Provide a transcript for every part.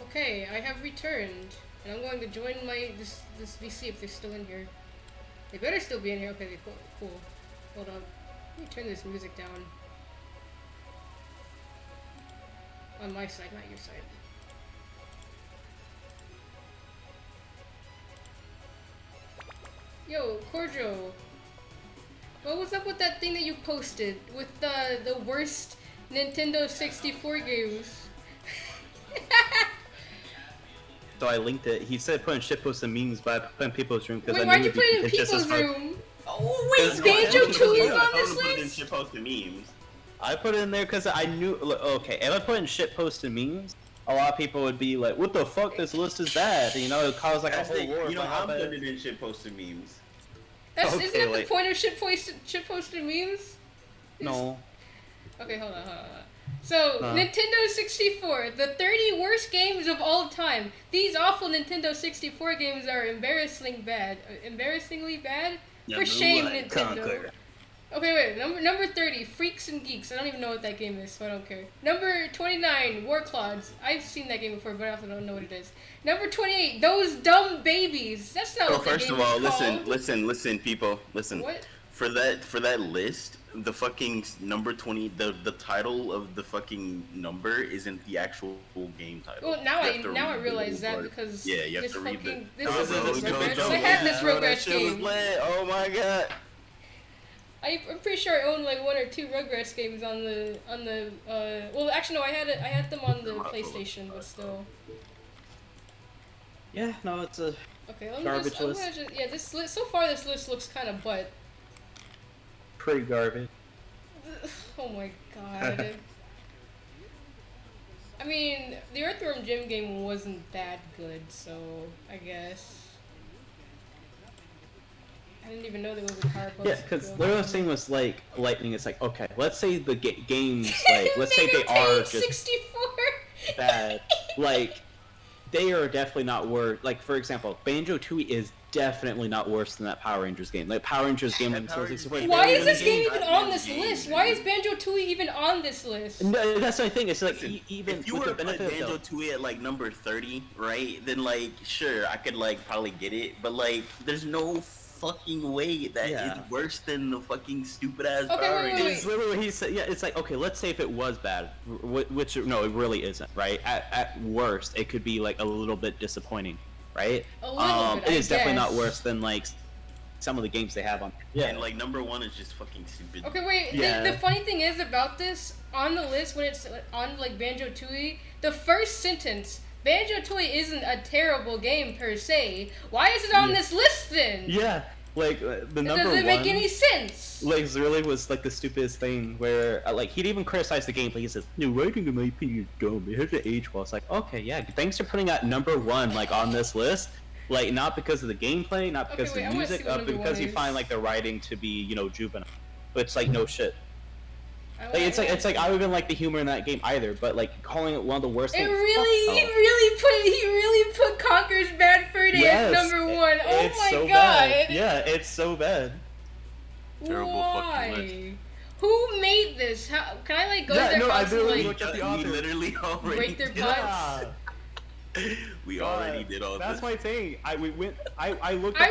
Okay, I have returned, and I'm going to join this VC if they're still in here. They better still be in here. Okay, cool. Hold on. Let me turn this music down. On my side, not your side. Yo, Corjo. What was up with that thing that you posted with the worst Nintendo 64 games? So I linked it. He said put in shitposts and memes, but I put in people's room because I knew Why'd you put it in it's just as people's hard. room? Oh wait, Banjo Tooie is on this list? Shitpost and memes. I put it in there because I knew. Okay, if I put in shitposts and memes, a lot of people would be like, "What the fuck? This list is bad." You know, it would cause like a whole war. You know, about how I'm bad- putting in shitpost and memes. Isn't Okay, that wait. the point of shitposted memes? No. Okay, hold on. So, Nintendo 64, the 30 worst games of all time. These awful Nintendo 64 games are embarrassingly bad. For shame, Nintendo. Okay, wait. Number 30, Freaks and Geeks. I don't even know what that game is, so I don't care. Number 29, Warclods. I've seen that game before, but I also don't know what it is. Number 28, Those Dumb Babies. That's not what that First game of all, is called. listen, people, listen. What? For that list, the fucking number 20, the title of the fucking number isn't the actual full game title. Well, now You have to I read realize the that part. because Yeah, you have this to read fucking the. this is Go, Rugrats. go, I had this bro, that Rugrats shit was game. lit. Oh my god. I'm pretty sure I own like one or two Rugrats games on the well actually no, I had them on the PlayStation, but still. Yeah, no, it's a Okay, let me garbage I'm list. gonna just, yeah, this list so far this list looks kind of butt. Pretty garbage. Oh my god. I mean, the Earthworm Jim game wasn't that good, so I guess. I didn't even know there was a power post. Yeah, because Literal Thing was like lightning. It's like, okay, let's say the games, like, let's say they are just 64. bad. Like, they are definitely not worse. Like, for example, Banjo-Tooie is definitely not worse than that Power Rangers game. Like, Power Rangers game on Nintendo 64. Why is this game even on this list? Why is Banjo-Tooie even on this list? No, that's the thing. It's like Listen, even if you with were the to put benefit of Banjo-Tooie at like number 30, right? Then like, sure, I could like probably get it, but like, there's no fucking way that Yeah. it's worse than the fucking stupid ass Okay, Power wait, Rangers. It's literally what he said. Yeah, it's like, okay, let's say if it was bad, which no, it really isn't, right? At worst, it could be like a little bit disappointing, right? A little bit, It is definitely not guess. worse than like some of the games they have on. Yeah, And like number 1 is just fucking stupid. Okay, wait. Yeah. The funny thing is about this on the list when it's on like Banjo-Tooie, the first sentence, Banjo-Tooie isn't a terrible game per se. Why is it on this list then? yeah, like the It number doesn't one. make any sense. Like, really was like the stupidest thing where like he'd even criticize the gameplay. He says, "New writing in my opinion is dumb. It has to age well." It's like, okay, yeah, thanks for putting that number one like on this list. Like, not because of the gameplay, not because Okay, wait, I of the wanna music, see what but number because one you is. find like the writing to be, you know, juvenile. But it's like no shit. Like, it's like I don't even like the humor in that game either. But like calling it one of the worst. It things, really, fuck he really put Conker's Bad Fur Day Yes, as number one. Oh it's my so god. bad. Yeah, it's so bad. Terrible Why? fucking Who made this? How can I like go to Yeah, their no, I house and literally like looked at the We author. literally already break their did butts? We God, already did all That's this. my thing. I looked I-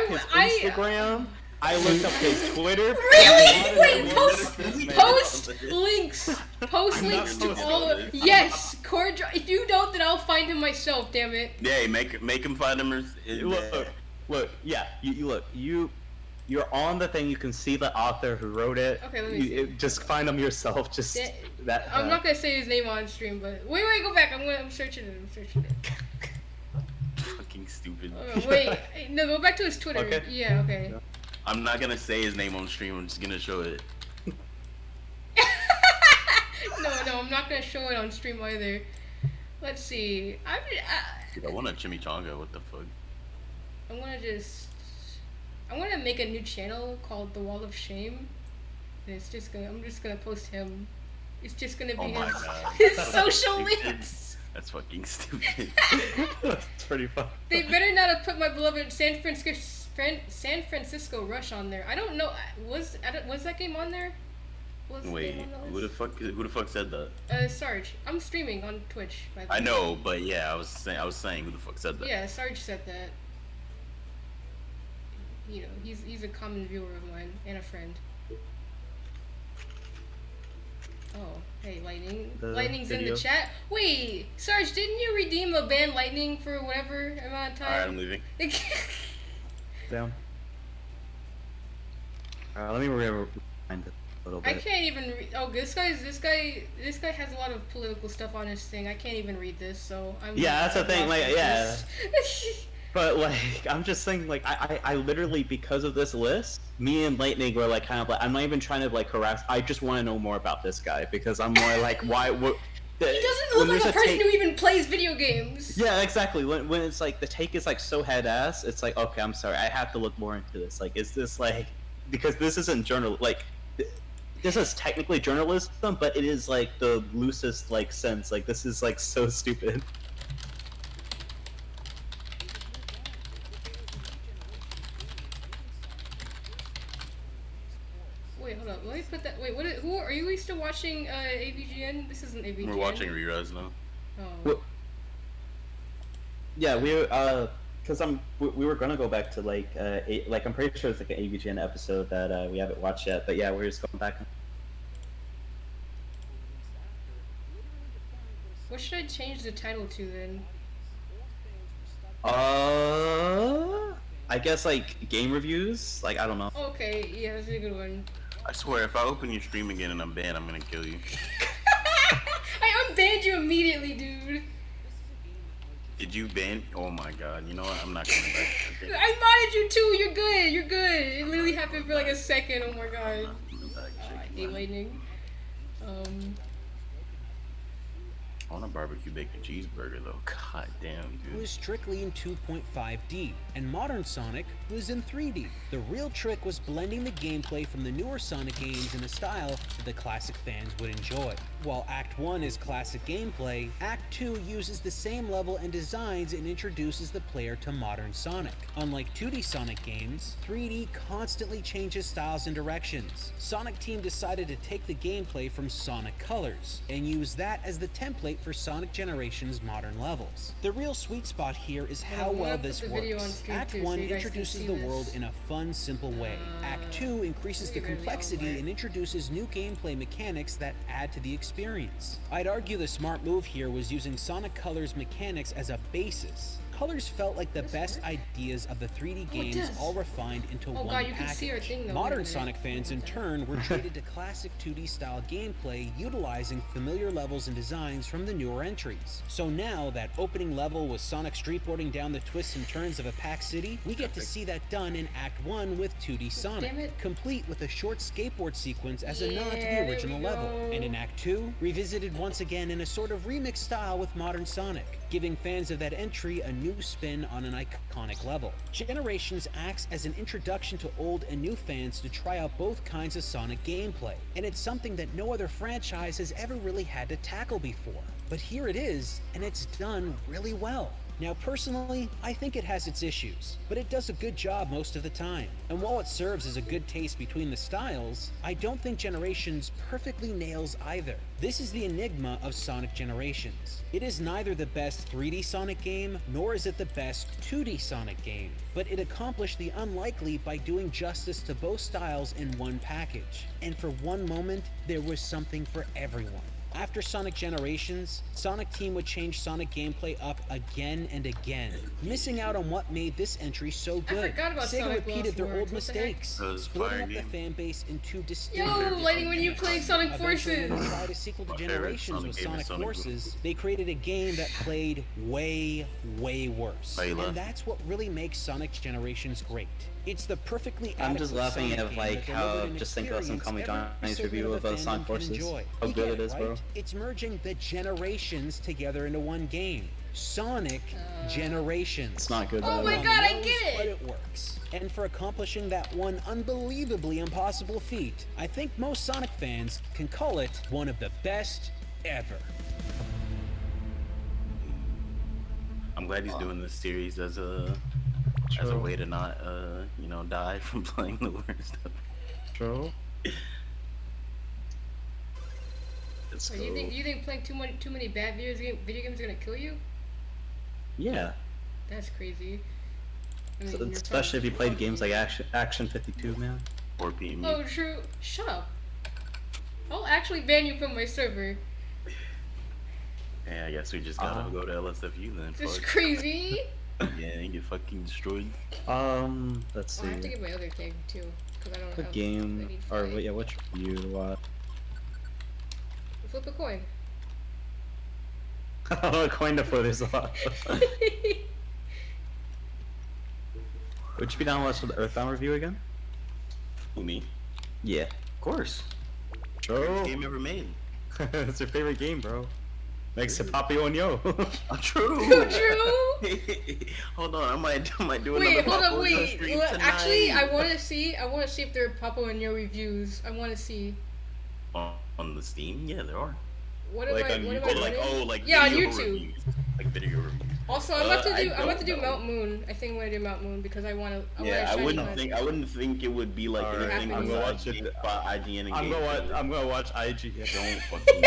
up his I- Instagram. I looked up his Twitter. Really? Wait, We post literally did post all this. links. Post I'm not links to posting all of this. yes, Corjo. If you don't, then I'll find him myself. Damn it. Yeah, make him find him. Look, yeah, you look, you're on the thing. You can see the author who wrote it. Okay, let me see. Just find him yourself. Just Yeah, that. I'm not gonna say his name on stream, but wait, go back. I'm searching it. Fucking stupid. Wait, no, go back to his Twitter. Okay. Yeah, okay. Yeah. I'm not gonna say his name on stream. I'm just gonna show it. No, I'm not gonna show it on stream either. Let's see. Dude, I want a chimichanga. What the fuck? I'm gonna make a new channel called The Wall of Shame. And I'm just gonna post him. It's just gonna be Oh my his, God. his social Stupid. links. That's fucking stupid. That's pretty fun. They better not have put my beloved San Francisco Rush on there. I don't know. Was that game on there? What's the Wait, name on who the the fuck said that? list? Sarge. I'm streaming on Twitch, by the way. I know, but yeah, I was saying who the fuck said that? Yeah, Sarge said that. You know, he's a common viewer of mine and a friend. Oh, hey, Lightning. Lightning's in the chat. Wait, Sarge, didn't you redeem a ban Lightning for whatever amount of time? Alright, I'm leaving. Down. Let me rewind it a little bit. I can't even oh, this guy has a lot of political stuff on his thing. I can't even read this, so I'm. Yeah, that's the thing. Like, yeah. this. But like, I'm just saying, like, I literally, because of this list, me and Lightning were like, kind of like, I'm not even trying to like harass. I just want to know more about this guy because I'm more like, why? What? He doesn't look like a person who even plays video games. Yeah, exactly. When it's like the take is like so head ass, it's like, okay, I'm sorry, I have to look more into this. Like, is this like, because this isn't like. This is technically journalism, but it is like the loosest like sense. Like, this is like so stupid. Wait, hold up. Let me put that. Wait, who are you still watching? AVGN? This isn't AVGN. We're watching Reraz now. Oh. Well, yeah, because we were gonna go back to like I'm pretty sure it's like an AVGN episode that we haven't watched yet. But yeah, we're just going back. What should I change the title to then? I guess like game reviews. Like, I don't know. Okay, yeah, that's a good one. I swear, if I open your stream again and I'm banned, I'm gonna kill you. I unbanned you immediately, dude. Did you ban? Oh my god, you know what? I'm not coming back. Okay. I modded you too. You're good. You're good. It literally happened for like a second. Oh my god. I hate Lightning. I want a barbecue bacon cheeseburger though. God damn, dude. It was strictly in 2.5D, and modern Sonic was in 3D. The real trick was blending the gameplay from the newer Sonic games in a style that the classic fans would enjoy. While Act 1 is classic gameplay, Act 2 uses the same level and designs and introduces the player to modern Sonic. Unlike 2D Sonic games, 3D constantly changes styles and directions. Sonic Team decided to take the gameplay from Sonic Colors and use that as the template for Sonic Generations modern levels. The real sweet spot here is how well this works. Act 1 introduces the world in a fun, simple way. Act 2 increases the complexity and introduces new gameplay mechanics that add to the experience. I'd argue the smart move here was using Sonic Colors mechanics as a basis. Colors felt like the best ideas of the 3D games all refined into one package. Modern Sonic fans in turn were treated to classic 2D style gameplay utilizing familiar levels and designs from the newer entries. So now that opening level with Sonic streetboarding down the twists and turns of a packed city, we get to see that done in Act 1 with 2D Sonic, complete with a short skateboard sequence as a nod to the original level. And in Act 2, revisited once again in a sort of remix style with modern Sonic, giving fans of that entry a new spin on an iconic level. Generations acts as an introduction to old and new fans to try out both kinds of Sonic gameplay, and it's something that no other franchise has ever really had to tackle before. But here it is, and it's done really well. Now personally, I think it has its issues, but it does a good job most of the time. And while it serves as a good taste between the styles, I don't think Generations perfectly nails either. This is the enigma of Sonic Generations. It is neither the best 3D Sonic game, nor is it the best 2D Sonic game, but it accomplished the unlikely by doing justice to both styles in one package. And for one moment, there was something for everyone. After Sonic Generations, Sonic Team would change Sonic gameplay up again and again, missing out on what made this entry so good. Sega repeated their old mistakes, splitting up the fan base into distinct. Yo, Lightning, when you play Sonic Eventually, Forces. when they tried a sequel to Generations with Sonic Forces, they created a game that played way, way worse. And that's what really makes Sonic Generations great. It's the perfectly I'm just laughing Sonic at game like that how delivered an just think about some Call Me experience Johnny's every review of segment Sonic fandom can Forces. enjoy. How You good get it is, bro. right? It's merging the generations together into one game. Sonic Generations. It's not good. Oh though. my god, I get But it! it works. And for accomplishing that one unbelievably impossible feat, I think most Sonic fans can call it one of the best ever. I'm glad he's doing this series as a way to not die from playing the worst stuff. True. Let's So go. you think playing too many bad video games are gonna kill you? Yeah. That's crazy. I So, mean, you're especially if you probably- played games like Action 52, man. Or PMU. Oh, true. Shut up. I'll actually ban you from my server. Yeah, I guess we just gotta go to LSFU then. This is Fuck. crazy. Yeah, and get fucking destroyed. Let's Oh, I have to see. get my other thing too, because I don't What have. I game? need Or five. yeah, which review to watch? Flip a coin. A coin to flip is a lot. Would you be down to watch the Earthbound review again? Who, me? Yeah. Of course. True. First game ever made. It's your favorite game, bro. Next to Papio and Yo. True. True. Hold on, I might do Wait, another hold on, Papo wait. stream Well, tonight. actually, I want to see if there are Papa and Yo reviews. I want to see. On the Steam, yeah, there are. What am Like I? on What am YouTube? I Oh, like running? like Yeah, on video YouTube. reviews. Like video reviews. Also, I'm about to I do. I'm about to do don't know. Mount Moon. I think I'm gonna do Mount Moon because I want to. Yeah, I wouldn't think it would be like Alright, anything I'm gonna watch besides it. IGN and I'm gonna watch IG. Don't fucking.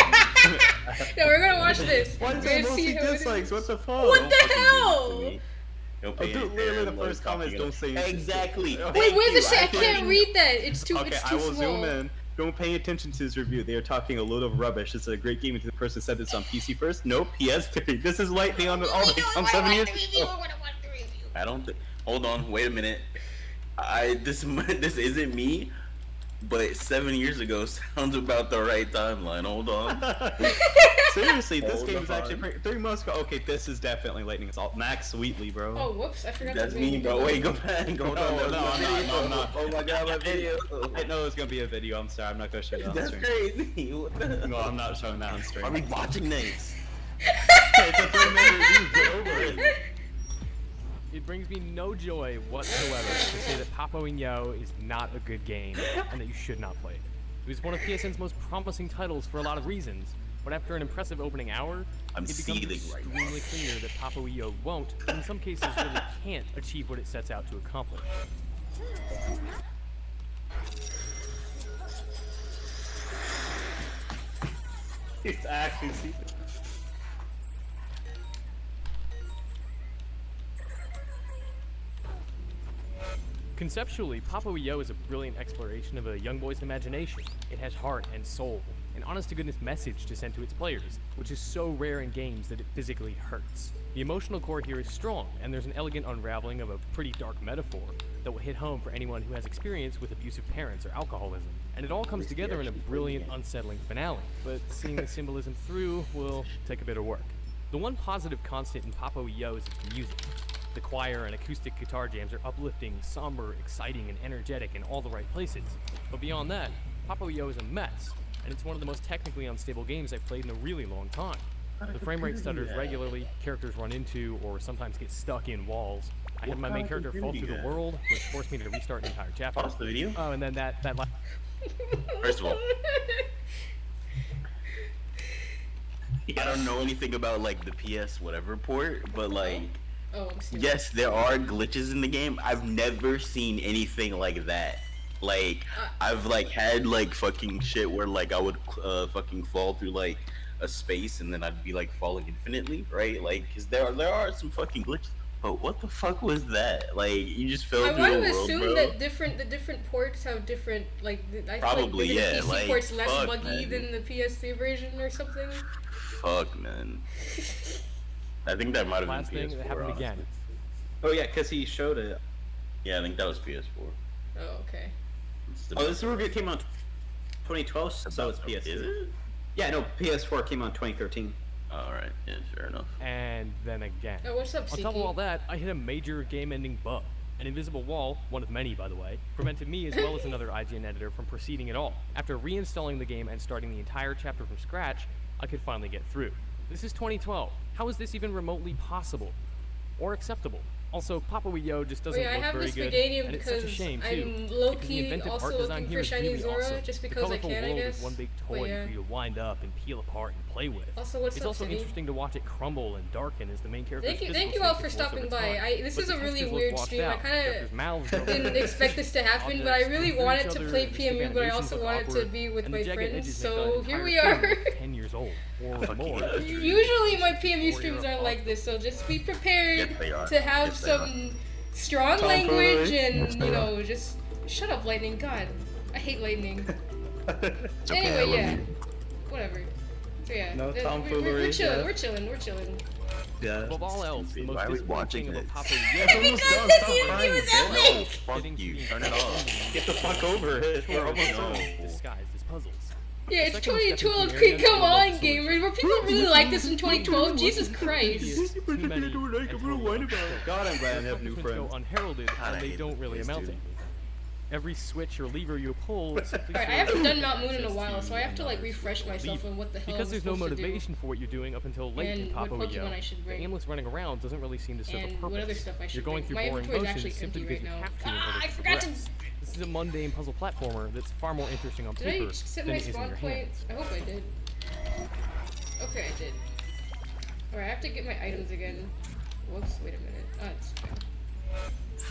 No, we're gonna watch this. Why We're is there gonna see mostly how it dislikes? is. What the fuck? What Don't the fucking do this to hell? me. Don't Oh, pay dude, any literally the attention, first comment is talking don't say anything. Exactly. Oh. Wait, where does it say? I Thank you. can't read that. It's too. Okay, It's I too will small. zoom in. Don't pay attention to this review. They are talking a load of rubbish. It's a great game until the person said it's on PC first. No, PS3. This is lightning on all the on 7 years. I don't think. Hold on. Wait a minute. This isn't me, but 7 years ago sounds about the right timeline. Hold on. Seriously, this Hold game is actually on. pretty, 3 months ago. Okay, this is definitely lightning assault. Max Sweetly, bro. Oh, whoops! I forgot. That's to me, name bro. it. Wait, go back. Hold No, on. no, That was I'm my not, video. no, I'm not. Oh my god, my video. I know it's gonna be a video. I'm sorry. I'm not gonna show that on That's stream. crazy. What the- No, I'm not showing that on stream. Are we watching this? It's a 3-minute review. Get over it. It brings me no joy whatsoever to say that Papo and Yo is not a good game and that you should not play it. It was one of PSN's most promising titles for a lot of reasons, but after an impressive opening hour, I'm it becomes seething right now. extremely clear that Papo and Yo won't, and in some cases really can't, achieve what it sets out to accomplish. It's actually seething. Conceptually, Papo Yo is a brilliant exploration of a young boy's imagination. It has heart and soul, an honest-to-goodness message to send to its players, which is so rare in games that it physically hurts. The emotional core here is strong, and there's an elegant unraveling of a pretty dark metaphor that will hit home for anyone who has experience with abusive parents or alcoholism. And it all comes together in a brilliant, unsettling finale, but seeing the symbolism through will take a bit of work. The one positive constant in Papo Yo is its music. The choir and acoustic guitar jams are uplifting, somber, exciting, and energetic in all the right places. But beyond that, Papo Yo is a mess, and it's one of the most technically unstable games I've played in a really long time. The frame rate stutters regularly, characters run into or sometimes get stuck in walls. I had my main character fall through the world, which forced me to restart an entire chapter. Pause the video. Oh, and then that First of all, I don't know anything about like the PS whatever port, but like, Oh, I'm serious. yes, there are glitches in the game. I've never seen anything like that. Like, I've like had like fucking shit where like I would fucking fall through like a space and then I'd be like falling infinitely, right? Like, cause there are some fucking glitches. But what the fuck was that? Like, you just fell I through want the to world, assume bro. that the different ports have different I feel Probably, like yeah, the PC like, port's less fuck, buggy man. than the PS3 version or something. Fuck, man. I think that might have last been PS4. thing that happened honestly. again. Oh yeah, cause he showed it. Yeah, I think that was PS4. Oh, okay. It's the Oh, this review came out 2012, so it's PS3. Is it? Yeah, no, PS4 came out 2013. Alright, yeah, fair enough. And then again. Oh, what's up, On top of all Siki? that, I hit a major game-ending bug. An invisible wall, one of many by the way, prevented me as well as another IGN editor from proceeding at all. After reinstalling the game and starting the entire chapter from scratch, I could finally get through. This is 2012. How is this even remotely possible? Or acceptable? Also, Papo Yo just doesn't Wait, I look have very this good, Spagadium and it's such a because shame too. I'm because the low-key inventive also art design looking here for is Shiny really Zora, awesome. just The because I colorful can, I world guess. is one big But toy yeah. for you to wind up and peel apart and play with. Also, what's It's up, also City? interesting to watch it crumble and darken as the main character's Thank you physical all state for gets worse stopping over by. time. This But is the a really textures look weird washed stream. I out, kinda characters' mouths don't didn't move. expect this to happen, but I Objects really move through wanted each to other, play the stick PMU, but I animations also look wanted to awkward, be with and my the jagged friends. edges make So the here entire we thing are. look 10 years years old or Fuck more. yeah. Usually my PMU streams aren't like this, so just be prepared Yes, they are. to have Yes, they are. some strong language and, you know, just shut up, Lightning. God, I hate Lightning. Anyway, yeah, whatever. So yeah, No we're tomfoolery, chilling. yeah. We're chilling. We're chilling. Yeah. Above all else, the Stupid. most Why are we disappointing watching thing about this? Papa It's Yo almost Because done. the Stop PMU crying. is Zen. epic. No, fuck Getting you. to be Turn it off. Get the fuck over it. We're almost No. done. disguised as puzzles. Yeah, it's Second step 2012. into area Come of on, solution. gamers. Were people really like this in 2012? Jesus Christ. Too many, and totally God, I'm glad I have new accomplishments friends. go unheralded, God, I and they hate don't really this amount to dude. anything. Every switch or lever you pull simply Alright, I serves haven't done to Mount Moon in a access while, so I have to like another's refresh myself lever. on what the hell Because I'm there's no supposed to do. motivation for what you're doing up until late in And what Papa Pokemon Yo, I should the bring. aimless running around doesn't really seem to serve a And purpose. what other stuff I should You're going bring. through My boring inventory is motions actually simply empty because right you now. have to in order I to forgot to. progress. This is a mundane puzzle platformer that's far more interesting on Did paper I set than my it is in spawn your point? hands. I hope I did. Okay, I did. Alright, I have to get my items again. Whoops, wait a minute. Oh, it's fine.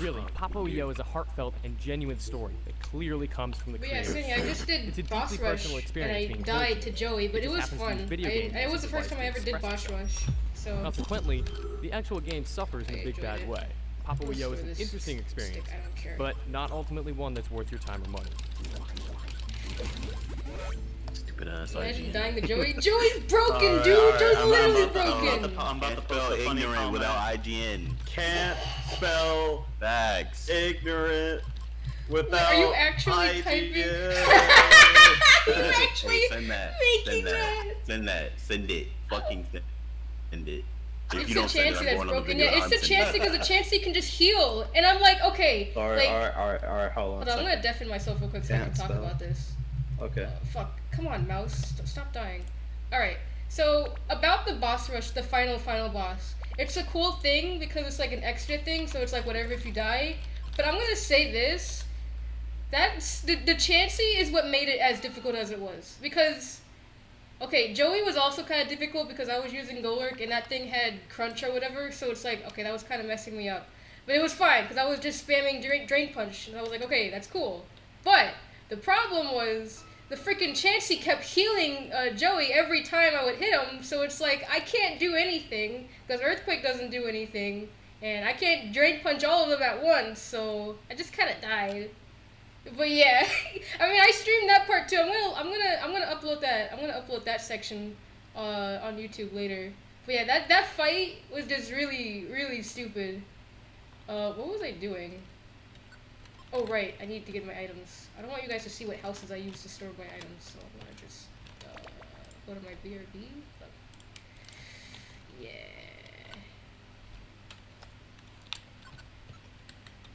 Really, Papa Yo is a heartfelt and genuine story that clearly comes from the But yeah, creator. Sydney, I just It's a did boss deeply rush, personal and experience I being died told to you. Joey, but It it just was happens to fun. use video games It was as the a first time I device ever to did boss express rush, so... Consequently, the actual game suffers in I a big enjoyed bad it. way. Papa I'll Yo is store an this interesting experience, stick, I don't care. but not ultimately one that's worth your time or money. Stupid ass Imagine IGN. dying to Joey. Joey's broken, dude! Joey's literally broken! I'm about to Can't post spell a funny ignorant comment. without IGN. Can't spell Facts. ignorant without Are you actually IGN. typing? You're actually Hey, send that. making Send that. that. Send that. Send it. Fucking send it. If It's you the don't send it, Chansey I'm that's going on the broken. video. Yeah, it's I'm the sending Chansey it. because the Chansey can just heal. And I'm like, okay. Alright, like, alright, hold on. hold on, I'm gonna deafen myself real quick so I can Can't talk spell. about this. Okay. Fuck. Come on, mouse. Stop dying. Alright. So, about the boss rush, the final boss. It's a cool thing because it's like an extra thing, so it's like whatever if you die. But I'm gonna say this. That's the Chansey is what made it as difficult as it was. Because okay, Joey was also kind of difficult because I was using Golurk and that thing had crunch or whatever, so it's like, okay, that was kind of messing me up. But it was fine because I was just spamming Drain Punch, and I was like, okay, that's cool. But the problem was the freaking Chansey kept healing Joey every time I would hit him, so it's like, I can't do anything because Earthquake doesn't do anything, and I can't Drain Punch all of them at once, so I just kind of died. But yeah, I mean, I streamed that part too. I'm gonna upload that. I'm gonna upload that section on YouTube later. But yeah, that fight was just really stupid. What was I doing? Oh right, I need to get my items. I don't want you guys to see what houses I use to store my items, so I'm gonna just go to my BRB. Yeah.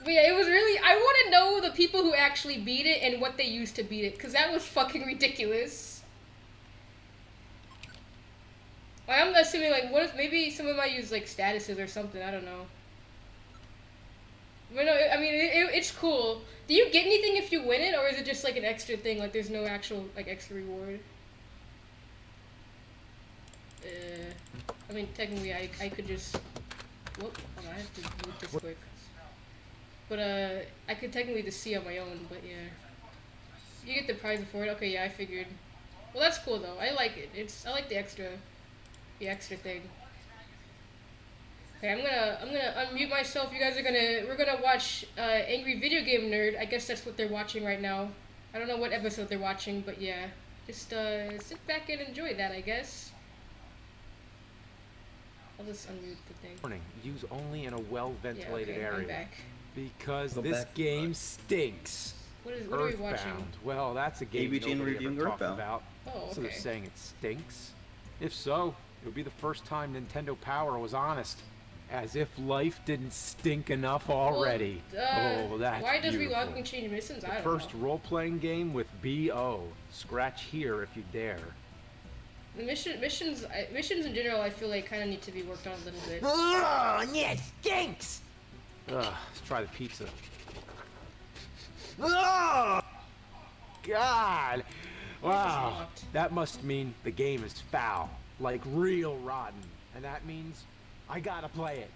But yeah, it was really, I want to know the people who actually beat it and what they used to beat it, because that was fucking ridiculous. Like, I'm assuming, like, what if, maybe some of them might use, like, statuses or something, I don't know. But no, I mean, it's cool. Do you get anything if you win it, or is it just, like, an extra thing, like, there's no actual, like, extra reward? I mean, technically, I could just, whoop, hold on, I have to move this quick. But, I could technically just see on my own, but yeah. You get the prize for it? Okay, yeah, I figured. Well, that's cool, though. I like it. I like the extra thing. Okay, I'm gonna unmute myself. You guys we're gonna watch, Angry Video Game Nerd. I guess that's what they're watching right now. I don't know what episode they're watching, but yeah. Just, sit back and enjoy that, I guess. I'll just unmute the thing. Warning, use only in a well-ventilated yeah, okay, I'm area. back. Because Go this back. game stinks. What are we watching? Earthbound. Well, that's a game ABG nobody reviewing ever talked Earthbound. about. Oh, So they're okay. saying it stinks? If so, it would be the first time Nintendo Power was honest. As if life didn't stink enough already. Oh, that's why does beautiful. relocking change missions? I The don't first know. role-playing game with BO. Scratch here if you dare. The missions in general, I feel like kind of need to be worked on a little bit. Oh, yeah, it stinks! Ugh, let's try the pizza. Oh, God! Wow, locked. that must mean the game is foul, like real rotten, and that means I gotta play it.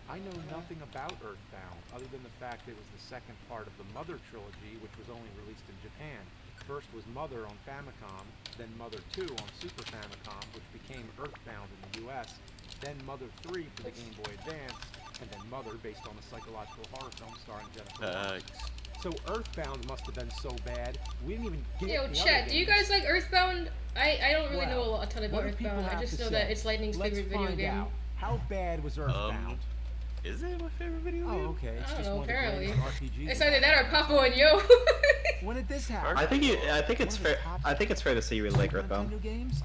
I know nothing about Earthbound, other than the fact it was the second part of the Mother trilogy, which was only released in Japan. First was Mother on Famicom, then Mother 2 on Super Famicom, which became Earthbound in the US, then Mother 3 for the Game Boy Advance, and then Mother based on the psychological horror film starring Jennifer Lawrence. So Earthbound must have been so bad, we didn't even get Yo, the chat, other do you games. guys like Earthbound? I don't really know Well, a ton about what do people Earthbound. I have just to know say? that it's Lightning's Let's favorite video find game. out. How bad was Earthbound? Is it my favorite video game? Oh, okay. It's I don't just know, one of the apparently. greatest RPGs. It's either that or Papo and Yo. When did this happen? I think it's fair. I think it's fair to say you really like Super Earthbound. Nintendo games?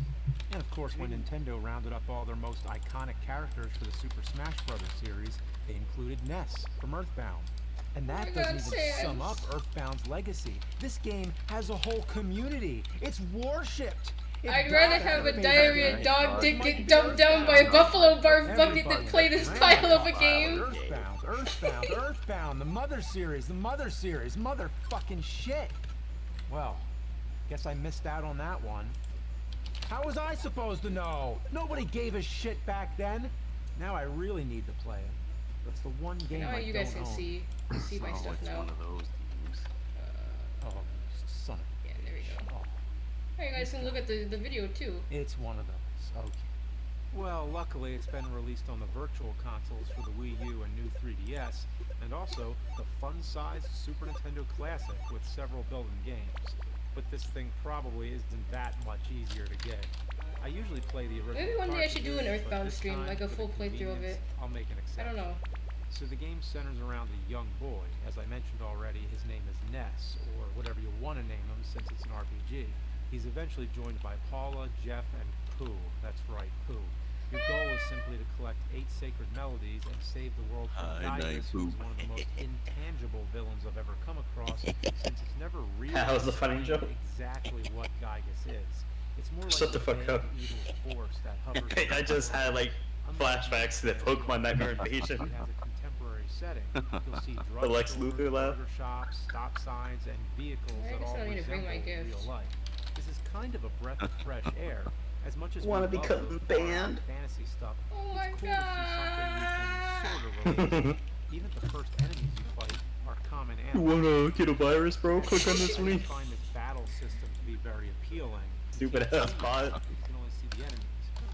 And of course, when Nintendo rounded up all their most iconic characters for the Super Smash Bros. Series, they included Ness from Earthbound. And that my God, doesn't even sum Sans. up Earthbound's legacy. This game has a whole community. It's worshipped. If I'd rather God have a made diarrhea that dog game, dick it get might dumped be down by a Earthbound. buffalo barf bucket Everybody than play this ran style of a about game. Earthbound, the Mother series, mother fucking shit. Well, guess I missed out on that one. How was I supposed to know? Nobody gave a shit back then. Now I really need to play it. That's the one game Now I you guys don't can own. see my Oh, stuff it's now. one of those games. Oh, son of Yeah, there we go. oh, Alright, you guys can look at the video too. it's one of those. Okay. Well, luckily it's been released on the virtual consoles for the Wii U and new 3DS, and also the fun-sized Super Nintendo Classic with several built-in games. But this thing probably isn't that much easier to get. I usually play the original. Maybe one day I should do an cartridges, but Earthbound this stream, time, like a for full the playthrough of convenience, it. I'll make an I exception. don't know. So the game centers around a young boy. As I mentioned already, his name is Ness, or whatever you want to name him since it's an RPG. He's eventually joined by Paula, Jeff, and Pooh. That's right, Pooh. Your goal is simply to collect 8 sacred melodies and save the world from Gaius, who's one of the most intangible villains I've ever come across, since it's never really That was a funny explained joke. exactly what Gaius is. It's more Shut like the a fuck vague up. evil force that hovers I just had like flashbacks to the Pokemon Nightmare It Invasion. has a contemporary setting. You'll see The Lex drugstores, Luthor laugh. burger shops, stop signs, and vehicles I that guess all I don't need to bring my resemble gift. real life. This is kind of a breath of fresh air. As much as Wanna we love become the banned? fantasy stuff, Oh it's my cool to see something you can sort of relate to. Even the first enemies you fight are common You animals. wanna get a virus, bro? Click on this I link. find this battle system to be very appealing. Stupid ass bot. You can only see the enemies.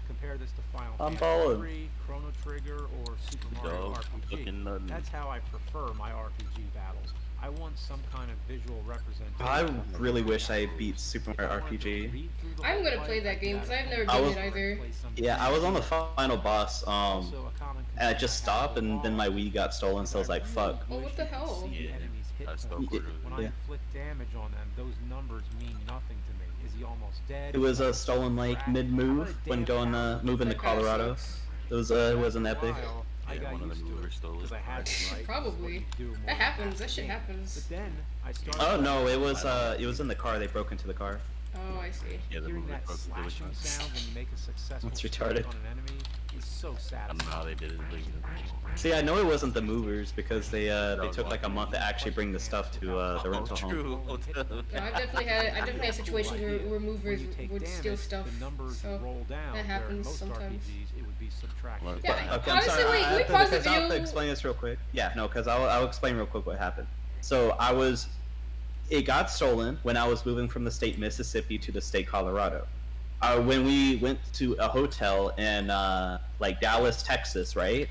Compare this to Final I'm Fantasy balling. 3, Chrono Trigger, or Super Mario Dog, RPG. looking nothing. That's how I prefer my RPG battles. I want some kind of visual representation. I really wish I beat Super If I Mario wanted to RPG. read through the I'm whole gonna fight, play that I'd do game, 'cause I've never at I home. was- it either. Play some Yeah, I was on the video final boss, games. Also, a common and I concern just have stopped, with and then my Wii got stolen, so I was like, fuck. Oh, what the hell? See the Yeah, enemy's hit I points. stopped Yeah. When I Yeah. inflict damage on them, those numbers mean nothing to me. Is he almost dead? It was stolen like mid-move when going moving to That kinda Colorado. sucks. It wasn't epic. I Yeah, got one of used the to movers it stole because it. I had to, right? Probably. What you do more That happens. than That shit game. happens. But then I started. Oh no, it was in the car. They broke into the car. Oh, I see. Yeah, the Hearing movie that broke the village. slashing sound when you make a successful That's strike retarded. on an enemy is so I don't satisfying. know how they did it, but See, I know it wasn't the movers because they took like a month to actually bring the stuff to the rental home. true. No, I've definitely had situations where movers When you take would damage, steal stuff. the numbers So roll down. that where in happens most sometimes. RPGs, it would be subtraction. Well, Yeah, Okay, honestly, I'm sorry. wait, I can we have to- pause the because I have to video? explain this real quick. Yeah, no, because I'll explain real quick what happened. So it got stolen when I was moving from the state Mississippi to the state Colorado. When we went to a hotel in like Dallas, Texas, right?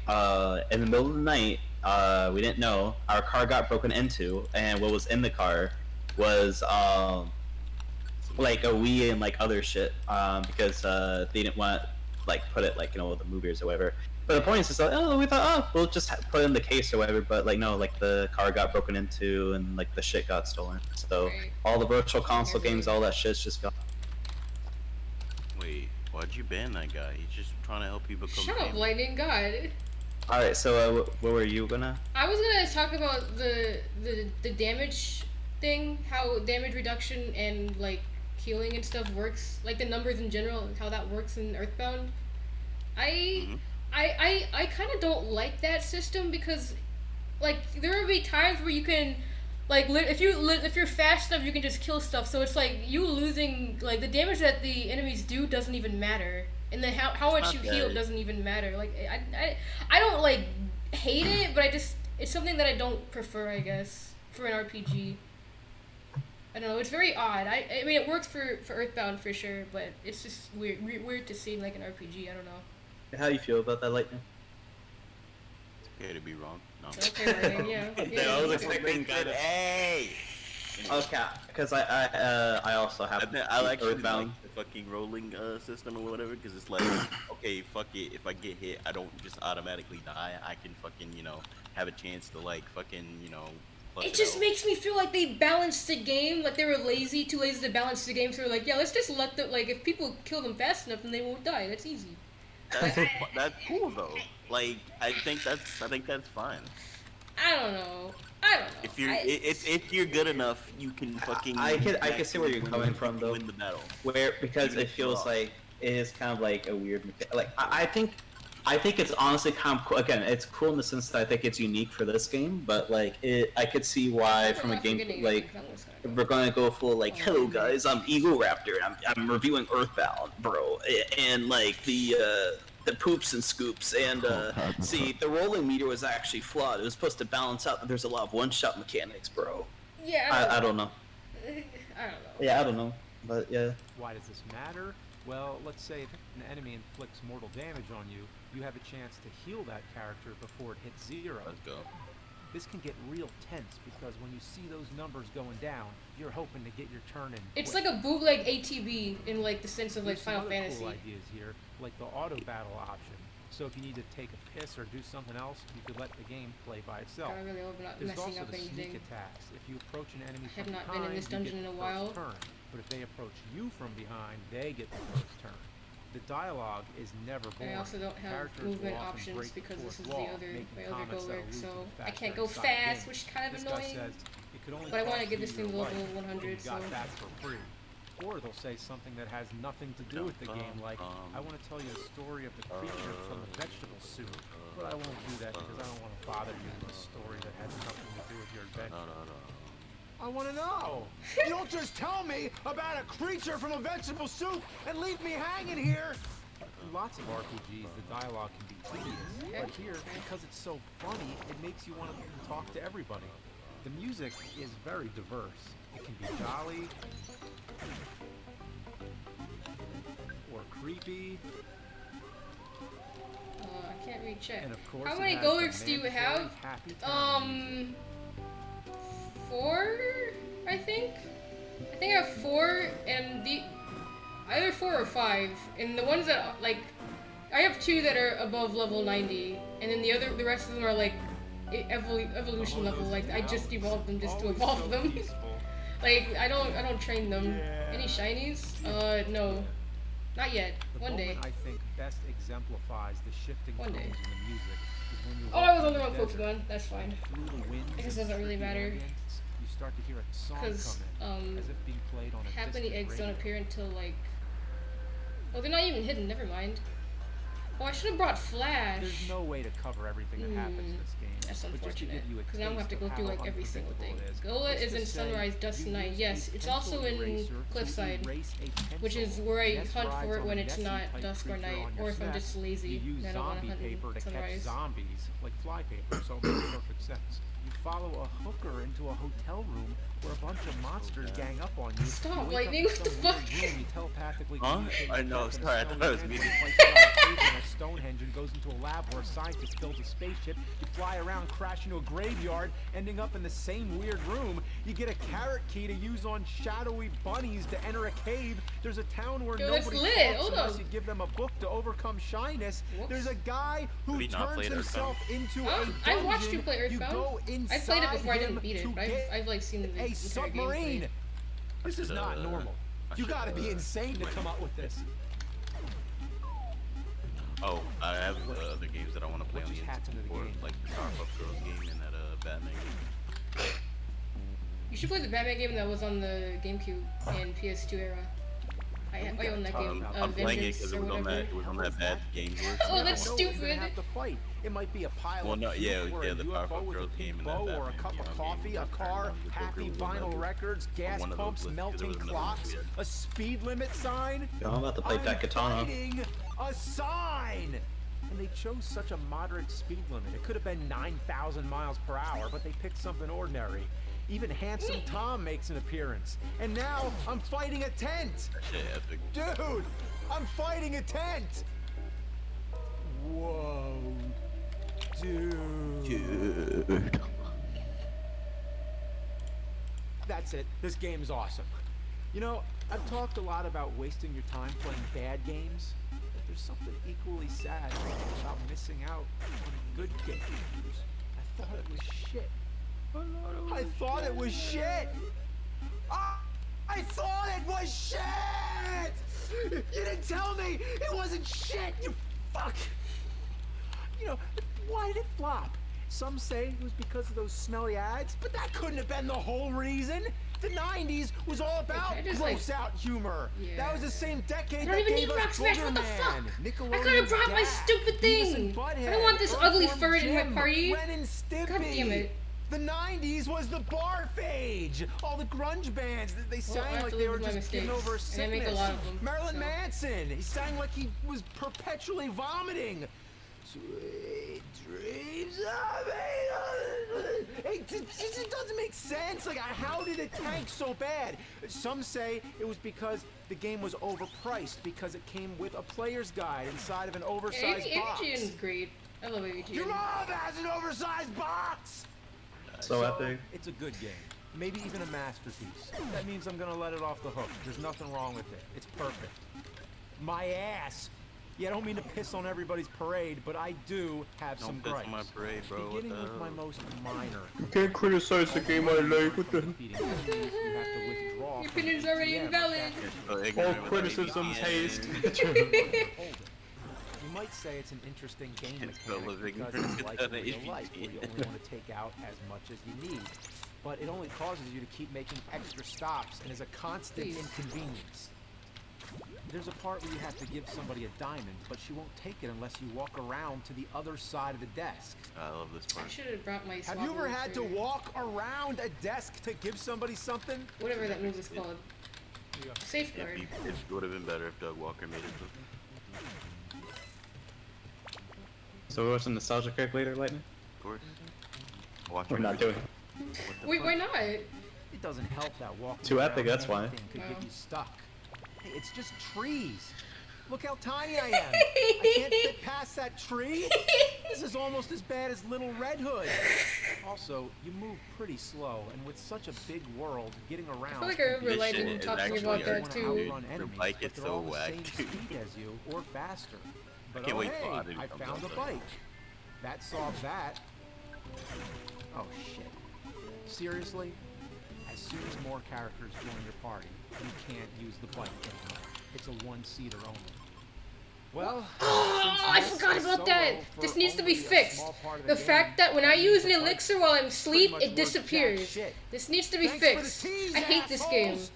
In the middle of the night, we didn't know our car got broken into, and what was in the car was like a Wii and like other shit, because they didn't want like put it like the movies or whatever. But the point is, like, we thought, we'll just put it in the case or whatever. But like, no, like the car got broken into and like the shit got stolen. So Right. all the virtual console games, all that shit's just gone. Wait, why'd you ban that guy? He's just trying to help you become Shut up, famous. Lightning God. All right, so what were you gonna? I was gonna talk about the damage thing, how damage reduction and like healing and stuff works, like the numbers in general, and how that works in Earthbound. Mhm. I kind of don't like that system because, like, there will be times where you can, like, if you're fast enough, you can just kill stuff. So it's like you losing, like, the damage that the enemies do doesn't even matter, and then how much you not heal that- doesn't even matter. Like, I don't like hate it, but it's something that I don't prefer, I guess, for an RPG. I don't know. It's very odd. I mean, it works for Earthbound for sure, but it's just weird to see in like an RPG. I don't know. How do you feel about that, Lightning? It's okay to be wrong. No. Okay, Lightning, yeah. Yeah, I was expecting kind of. Hey. Okay, because I also have. I actually Earthbound. like the fucking rolling system or whatever, because it's like, okay, fuck it. If I get hit, I don't just automatically die. I can fucking, have a chance to like fucking, plus It just out. makes me feel like they balanced the game, like they were too lazy to balance the game, so they're like, yeah, let's just let the, like, if people kill them fast enough, then they won't die, that's easy. That's cool though. Like, I think that's fine. I don't know. If you're good enough, you can fucking. I can see where you're coming from though. Win the battle. Because Even it if you're feels off. like it is kind of like a weird. Like I think it's honestly kind of cool. Again, it's cool in the sense that I think it's unique for this game, but like I could see why from a game like we're gonna go full like, hello guys, I'm Eagle Raptor, and I'm reviewing Earthbound, bro, and like the poops and scoops, and see, the rolling meter was actually flawed. It was supposed to balance out that there's a lot of one-shot mechanics, bro. Yeah, I don't know. I don't know. Yeah, I don't know, but yeah. Why does this matter? Well, let's say if an enemy inflicts mortal damage on you, you have a chance to heal that character before it hits 0. Let's go. This can get real tense because when you see those numbers going down, you're hoping to get your turn in. It's like a bootleg ATB in like the sense of like There's some Final other Fantasy. cool ideas here, like the auto battle option. So if you need to take a piss or do something else, you could let the game play by itself. God, I really hope I'm not There's messing also up the anything. sneak attacks. If you approach an enemy I have from not behind, been in this you dungeon get in a the while. first turn. But if they approach you from behind, they get the first turn. The dialogue is never boring. I also don't have Characters will movement often options break the because this is fourth wall, my making other comments go that work, allude so to the I fact can't they're go inside the fast, game. which is kind of This guy annoying. says it could only But I want to cost give this you thing your level life, 100, and you so got that for free. Or they'll say something that has nothing to do with the game, like, I want to tell you the story of the creature from the vegetable soup, but I won't do that because I don't want to bother you with a story that has nothing to do with your adventure. I want to know. You don't just tell me about a creature from a vegetable soup and leave me hanging here. In lots of RPGs, the dialogue can be tedious, but here, because it's so funny, it makes you want to talk to everybody. The music is very diverse. It can be jolly, or creepy, I can't read chat. and of course, How it many has go the works do you mandatory have? happy town music. 4, I think. I think I have 4, and either 4 or 5, and the ones that like, I have 2 that are above level 90, and then the rest of them are like evolution level. Like I just evolved them just to Always evolve so them. peaceful. Like I don't train them. Any shinies? No, not yet. The One day. moment I think best exemplifies the shifting One tones day. in the music is when you Oh, walk I was on through the wrong desert, Pokemon. That's fine. through the winds I guess and it doesn't really trippy matter. ambience, you start to hear a song 'Cause, come in, as if being played on a Half many distant eggs don't radio. appear until like. Oh, they're not even hidden. Never mind. Oh, I should have brought Flash. There's no way to cover everything that happens in this game. That's but just to unfortunate. give you a Because now I'm gonna have to taste go of through how like every single thing. unpredictable Gola it is in just say Sunrise, Dust you Night. use Yes, a it's pencil also in eraser to Cliffside, erase a which is pencil. where I Ness hunt rides for it on when a it's Nessie not type dusk or creature night, on your or if I'm SNES. just lazy You use and I don't want to zombie hunt paper in to catch Sunrise. zombies, like fly paper, so it makes perfect sense. You follow a hooker into a hotel room where a bunch of monsters gang up on you. Stop, You wake up Lightning, in what the some weird fuck? room, you telepathically Huh? communicate I with know, Jeff in a sorry, I thought I was stone muted. mansion, fights John Cleveland in a Stonehenge and goes into a lab where a scientist builds a spaceship. You fly around, crash into a graveyard, ending up in the same weird room. You get a carrot key to use on shadowy bunnies to enter a cave. There's a town where Yo, that's nobody lit. talks Hold unless on. you give them a book to overcome shyness. Whoops. There's a guy who Have you not turns played himself into a dungeon. I watched you play You Earthbound. go I inside played it before I didn't him beat it, to but get I've like seen the a entire submarine. gameplay. This is not normal. You gotta be insane to come up with this. Oh, I have other games that I want to play What on the just happened to the N64, game? like the Powerpuff Girls game and that Batman game. You should play the Batman game that was on the GameCube and PS2 era. I own that game. I'm playing it Vengeance because or it was on whatever. that. It was on that bad Games Works. Oh, that's You don't know what you're stupid. gonna have to fight. It might be a pile Well, of no, puke yeah, or yeah, a the UFO Powerpuff with Girls a game pink and bow that or a Batman cup game of on coffee, Game a Works. car, The Joker happy was another- vinyl records, gas one of pumps, those, because there melting was another clocks, weird- a speed limit sign. Yo, I'm about to play I'm Dakatana. fighting a sign! And they chose such a moderate speed limit. It could have been 9,000 miles per hour, but they picked something ordinary. Even Handsome Tom makes an appearance. And now I'm fighting a tent. Shit, epic. Dude, I'm fighting a tent. Whoa. Dude. That's it. This game is awesome. You know, I've talked a lot about wasting your time playing bad games, but there's something equally sad about missing out on a good game. I thought it was shit. I thought it was shit. I thought it was shit. You didn't tell me it wasn't shit. You fuck. You know, why did it flop? Some say it was because of those smelly ads, but that couldn't have been the whole reason. The 90s was all about gross out humor. Yeah. That was the same decade I don't that even gave need us Rock Smash, what the Boogerman, fuck? I Nickelodeon's could have brought my Dad, stupid Beavis thing. and I Butthead, don't want this ugly Earthworm furry in my Jim, party. Ren and Stimpy. God damn it. The 90s was the barf age. All the grunge bands, they I sang have like to they live were with my just getting mistakes, over and I sickness. make a lot of them, Marilyn so. Manson, he sang like he was perpetually vomiting. Sweet dreams of it doesn't make sense. Like, how did it tank so bad? Some say it was because the game was overpriced because it came with a player's guide inside of an oversized box. AVGN is great. I love AVGN. Your mom has an oversized box! So epic. It's a good game. Maybe even a masterpiece. That means I'm gonna let it off the hook. There's nothing wrong with it. It's perfect. My ass! Yeah, I don't mean to piss on everybody's parade, but I do have some Don't piss gripes. on my parade, bro. What Beginning the with my hell? most minor. You can't criticize the game I like. What the? Defeating enemies, you have to withdraw Your from opinion's the already GM. invalid. So All ignorant with criticism's AVGN. haste. Hold it. You might say it's an interesting game It's full mechanic of because ignorance it's like of in real AVGN. life where you only want to take out as much as you need. But it only causes you to keep making extra stops and is a constant Please. inconvenience. There's a part where you have to give somebody a diamond, but she won't take it unless you walk around to the other side of the desk. I love this I part. should have brought my Have you ever Swablu had to for walk around a desk to give somebody something? whatever that move is called? Safeguard. It would have been better if Doug Walker made it. So what's a nostalgia crack later, Lightning? Of course. Watch We're me. not doing. Wait, why not? It doesn't help that walking Too around epic, that's why. anything could get you stuck. Hey, it's just trees. Look how tiny I am. I can't fit past that tree. This is almost as bad as Little Red Hood. Also, you move pretty slow, and with such a big world, getting around. I feel like I remember This Lightning shit is talking actually about a- that too. Dude, Outrun your enemies, bike but is they're all so the whack, same dude. speed as you, or faster. But Can't oh wait till hey, Oddity I comes found out, a though. bike. That solves that. Oh shit. Seriously? As soon as more characters join your party, you can't use the bike anymore. It's a one-seater only. Well, Oh, I forgot about that. This needs to be fixed. The fact that when I use an elixir while I'm asleep, it disappears. This needs to be Thanks for the fixed. tease, I hate this game. assholes.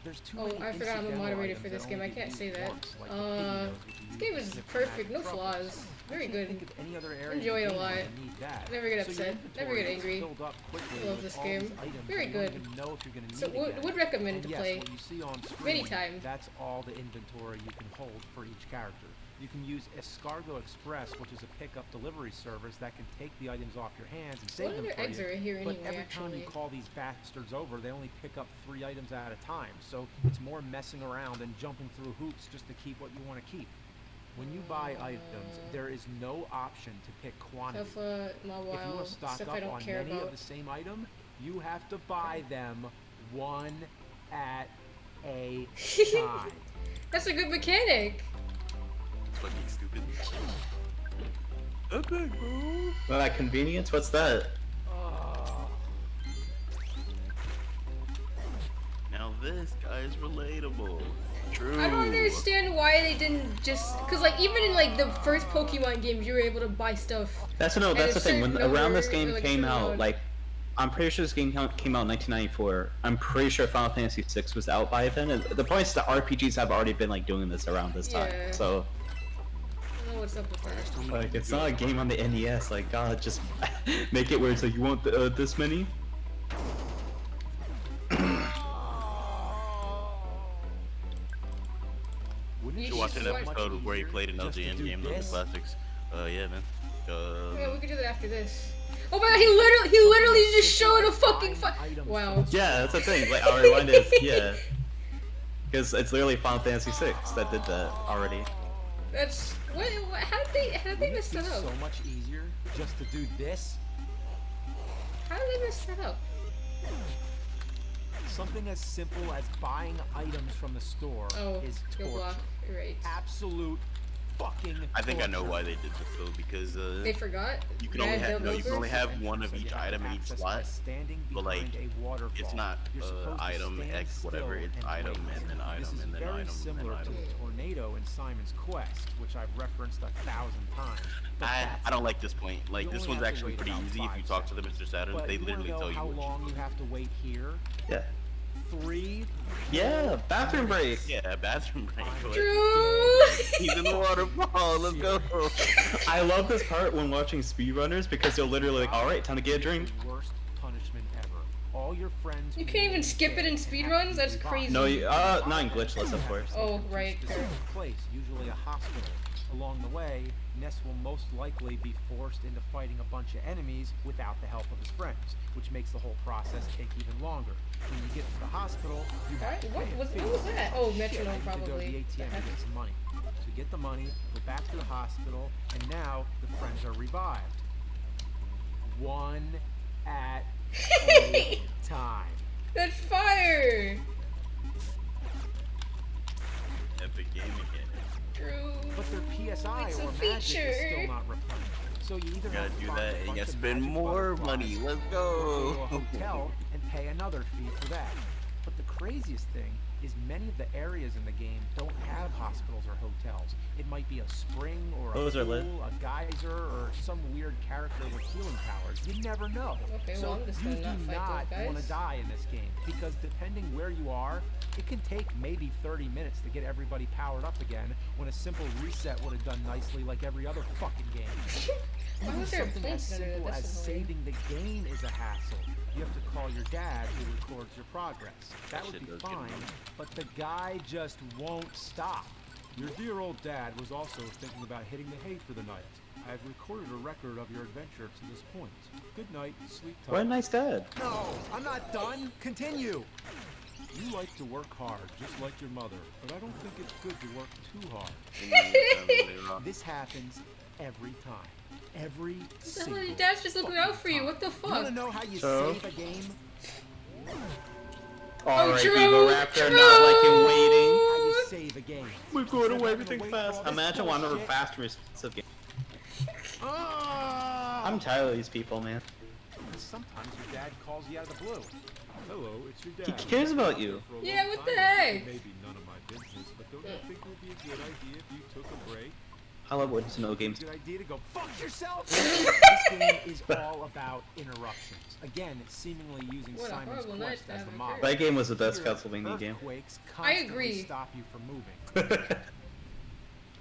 There's too Oh, many I forgot I'm a incidental moderator items for this that game. I only get can't say used that. once, like the piggy nose, which you This use game to is snip the perfect, no magic flaws. truffles. Very I can't think good. of any other area Enjoy of it a the game lot. where you need that. Never get So your upset, never inventory get gets angry. filled up quickly I love with this all game. these items Very that you don't good. even know if you're gonna So need again. would recommend And to yes, play what you see on screen, anytime. That's all the inventory you can hold for each character. You can use Escargo Express, which is a pickup delivery service that can take the items off your hands and save What them other for eggs you. are here But anyway, every time you actually? call these bastards over, they only pick up 3 items at a time. So it's more messing around and jumping through hoops just to keep what you want to keep. When you buy items, there is no option to pick quantity. Alpha, If you want Mawile, to stock stuff up I don't on care many about. of the same item, you have to buy them one at a time. That's a good mechanic. It's fucking stupid. Epic, bro. Well, that convenience. What's that? Now this guy is relatable. True. I don't understand why they didn't just, cause like even in like the first Pokemon games, you were able to buy stuff. That's no. At That's a the thing. When certain around this number, game like, came certain out, amount. like I'm pretty sure this game came out in 1994. I'm pretty sure Final Fantasy VI was out by then. And the point is that RPGs have already been like doing this around this time. Yeah. So I don't know what's up with that. like it's not a game on the NES. Like God, just make it where it's like you want this many. Wouldn't You You should watch an watch- episode where he played an just to LGN do game of the this? classics. Yeah, man. Yeah, we could do that after this. Oh my god, he literally just showed a fucking wow. Yeah, that's the thing. Like, our rewind is, yeah. Because it's literally Final Fantasy VI that did that already. That's what how did they mess that up? So much easier just to do this. How did they mess that up? Something as simple as buying items from the store Oh, is good torture. block. You're right. Absolute fucking I think I know torture. why they did this though, because They forgot. you can only have developers? one of So you each have item in each access slot. by standing But like, behind a waterfall. it's not You're supposed to item stand X whatever. still It's and item wait. and then item This is and then very item and similar then item. to the tornado in Simon's Quest, which I've referenced 1,000 times. But I that's don't it. like this point. Like, You this only one's have to actually wait pretty about easy. If 5 you talk to the seconds. Mr. Saturn, But they you wanna literally know tell you how what long you have to wait here? Yeah. 3. Yeah, bathroom break. Yeah, bathroom break. Drew! He's in the waterfall. Let's go. I love this part when watching speedrunners because they'll literally like, alright, time to get a drink. The worst punishment ever. All your friends. You who can't even made skip it in have to be speedruns? That's revived. crazy. No, not in glitchless, of course. Oh, right. Specific place, usually a hospital. Along the way, Ness will most likely be forced into fighting a bunch of enemies without the help of his friends, which makes the whole process take even longer. When you get to the hospital, you have Alright, to what pay a was fee. that? Oh, Shit, metronome I need to go to probably. the ATM to get some money. So you get the money, go back to the hospital, and now the friends are revived. One at a time. That's fire! Epic game again. Drew. But their PSI It's a or magic is feature. still not replenished. So you either You gotta have to do find that a and you bunch gotta of spend magic more butterflies, money. Let's or go. go to a hotel and pay another fee for that. But the craziest thing is many of the areas in the game don't have hospitals or hotels. It might be a spring or a Those are pool, lit. a geyser, or some weird character with healing powers. You never know. Okay, so well, I'm just you gonna do not fight not those want to guys. die in this game because depending where you are, it can take maybe 30 minutes to get everybody powered up again when a simple reset would have done nicely like every other fucking game. Why was there a Something as place under simple there? as That's annoying. saving the game is a hassle. You have to call your dad who records your progress. That would shit be does get fine, annoying. but the guy just won't stop. Your dear old dad was also thinking about hitting the hay for the night. I have recorded a record of your adventure to this point. Good night, sweet What a Tom. nice dad. No, I'm not done. Continue. You like to work hard, just like your mother, but I don't think it's good to work too hard. This happens every time. Every What the hell, single your dad's just looking out for you. fucking What the time. You wanna fuck? know how you So? save a game? Alright, Drew, Evo Raptor, Drew! not like him waiting. How you save a game? We're going Instead of away having to everything wait for fast. all this Imagine one of the bullshit. faster responsive games. Ah! I'm tired of these people, man. Sometimes your dad calls you out of the blue. Hello, it's your He dad. cares about you. For a Yeah, long what the time, heck? it may be none of my business, but don't you think it would be a good idea if you took a break? I love what no games. Good idea to go fuck yourself. This game is all about interruptions. Again, seemingly using What a Simon's horrible night Quest to as have the occurred. model. That game was the best Here, Castlevania game. earthquakes I constantly agree. stop you from moving,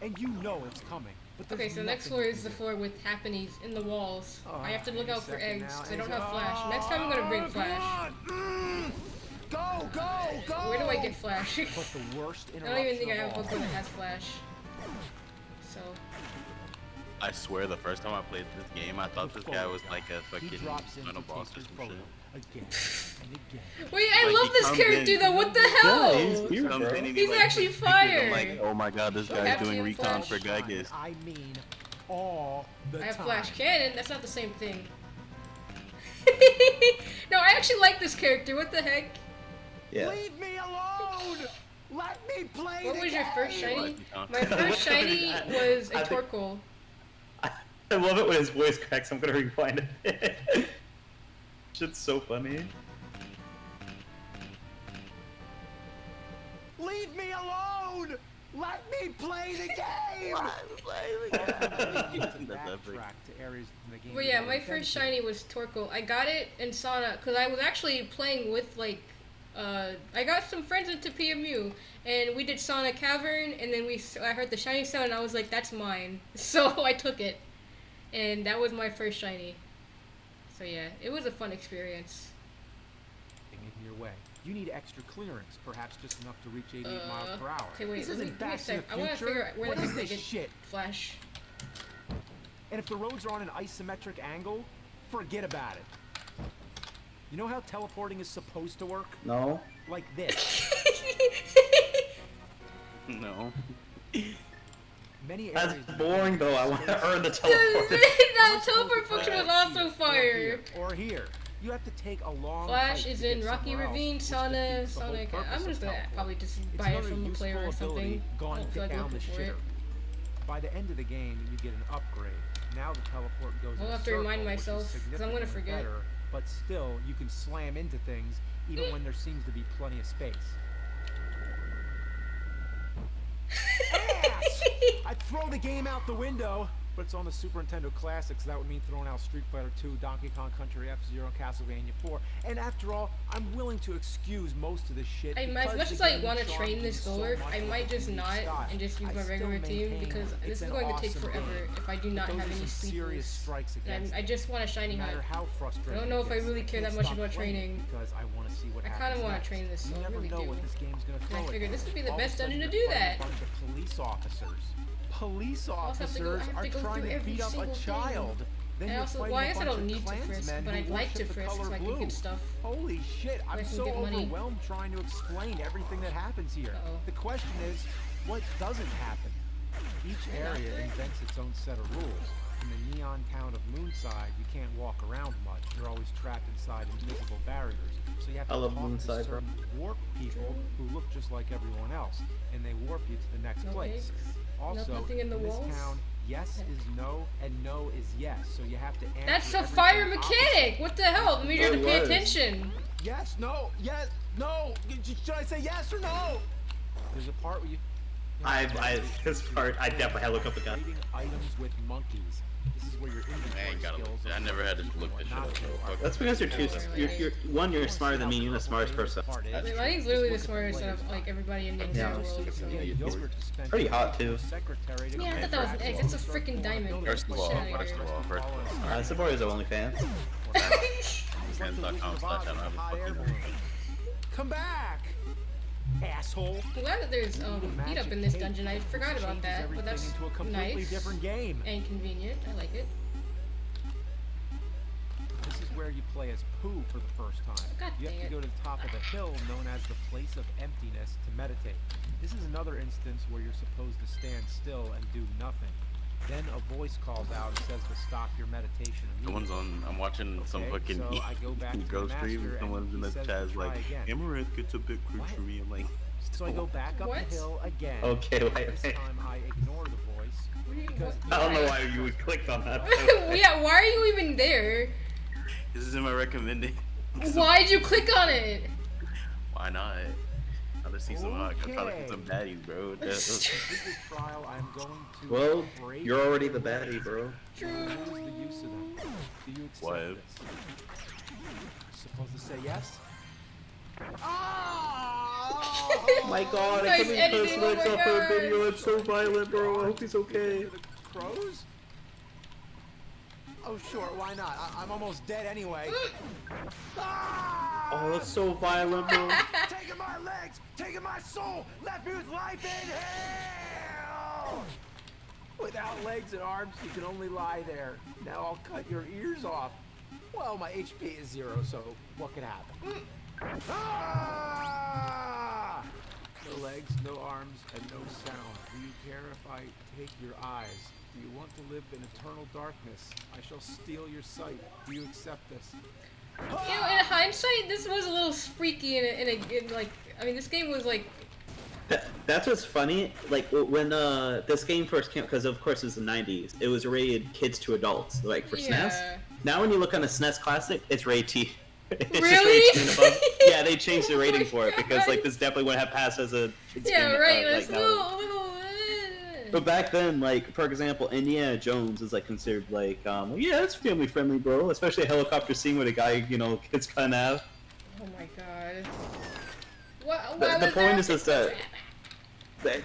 and you know it's coming. But Okay, there's so next nothing floor you is can the do. floor with happenings in the walls. I have to look Wait a out for second eggs now, because I and don't it's- have flash. Next time I'm gonna bring flash. Go, go, go! Where do I get flash? But the worst I interruption don't even think I of have a all. book that has flash. So, I swear, the first time I played this game, I thought this guy was like a He fucking drops in final to boss take or your some photo shit. again and again. wait, I Like, love he this comes character in- though. What the Yeah, hell? he's here, Comes bro. in and he, He's like, actually speaks, and I'm fire. like, oh my god, this I guy's have doing to recon flash. for Gygas. I mean, all the I have time. flash cannon. That's not the same thing. No, I actually like this character. What the heck? Yeah. Leave me alone! Let me play What the was your first game! shiny? Like, My first shiny was a I think- Torkoal. I love it when his voice cracks. I'm gonna rewind it. Shit's so funny. Leave me alone! Let me play the game! That's epic. Backtrack to areas in the game But you yeah, haven't my been first to. shiny was Torkoal. I got it in Sauna because I was actually playing with like, I got some friends into PMU and we did Sauna Cavern and then I heard the shiny sound and I was like, that's mine. So I took it, and that was my first shiny. So yeah, it was a fun experience. In your way. You need extra clearance, perhaps just enough to reach 88 miles per hour. Okay, wait, this let me, isn't give me a Back to sec. the I want to Future. figure out where What the is heck I this get shit? Flash. And if the roads are on an isometric angle, Forget about it. You know how teleporting is supposed to work? No. Like this. No. Many That's areas boring though. I want to earn the teleport. That teleport function was also fire. Or here. You have to take a long Flash hike is to get in Rocky somewhere else, Ravine, which Sonic. defeats the whole I'm purpose just of gonna teleport. probably just It's buy it another from the player or useful ability something. I gone don't to feel like down looking the for it. shitter. By the end of the game, you get an upgrade. Now the teleport goes I'll in a have to remind circle, which is myself, 'cause I'm gonna significantly forget. better, but still, you can slam into things even when there seems to be plenty of space. Ass! I'd throw the game out the window, but it's on the Super Nintendo Classic, so that would mean throwing out Street Fighter 2, Donkey Kong Country, F-Zero, and Castlevania 4. And after all, I'm willing to excuse most of this shit. As because much the as I game want to charmed train me this so Golurk, much I with might its just unique not style. and just use I my still regular team maintain because it's this is an going to take awesome forever game. if I do not But those have are any some serious sleepless. strikes against I just want a no shiny matter hut. how frustrating I don't know it if I gets, really care can't that much stop about playing training. because I want to see what I happens kinda wanna next. train this, so You I never really know do. what this game's gonna And throw I at figured you. this would be the All of a best sudden, dungeon to you're do fighting that. a bunch of police officers. Police also have to go- I officers have are to go trying through to every beat up a single thing. child. Then And you're also, fighting well, I a guess I bunch don't of need to frisk, Klansmen but who I'd like to worship the frisk so color I can blue. get stuff. Holy shit, I I'm can so get money. overwhelmed trying to explain everything that happens here. Uh-oh. The question is, what doesn't happen? Each area invents its own set of rules. In the neon town of Moonside, you can't walk around much. You're always trapped inside invisible barriers. So you have to I love talk Moonside, to bro. certain warp people who look just like everyone else, and they warp you to the next No place. eggs? Also, Nothing in the this walls? town, yes is no and no is yes. So you have to answer That's a everything fire opposite. mechanic! What the hell? That means you have to It pay was. attention. Yes, no, yes, no. Should I say yes or no? There's a part where you. This part, I definitely had to look up the gun. Trading items with monkeys. This is where your inventory I ain't gotta skills. look. I never had to look this shit up. though. Fuck That's because you're too. You're smarter than me. You're the smartest person. My name's literally the smartest out of like everybody in the entire world. So. Pretty hot, too. Yeah, I thought that was an egg. That's a freaking diamond. First of all, Shit outta first here. of all, first of all. Support his OnlyFans. Fans.com/channel. Come back, asshole. I'm glad that there's heat up in this dungeon. I forgot about that, but that's into a completely nice different game. and convenient. I like it. This is where you play as Pooh for the first time. God You have dang to it. go to the top of a hill known as the Place of Emptiness to meditate. This is another instance where you're supposed to stand still and do nothing. Then a voice calls out and says to stop your meditation Someone's immediately. on. I'm watching some Okay, fucking so I go back to the ghost stream. master, and Someone's in he the says chat to like, try again. Amaranth gets a bit crucial. I'm like, So I go back up What? the hill again. Okay, wait, This wait. time I ignore the voice because I don't know why you clicked on that. Yeah, why are you even there? this is in my recommended. Why'd you click on it? Why not? I'm trying to see some. I'm trying to Okay. see some baddies, bro. with this trial I'm going to Well, break you're already the baddie, bro. True. What is the use of them? Do you accept What? this? Supposed to say yes? Oh My God, Nice I couldn't editing, press oh legs my off her God. video. It's so violent, bro. I hope he's okay. The crows? Oh sure, why not? I'm almost dead anyway. Oh, that's so violent, bro. Taking my legs, taking my soul, left me with life in hell! Without legs and arms, you can only lie there. Now I'll cut your ears off. Well, my HP is 0, so what could happen? Ah! No legs, no arms, and no sound. Do you care if I take your eyes? Do you want to live in eternal darkness? I shall steal your sight. Do you accept this? You know, in hindsight, this was a little freaky in like, I mean, this game was like, That's what's funny. Like when this game first came, because of course it's the '90s. It was rated kids to adults, like for Yeah. SNES. Now when you look on a SNES Classic, it's rated T. It's just Really? rated T and above. Yeah, they changed the Oh rating my for it because God. like this definitely wouldn't have passed as a kids yeah, game, right, like, it's a now. little. But back then, like for example, Indiana Jones is like considered like yeah, it's family friendly, bro. Especially a helicopter scene where the guy, you know, gets cut in half. Oh my God. What? The point is just that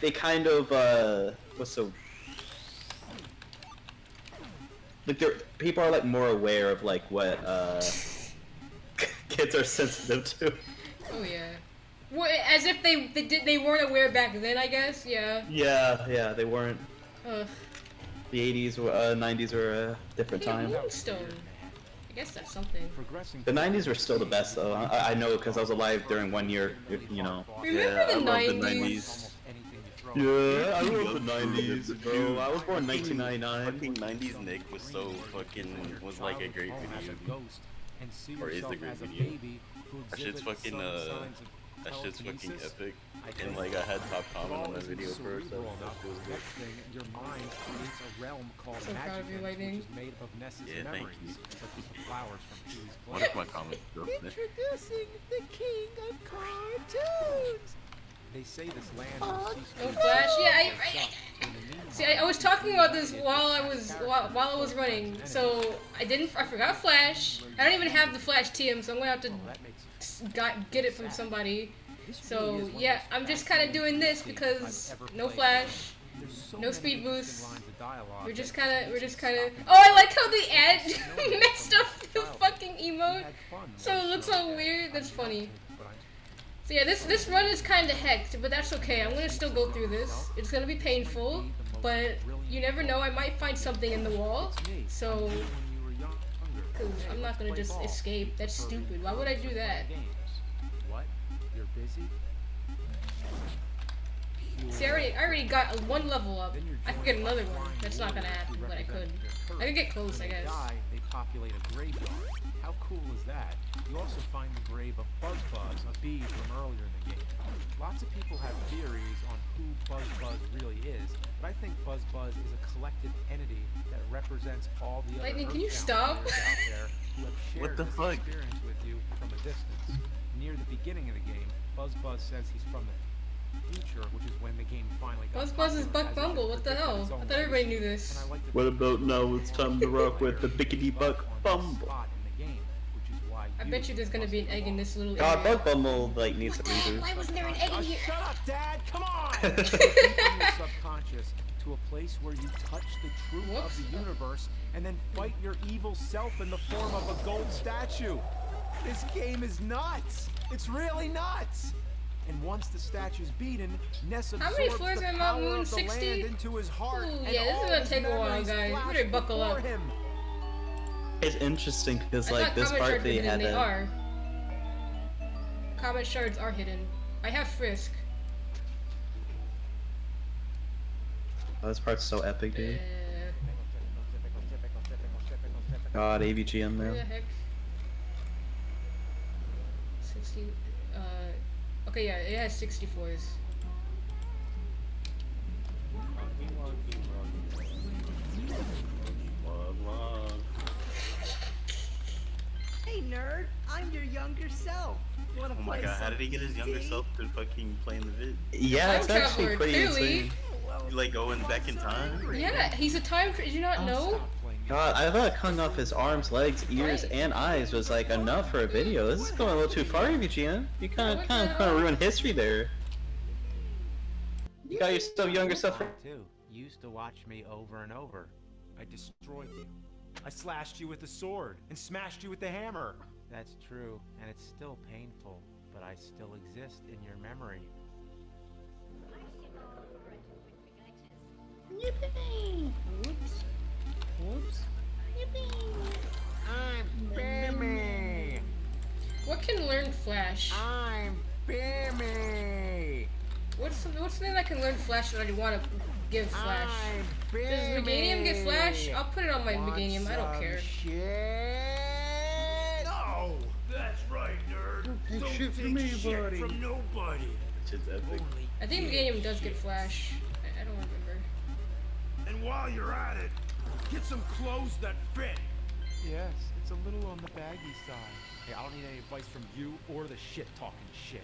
they kind of what's so like people are like more aware of like what kids are sensitive to. Oh yeah. Well, as if they weren't aware back then, I guess. Yeah. Yeah, they weren't. Ugh. The 80s, 90s were a different Hey, time. Moonstone. I guess that's something. Progressing The 90s were still the best though. I know because I was alive during one year, you know. Remember Yeah, I the love the 90s? 90s. anything you throw. Yeah, I love the 90s, bro. I was born in 1999. Fucking 90s Nick was so fucking was like a great Home as video. a ghost and see Or is yourself a great as a video. baby who That shit's exhibits fucking some signs of that shit's fucking telekinesis. epic. I And think like I had top if comment all on that isn't video for it, so cerebral enough, that was good. next thing, your mind creates a realm called So proud of you, Magicant, Lightning. which is made of Ness's Yeah, thank memories, you. such as the flowers from Pee-wee's One Play. of my comments, bro. Introducing the king of cartoons. They say this land will cease to No exist Flash. Yeah, when it wakes up. In the meantime, See, I was talking about this while I was running. So I forgot Flash. I don't even have the Flash TM, so I'm gonna have to that makes get it from somebody. this So really is one yeah, of the I'm just kind of doing this fastest because games I've ever no played. Flash. There's so No many speed interesting boost. lines of dialogue We're that just you kind of. can't We're just stop kind of. and Oh, I like how they add know messed up from the childhood. fucking We emote. had fun So while it looks we were all there. weird. That's I'm funny. melted, but I'm So yeah, this run is kind of hecked, but that's okay. I'm gonna still go through this. It's gonna be painful, but you never know. I might find something in the wall. It's me. So, When you were younger. cause Hey, I'm not let's gonna play just ball. escape. That's For stupid. real. Why would I do Let's that? play games. What? You're busy? See, I already got one level up. Then you're I could joined get by another one. flying That's not gonna warriors happen, who but I could. represent your I could get courage. close, I When they guess. die, they populate a graveyard. How cool is that? You also find the grave of Buzz Buzz, a bee from earlier in the game. Lots of people have theories on who Buzz Buzz really is, but I think Buzz Buzz is a collective entity that represents all the other Lightning, can you Earthbound stop? players out there who have shared What the this fuck? experience with you from a distance. Near the beginning of the game, Buzz Buzz says he's from the future, which is when the game finally got Buzz Buzz is popular, Buck as it Bumble. What the predicted hell? its own I thought everybody legacy. knew this. And I like to What think about that now? the It's time to rock with the biggity buck bumble. spot in the game, which is why I bet you there's gonna be an egg in this little God, area. Bug Bumble like needs to reboot. Why wasn't there an egg in here? Shut up, Dad! Come on! Deep in your subconscious to a place where you touch the truth Whoops. of the universe and then fight your evil self in the form of a gold statue. This game is nuts! It's really nuts! And once the statue's beaten, Ness How many absorbs floors the are in Mount power Moon? of the 60? land into his heart, Ooh, and yeah, this is all gonna his take a while, memories guys. You flash better buckle before up. him. It's interesting because I like thought this comment part shards were they hidden. had They to. are. Comment shards are hidden. I have Frisk. Oh, this part's so epic, dude. Uh, God, AVGN where the man. heck? 60. Okay, yeah, it has 64s. Hey nerd, I'm your younger self. Wanna Oh my play god, how did he get his younger some self to fucking play in the vid? Yeah, Time it's actually traveler, pretty clearly. insane. You like going back in time? Yeah, he's a did you not know? Stop playing God, I thought cutting off his arms, legs, ears, Right. and eyes was like enough for a video. This is going a little too far, AVGN. You kind of ruined history there. You got yourself younger self. Too. You used to watch me over and over. I destroyed you. I slashed you with the sword and smashed you with the hammer. That's true, and it's still painful, but I still exist in your memory. I'm Bammy! What can learn Flash? I'm Bammy! What's something that can learn Flash that I want to give Flash? Does Meganium get Flash? I'll put it on my Meganium. I don't care. No! That's right, nerd. Don't take shit from nobody. Shit's epic. I think Meganium does get Flash. I don't remember. And while you're at it, get some clothes that fit. Yes, it's a little on the baggy side. Hey, I don't need any advice from you or the shit talking shit.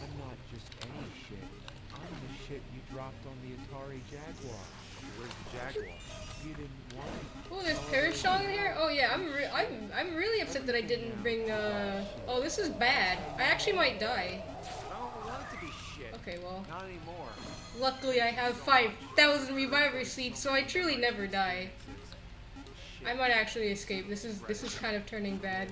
I'm not just any shit. I'm the shit you dropped on the Atari Jaguar. Where's the Jaguar? You didn't want it. Oh, there's Parashong in here. Oh yeah, I'm really upset that I didn't bring. Oh, this is bad. I actually might die. I don't want it to be shit. Okay, well, Not anymore. luckily I have 5,000 reviver seeds, so I truly never die. I might actually escape. This is kind of turning bad.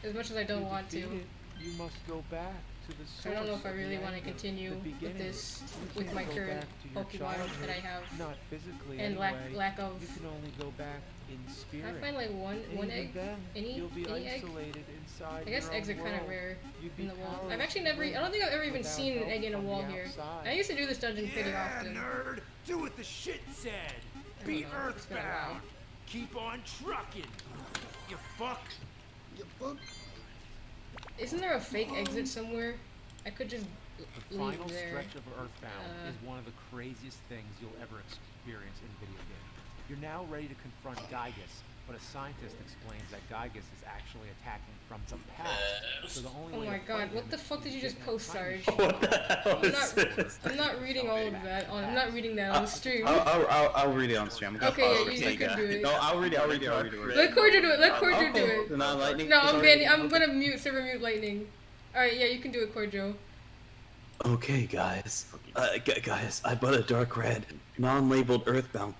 As much as I don't want to. You must go back to the source I don't know if I of really the want to anger, continue the with beginning. this, You with can't my go current back to your Pokemon that I childhood, have, not physically and anyway. lack of. You can only go back in Can spirit. I find like one And egg? even then, you'll be Any egg? isolated inside I guess your eggs are own kind of world. rare You'd be in the wall. I've powerless actually to never. I live don't think I've ever even without seen an help egg in a from wall the here. outside. I used to do this dungeon pretty Yeah, often. nerd. Do what the shit said. I Be don't know, it's been a while. earthbound. Keep on trucking. You fuck. You fuck. Isn't there a fake exit somewhere? I could just The leave final there. stretch of Earthbound is one of the craziest things you'll ever experience in video game. You're now ready to confront Gygus, but a scientist explains that Gygus is actually attacking from the past. So the only Oh way my to god, fight what him the fuck is did you get just in a post, time Sarge? machine. What the hell I'm is not, this? I'm not reading all of that. I'm not reading that on stream. I'll read it on stream. Okay, yeah, you can do it. No, I'll read it. Let Cordial do it. Let Cordial do it. The non-lightning. No, is I'm already- banning. I'm gonna mute server mute lightning. All right, yeah, you can do it, Cordial. Okay, guys. Guys, I bought a dark red, non-labeled Earthbound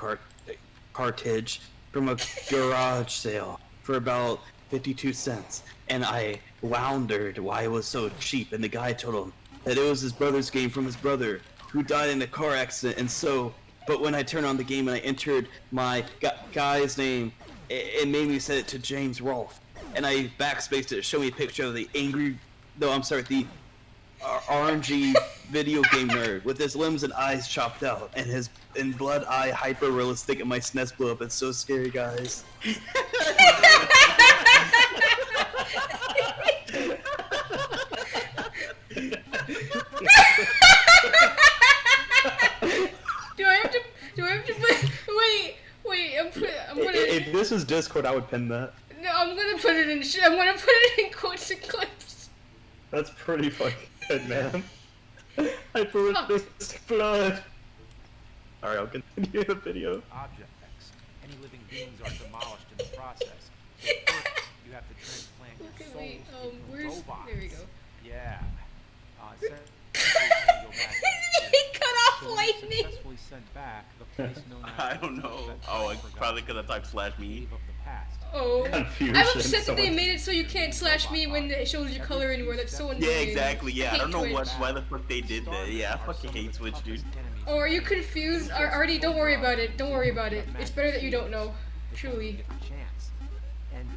cartridge from a garage sale for about 52 cents, and I wondered why it was so cheap. And the guy told him that it was his brother's game from his brother, who died in a car accident. And so, but when I turned on the game and I entered my guy's name, it made me set it to James Rolfe, and I backspaced it to show me a picture of the the RNG video game nerd with his limbs and eyes chopped out and his blood eye hyper realistic, and my SNES blew up. It's so scary, guys. Do I have to put? Wait. I'm gonna. If this was Discord, I would pin that. No, I'm gonna put it in. I'm gonna put it in quotes and clips. That's pretty fucking good, man. Hyper realistic blood. Alright, I'll continue the video. Objects. Any living beings are demolished in the process. So first, you have to transplant your Okay, souls wait. into Where's? robots. There we go. Yeah. Essentially, He cut off so when you're lightning. successfully sent back, the place known as I don't know. Oh, it's probably because I typed /me. Wave of the past. Oh, Confusion. I'm upset that they Someone- made it so you can't slash me when it shows your color anywhere. That's so annoying. Yeah, exactly. Yeah, I hate don't know Twitch. why the fuck they did that. Yeah, I fucking hate Twitch, dude. Oh, are you confused? Artie, don't worry about it. Don't worry about it. It's better that you don't know. Truly.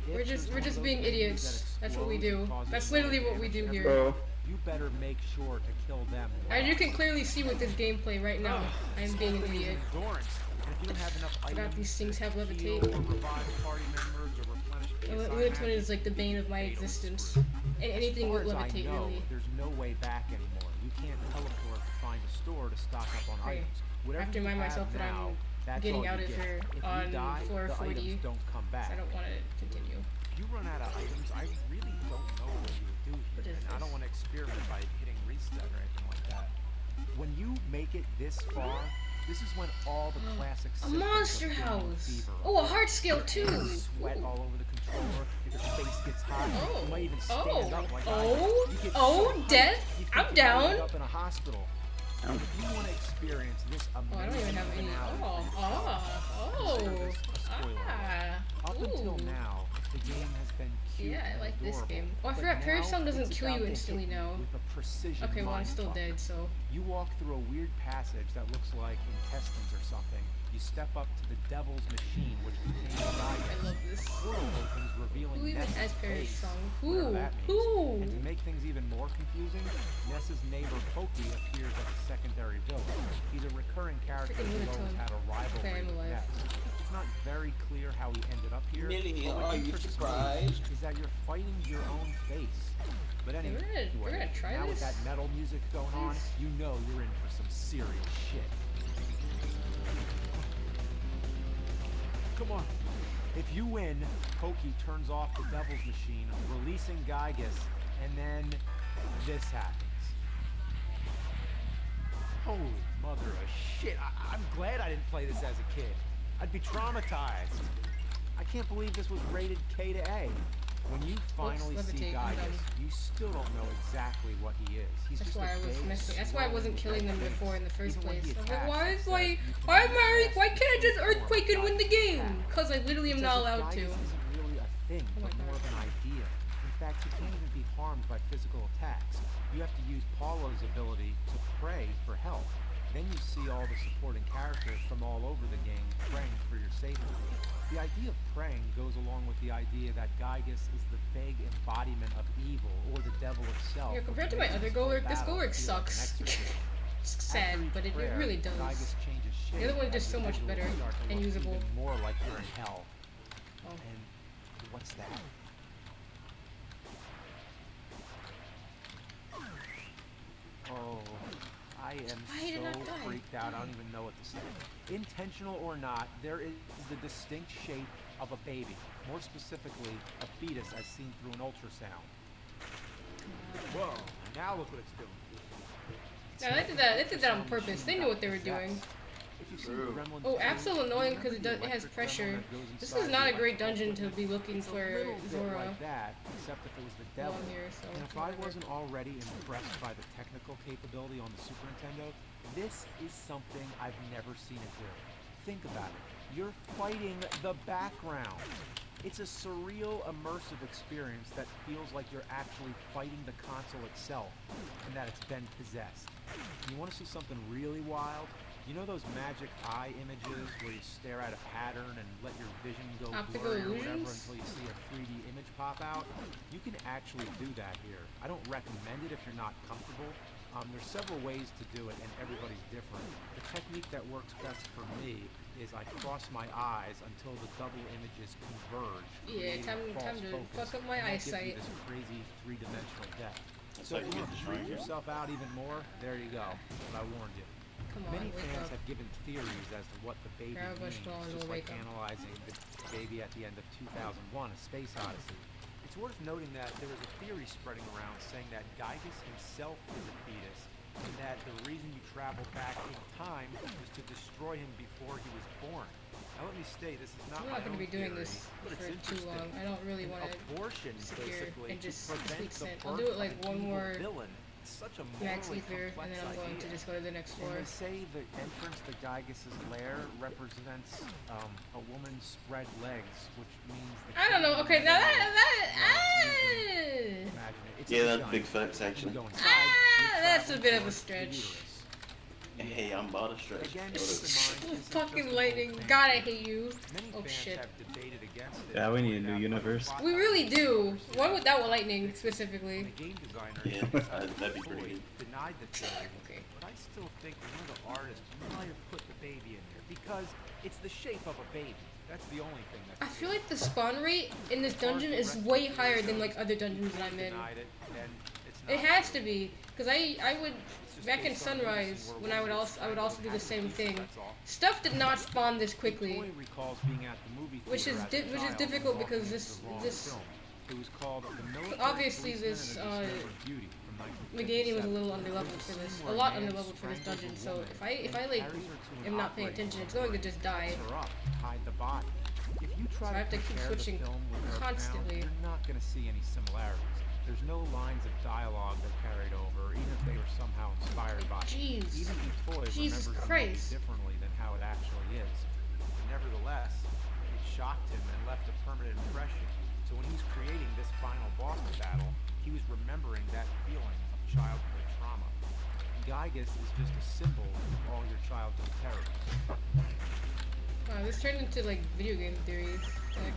We're just being idiots. That's what we do. That's literally what we do here. Bro. You better make sure to kill them. As you can clearly see with this gameplay right now, I'm being an idiot. Endurance. And if you don't have enough I forgot items these things have to levitate. heal or revive party members or replenish PSI Ludotoon magic, is like the bane of my fatal existence. screw. And anything with As far as I levitate, know, really. there's no way back anymore. You can't teleport to find a store to stock up on Okay. items. I Whatever have to you remind have myself that now, I'm that's getting all out you of get. here If on you die, floor the 40. items don't come back. I don't want to continue. If you run out of items, I really don't know what you would do What here. is And I don't this? want to experiment by hitting reset or anything like that. When you make it this far, this is when all the classic A symptoms of monster gaming house. fever Oh, a heart scale too. sweat all over the controller. If your face gets hot, you might even stand Oh. up like I Oh. do. You get Oh, so hyped, death. you think I'm you might down. end up in a hospital. If you want to experience this Oh, I don't even amazing have any. finale, Oh. consider this a spoiler. Ah. Up until Ooh. now, the game has been cute Yeah, I and like this adorable, game. Oh, I but forgot now Parasong doesn't it's kill you about to instantly hit you now. with a precision Okay, well I'm still mindfuck. dead, so. You walk through a weird passage that looks like intestines or something. You step up to the devil's machine, which contains I Gygus. love this. A portal opens, revealing Who even Ness's has face, Parasong? whatever Who? that means. Who? And to make things even more confusing, Ness's neighbor Pokey appears as a secondary villain. He's a recurring character Freaking who's always Ludotoon. had a rivalry Okay, I'm with alive. Ness. It's not very clear how he ended up here. Millie, but what are you interests me surprised? is that you're fighting your own face. But anyway, we're gonna try now with this? that metal music going on, you know you're in for some serious shit. Come on. If you win, Pokey turns off the Devil's Machine, releasing Gygus, and then this happens. Holy mother of shit. I'm glad I didn't play this as a kid. I'd be traumatized. I can't believe this was rated K to A. When you finally see levitate, I'm Gygus, done. you still don't know exactly what he is. He's That's just why a I was big, missing. That's why I wasn't killing them swirling before in the first Even when place. he I was like, attacks, why it is says like, you can why only Mary? ask Why can't I just for earthquake and win the Gygus' game? attack. Cause I literally am It's not as if allowed to. Gygus isn't really a thing, Oh my but more God. of an idea. In fact, he can't even be harmed by physical attacks. You have to use Paulo's ability to pray for help. Then you see all the supporting characters from all over the game praying for your safety. The idea of praying goes along with the idea that Gygas is the vague embodiment of evil, or the devil itself. Yeah, compared to my other goal work, this goal work sucks. It's sad, but it really does. The other one is just so much better and usable. More like you're in hell. Oh. And what's that? Oh, I am so freaked out. I don't even know what to say. Intentional or not, there is the distinct shape of a baby. More specifically, a fetus as seen through an ultrasound. Whoa, now look what it's doing. Yeah, they did that on purpose. They knew what they were doing. Oh, absolutely annoying because it has pressure. This is not a great dungeon to be looking for Zora. Like that, except if it was the devil. And if I wasn't already impressed by the technical capability on the Super Nintendo, this is something I've never seen it do. Think about it. You're fighting the background. It's a surreal, immersive experience that feels like you're actually fighting the console itself, and that it's been possessed. You want to see something really wild? You know those magic eye images where you stare at a pattern and let your vision go blurry or whatever until you see a 3D image pop out? You can actually do that here. I don't recommend it if you're not comfortable. There's several ways to do it, and everybody's different. The technique that works best for me is I cross my eyes until the double images converge. Yeah, time to fuck up my eyesight. This crazy three-dimensional depth. So if you want to freak yourself out even more, there you go. But I warned you. Many fans have given theories as to what the baby means, just like analyzing the baby at the end of 2001, A Space Odyssey. It's worth noting that there is a theory spreading around saying that Gygas himself is a fetus, and that the reason you travel back in time was to destroy him before he was born. Now let me state, this is not my own going to be doing theory, this but for it's too long. I don't really want to abortion, sit here basically, and just to prevent speak the sense. I'll do it like birth of one an more evil villain. Such a max morally ether, and then I'm going to idea. just go to the next floor. And they say the entrance to Gygas' lair represents a woman's spread legs, which means the I don't know. Okay, now Yeah, that's big facts actually. that's a bit of a stretch. Hey, I'm about to stretch. Again, keep in mind, Fucking lightning. God, I hate you. many Oh fans shit. have debated against it. Yeah, we need a new universe. We really do. Why would that one lightning specifically? The game designer Yeah, that'd be pretty good. denied the theory, Okay. but I still think one of the artists might have put the baby in there because it's the shape of a baby. That's the only thing I that's feel like the spawn rate in this dungeon is way higher than like other dungeons that I'm in. denied it, and it's It not has true. to be, because I would back in Sunrise when I would also do the same thing. Stuff did not spawn this quickly, Toy recalls being at the movie which theater is as a which is child difficult and because walking this into the wrong this film. It was called The Military obviously Policeman this and the Discovered Beauty from Meganium was a 1957. little underleveled for this, a lot underleveled for this dungeon. So if I like am not paying attention, it's going to just die. Her up, hide the body. If you try So I have to keep compare the switching film with Earthbound, constantly. you're not going to see any similarities. There's no lines of dialogue that carried over, even if they were somehow inspired by it. Jeez. Even Toy Jesus remembers Christ. the movie differently than how it actually is. But nevertheless, it shocked him and left a permanent impression. So when he's creating this final boss battle, he was remembering that feeling of childhood trauma. Gygas is just a symbol of all your childhood terrors. Wow, this turned into like video game theories. Like,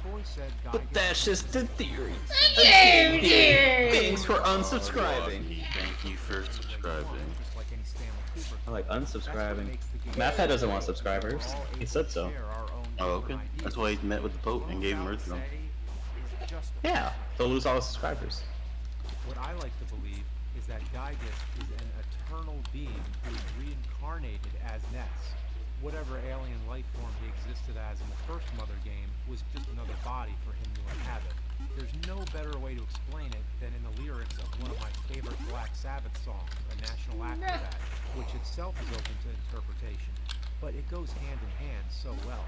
Toy said But Gygas that's just the theory. Game theory! Thanks for unsubscribing. Thank you for subscribing. just like any Stanley Kubrick. I like That's what unsubscribing. makes the game MathHead doesn't want great. subscribers. We're all He able said to so. share our own Oh, okay. different That's ideas. why he met with the Pope and gave him What I'm Earth about Realm. to say is just a Yeah, they'll lose all the subscribers. What I like to believe is that Gygas is an eternal being who is reincarnated as Ness. Whatever alien life form he existed as in the first Mother game was just another body for him to inhabit. There's no better way to explain it than in the lyrics of one of my favorite Black Sabbath songs, A National Act for That, which itself is open to interpretation. But it goes hand in hand so well.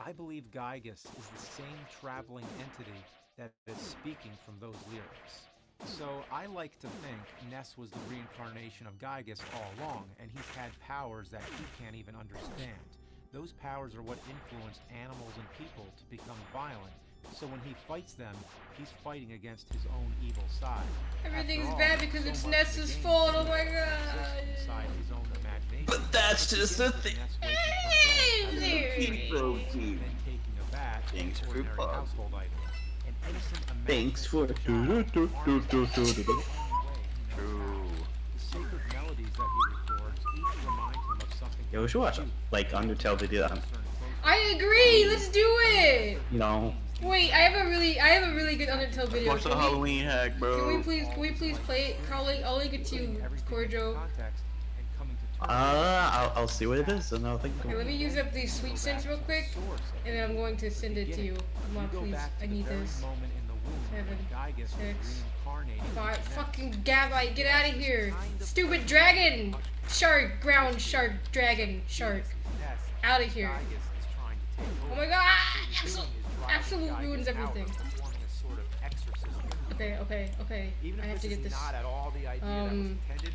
I believe Gygas is the same traveling entity that is speaking from those lyrics. So I like to think Ness was the reincarnation of Gygas all along, and he's had powers that he can't even understand. Those powers are what influenced animals and people to become violent, So when he fights them, he's fighting against his own evil side. Everything's After all, bad because so it's much of the Ness's game fault. Oh seems my to god. exist inside his own imagination. But that's It just begins the with thing. Ness waking from bed, Protein. then taking a bath with Thanks an for ordinary pub. household item. An innocent Thanks for imaginative child do, do, arms do, the do, do. only way he knows True. how. The sacred melodies that he records each remind him of something. Yo, we should watch like Undertale video. I agree. Let's do it. You know, Wait, I have a really good Undertale video. Watch the Can we, Halloween hack, bro. can we please play it? Carly, I'll link it to you, Corjo. I'll see what it is and I'll think. Okay, let me use up these sweet scents real quick, and then I'm going to send it to you. Come on, please. I need this. 7, 6, 5. Fucking Gabite, get out of here! Stupid dragon! Shark, ground shark, dragon, shark. Out of here. Oh my god! Absolute ruins everything. Okay. Even I if have to this get is this. not at all the idea that was intended,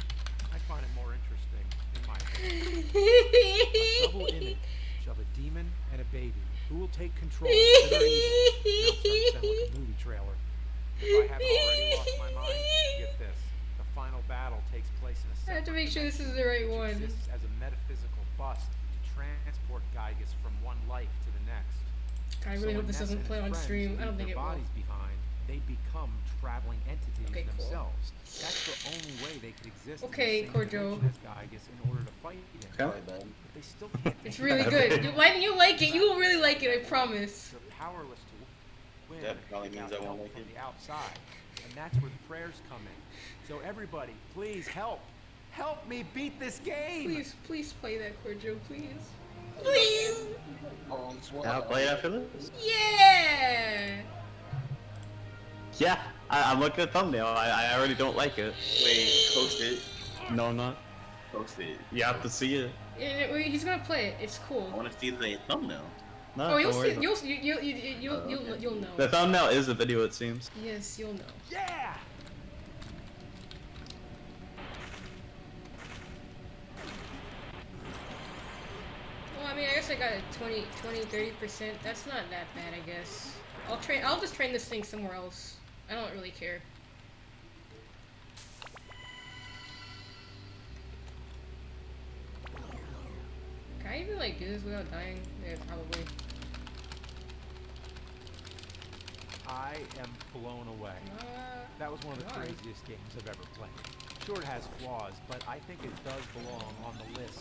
I find it more interesting in my opinion. A double image of a demon and a baby who will take control of their evil. Now it's starting to sound like a movie trailer. If I haven't already lost my mind, get this. The final battle takes place in a I have to separate make sure this is dimension, the right which one. exists as a metaphysical bus to transport Gygas from one life to the next. I really So hope when this Ness doesn't and play his on friends stream. I don't leave think it their will. bodies behind, they become traveling entities Okay, cool. themselves. That's the only way they could exist Okay, in the same Corjo. dimension as Gygas in order to fight him. Okay. But they still can't. It's really good. Why do you like it? You will really like it, I promise. They're powerless to win. That probably means without I won't help like from it. the outside, and that's where the prayers come in. So everybody, please help! Help me beat this game! Please play that, Corjo, please. Please! I'll play it after this. Yeah! Yeah, I'm looking at the thumbnail. I already don't like it. Wait, post it. No, I'm not. Post it. You have to see it. He's gonna play it. It's cool. I want to see the thumbnail. No, Oh, you'll don't see. worry. You'll know. The thumbnail is a video, it seems. Yes, you'll know. Yeah! Well, I mean, I guess I got a 20, 30%. That's not that bad, I guess. I'll just train this thing somewhere else. I don't really care. Can I even like do this without dying? Yeah, probably. I am blown away. That was one of the why? craziest games I've ever played. Sure, it has flaws, but I think it does belong on the list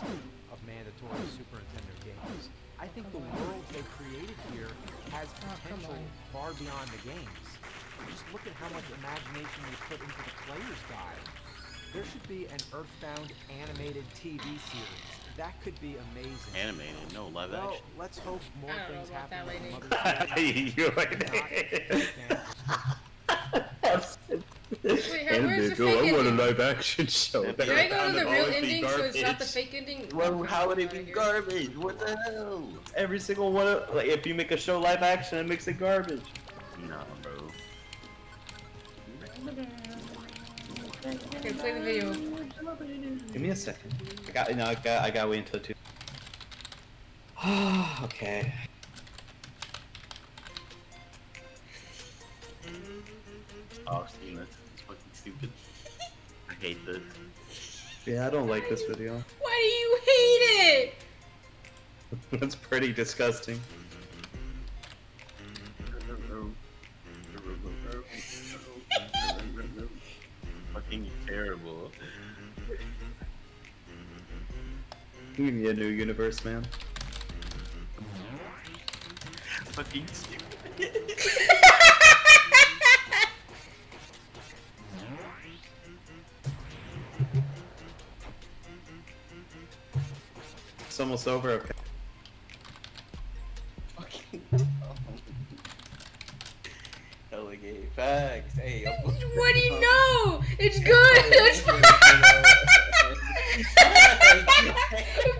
of mandatory Super Nintendo games. I think the world they created here has potential far beyond the games. Just look at how much imagination they put into the player's guide. There should be an Earthbound animated TV series. That could be amazing. Animated, no live Well, action. let's hope more I don't know things about happen that, with lady. Mother's Day. Where's the fake ending? live action show. Do Do I go to the real ending so it's not the fake ending? Well, how would it Outta be here. garbage? What the hell? Every single one of, like, if you make a show live action, it makes it garbage. Nah, bro. Okay, play the video. Give me a second. I gotta wait until 2. Okay. Oh, Steven, that's fucking stupid. I hate this. Yeah, I don't like this video. Why do you hate it? That's pretty disgusting. Fucking terrible. You need a new universe, man. Fucking stupid. It's almost over. Okay. Fucking dumb. Hella gay. Facts. Hey, What do you know? It's good. It's fine.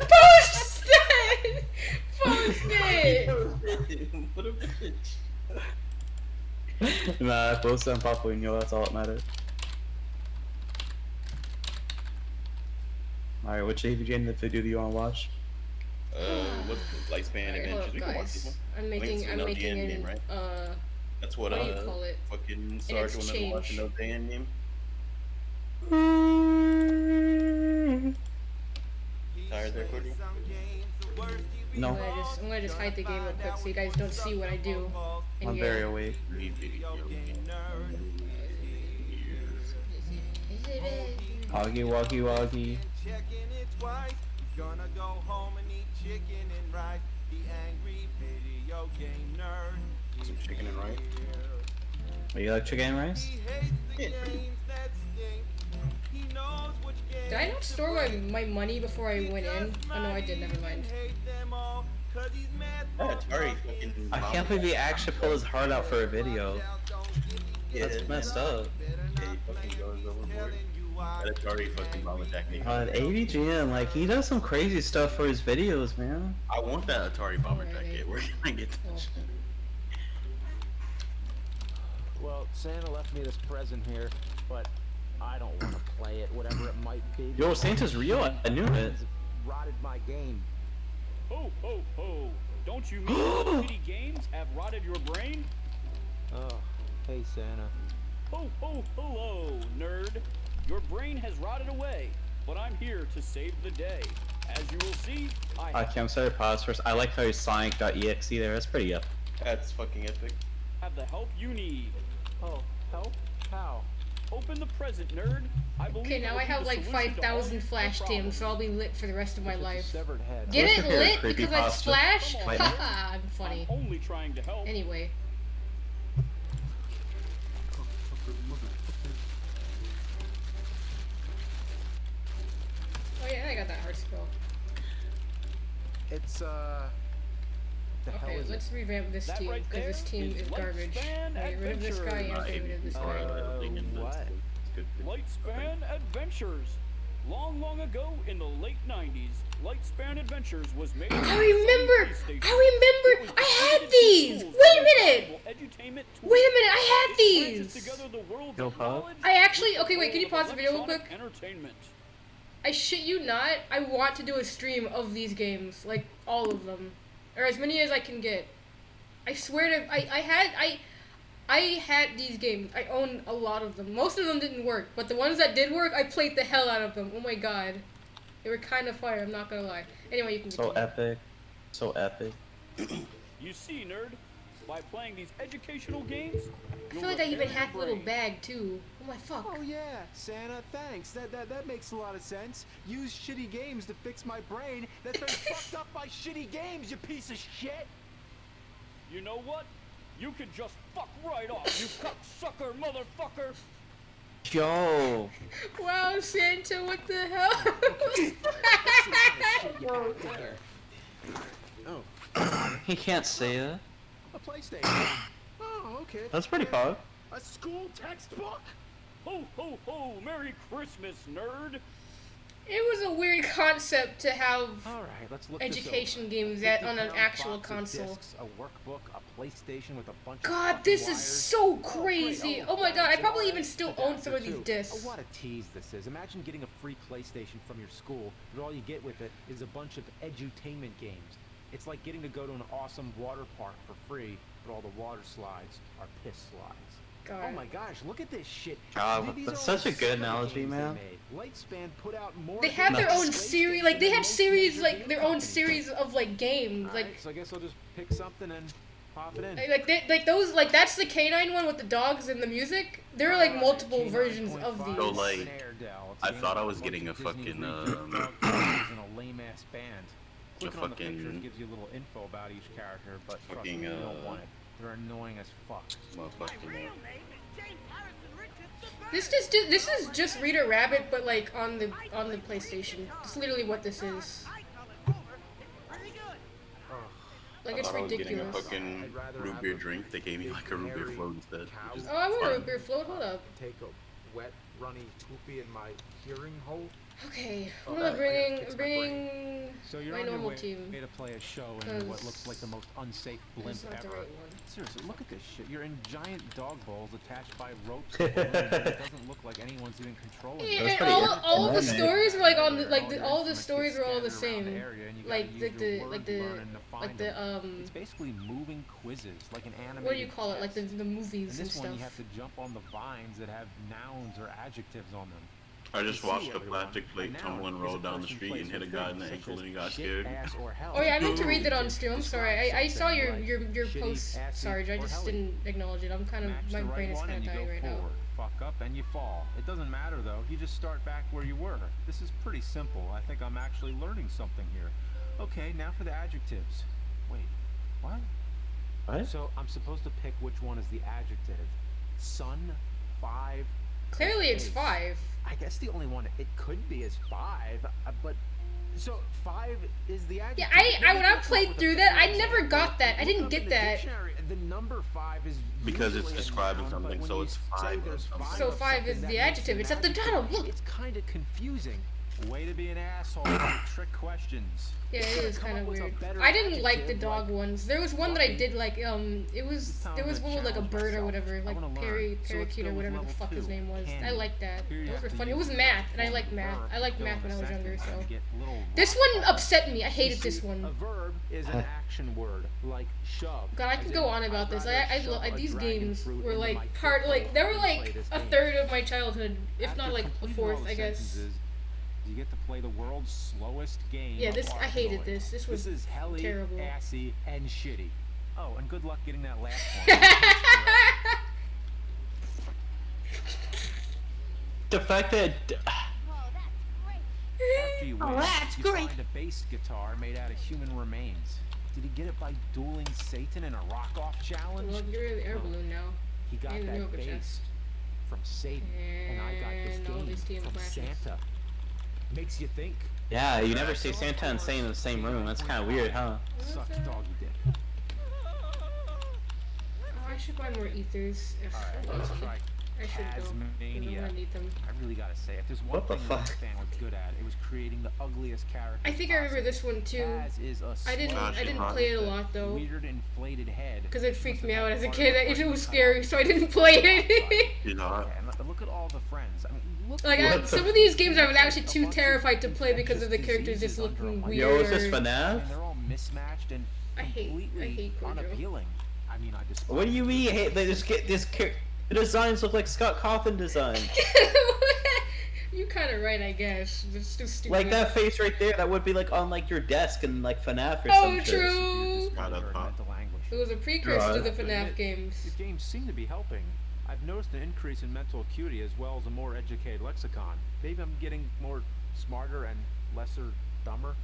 Post it. Post it. What a bitch. Nah, I posted on Papuino, that's all that matters. Alright, which AVG video do you want to watch? What's the Lifespan Alright, hold Adventures? up, We can watch guys. this one. I'm I think it's making an LGN an game, right? That's what What do you call it? fucking it's Sarge wanted to watch change. no day in game. Tired there, Courtney? No, I'm gonna just hide the game real quick so you guys don't see what I do. And I'm you- very awake. Woggy, woggy, woggy. Gonna go home and eat chicken and rice. The angry video game nerd. Some chicken and rice. Are you like chicken and rice? Games that stink. He knows which games Did I not store my money before I went in? Oh no, I did. Never mind. hate them all. 'Cause he's mad Yeah, Atari fucking. I can't believe he actually pulled his heart out for a video. That's messed up. Yeah, he fucking goes overboard. That Atari fucking mama jack me. AVGN, like, he does some crazy stuff for his videos, man. I want that Atari bomber jacket. Where can I get that Oh. shit? Well, Santa left me this present here, but I don't want to play it, whatever it might be. Yo, Santa's real, I knew it. Rotted my game. Ho, ho, ho. Don't you mean shitty games have rotted your brain? Oh, hey Santa. Ho, ho, hello, nerd. Your brain has rotted away, but I'm here to save the day. As you will see, Okay, I'm sorry to pause first. I like how you Sonic.exe there. That's pretty up. That's fucking epic. have the help you need. Oh, help? How? Open the present, nerd. I believe Okay, now will I be have the like solution to all 5,000 your flash problems. teams, so I'll be lit for the rest of my If it's a life. severed head. Get What's it your favorite lit because it's creepypasta? Flash? Wait. Haha, I'm funny. I'm only trying to help. Anyway. Oh yeah, I got that hard scroll. It's the hell Okay, is let's revamp this That team right because this there team is is garbage. Lightspan I get rid of this guy and Adventure. get rid of this guy. What? Lightspan Adventures. Long, long ago in the late 90s, Lightspan Adventures was made. I remember! I had these! Wait a minute! Wait a minute, I had these! Yo, pause. I actually, okay wait, can you pause the video real quick? Entertainment. I shit you not, I want to do a stream of these games, like all of them, or as many as I can get. I swear to, I had these games. I own a lot of them. Most of them didn't work, but the ones that did work, I played the hell out of them. Oh my god, they were kind of fire. I'm not gonna lie. Anyway, you can. So continue. epic. So epic. You see, nerd, by playing these educational games, I feel like I even hacked a little bag too. Oh my fuck. Oh yeah, Santa, thanks. That makes a lot of sense. Use shitty games to fix my brain that's been fucked up by shitty games, you piece of shit. You know what? You can just fuck right off, you cocksucker motherfucker! Yo. Wow, Santa, what the hell? He can't say that. A PlayStation. Oh, okay. That's pretty pog. A school textbook? Ho ho ho! Merry Christmas, nerd! It was a weird concept to have All right, let's look education this games over. at on an 50-pound actual box of console. discs, a workbook, a PlayStation with a bunch of God, fucking this is wires. so Oh, crazy. great. Oh my god, I thanks. probably even still own some of Adapter, these too. discs. Oh, what a tease this is. Imagine getting a free PlayStation from your school, but all you get with it is a bunch of edutainment games. It's like getting to go to an awesome water park for free, but all the water slides are piss slides. God. Oh my gosh, look at this shit. God, These that's are all such a good summer analogy, games they man. made. Lightspan put out more They have their games own than series, PlayStation like they and have most series, major like game their own companies. series of like games, like Alright, so I guess I'll just pick something and pop it in. like those, like that's the canine one with the dogs and the music. There are like multiple versions of these. So, like, I thought I was getting a fucking, and a lame ass band. a Clicking on the pictures fucking, gives you a little info about each character, but trust fucking, me, you don't want it. They're annoying as fuck. motherfucking, This is just Rita Rabbit, but like on the PlayStation. It's literally what this is. Like I it's thought I was getting a ridiculous. fucking root beer drink. They gave me like a root beer float instead. Which is Oh, I want a fun. root beer float. Hold up. Take a wet, runny poopy in my hearing hole. Okay, Oh, what am I I gotta bringing? fix I'm my brain. bringing So you're my on your normal way team. to play a show in what looks like the most unsafe blimp That's not the ever. right one. Seriously, look at this shit. You're in giant dog bowls attached by ropes. and balloons, and it doesn't look like anyone's even controlling it. Yeah, pretty all of the interesting. stories were like on the, All your all the instruments stories get were all the scattered around same. the area, and you gotta Like use like your the word like the learning to find like the them. It's basically moving quizzes, like an animated what do you call it? Like the test. movies In and this one, stuff. you have to jump on the vines that have nouns or adjectives on them. I just You watched see, a everyone, plastic a plate noun tumble and is roll a down the person street and placed hit a with guy in the things such ankle as and he got shit, scared. ass, or hell. Oh yeah, I meant to read that on To stream. I'm describe sorry. I saw something your like your shitty, post, assy, Sarge. I or just helly. didn't acknowledge it. I'm kind of Match my the brain right is one kind and of you dying go right now. forward. Fuck up and you fall. It doesn't matter though. You just start back where you were. This is pretty simple. I think I'm actually learning something here. Okay, now for the adjectives. Wait, what? What? So I'm supposed to pick which one is the adjective. Sun, 5. Clearly, it's ace. 5. I guess the only one it could be is 5, but so 5 is the adjective. Yeah, Maybe when I that's played what through the that, I thing never is. got that. I Look didn't up get in the that. dictionary, the number 5 is Because it's usually a describing noun, but something, when so you it's say 5 of there's something. 5 So of 5 something, is that the makes adjective. it It's an at the adjective. bottom. Look. It's kind of confusing. Way to be an asshole with your trick questions. Yeah, it is Come kind up of with a weird. better I didn't like the adjective, dog like ones. There was one that I fluffy. did like. It was This there was time one I'm with like a gonna bird or challenge whatever, myself. I like wanna learn. parakeet So or let's go with whatever the level fuck his 2, name was. I candy. liked that. Here you Those have were to fun. It use was the math, correct and I form liked of the math. verb I to liked fill math in when a I was younger. sentence and So get little this rock one bottom. upset me. I You hated see, this one. A verb is an action word, like shove. God, I as could in, go on about I'd this. rather shove a These dragon games fruit were into like my part, dick like hole they were and play like this a game. third of my childhood, if After not like a completing fourth, all the I guess. sentences, you get to play the world's slowest game. Yeah, of this I hated Arkanoid. this. This was is helly, terrible. assy, and shitty. Oh, and good luck getting that last one. The fact that After you win, you find a bass guitar made out of human remains. Did he get it by dueling Satan in a rock-off challenge? Well, you're the air No. balloon now. He got And the that Nova bass chest. from Satan, and I got And all this these game team from clashes. Santa. Makes you think. yeah, you never see Santa and Saint in the same room. That's kind of weird, huh? Sucks doggy dick. Oh, I should buy more ethers. Ugh, Alright, let's try I should go. 'cause I'm Tasmania. gonna need them. I really gotta say, if there's one What the thing fuck? Rockstan was good at, it was creating the ugliest character. I think I remember this one too. Taz is a I didn't slow, play it a lot though, weird inflated head. because it freaked me Must have out had as a part of kid. the It brain was cut scary, out. so I didn't play it. He's not. Yeah, and look at all the friends. I mean, look Like at some of these games I was actually too terrified to play because of the characters just looking weird. Yo, is this or- FNAF? And they're all mismatched and I hate completely Kojo. unappealing. I mean, I despise What do you mean? Hey, they just get this. The designs look like Scott Cawthon design. You kind of right, I guess. It's too stupid. Like that face right there, that would be like on like your desk in like FNAF or Oh, some shit. true. Right up top. mental anguish. It was a precursor to the But FNAF games. These games seem to be helping. I've noticed an increase in mental acuity as well as a more educated lexicon. Maybe I'm getting more smarter and lesser dumber.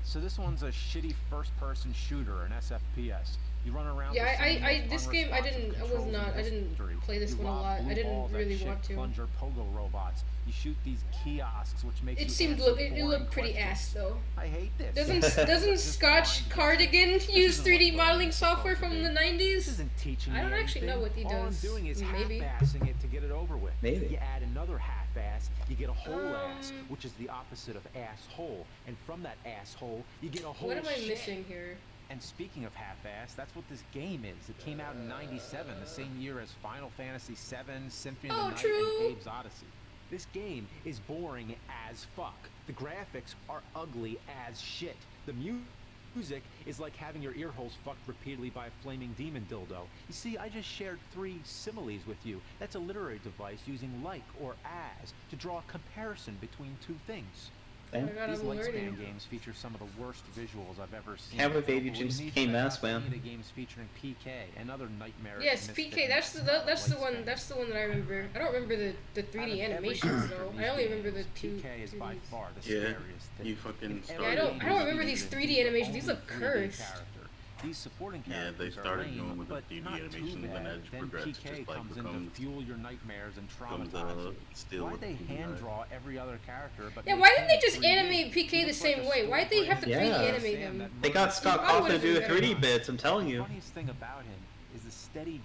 So this one's a shitty first-person shooter, an SFPS. You run around. Yeah, with some of the most this game I unresponsive didn't. I was controls in not. I didn't history. play this You one a lob lot. blue I didn't balls at really shit want to. plunger pogo robots. You shoot these kiosks, which makes It you seemed answer it boring looked pretty questions. ass though. I hate this. Doesn't Just Scotch blind Cardigan guessing. use This isn't 3D what modeling learning is software supposed from to the be. 90s? This isn't teaching I me don't actually know anything. what he All does. I'm doing is Maybe. half-assing it to get it over with. Maybe. You add another half-ass, you get a whole ass, which is the opposite of asshole. And from that asshole, you get a whole What am I shit. missing here? And speaking of half-ass, that's what this game is. It came out in '97, the same year as Final Fantasy VII, Symphony of the Night, true. and Abe's Odyssey. This game is boring as fuck. The graphics are ugly as shit. The music is like having your ear holes fucked repeatedly by a flaming demon dildo. You see, I just shared 3 similes with you. That's a literary device using like or as to draw a comparison between 2 things. Oh my God, These I'm learning. Lifespan games feature some of the worst visuals I've ever seen. Can't believe you But just we need became to check mass, out man. any of the games featuring PK and other nightmarish Yes, misfit PK. That's the one. Lifespan. That's the one that I remember. I don't remember the Out of 3D every animations character though. in I these only remember the games, 2. PK is by 2Ds. far the Yeah, scariest thing. you fucking In started. every Yeah, I don't game, remember these he's 3D the animations. These only look 3D cursed. character. These supporting Yeah, characters they started are lame, going with the but 3D not animations, too and bad. as it Then progressed, PK just, like, comes in becomes- to fuel your nightmares and becomes, traumatize you. still Why with they 3D hand art. draw every other character? But Yeah, make why didn't they him just 3D? animate PK He the looks like same a way? Why'd they have to Yeah. 3D Sam animate that him? They got Scott Why Cawthon to would've do been the better? 3D bits. I'm telling The you. funniest thing about him is the steady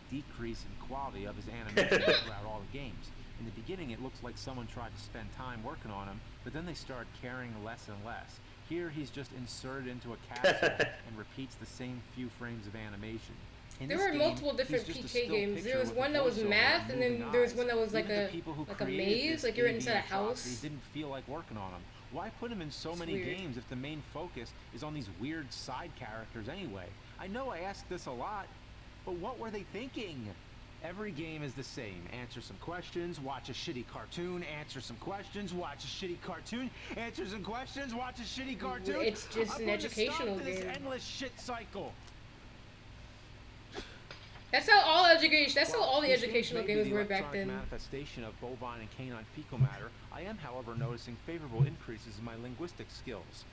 decrease in quality of his animation throughout all the games. In the beginning, it looks like someone tried to spend time working on him, but then they start caring less and less. Here, he's just inserted into a capsule and repeats the same few frames of animation. In There this were game, multiple different he's just a PK still games. There picture was with a one that was voiceover math, and then moving there was eyes. one that was like Even a the people who like a created maze, this like you're inside a AV atrocity house. didn't feel like working on them. Why put him in so It's many weird. games if the main focus is on these weird side characters anyway? I know I ask this a lot, but what were they thinking? Every game is the same. Answer some questions, watch a shitty cartoon, answer some questions, watch a shitty cartoon, answer some questions, watch a shitty cartoon. It's just I'm an going to stop educational this game. endless shit cycle. That's how all education. That's how all the This game educational may be games the were back electronic then. manifestation of bovine and canine fecal matter. I am, however, noticing favorable increases in my linguistic skills.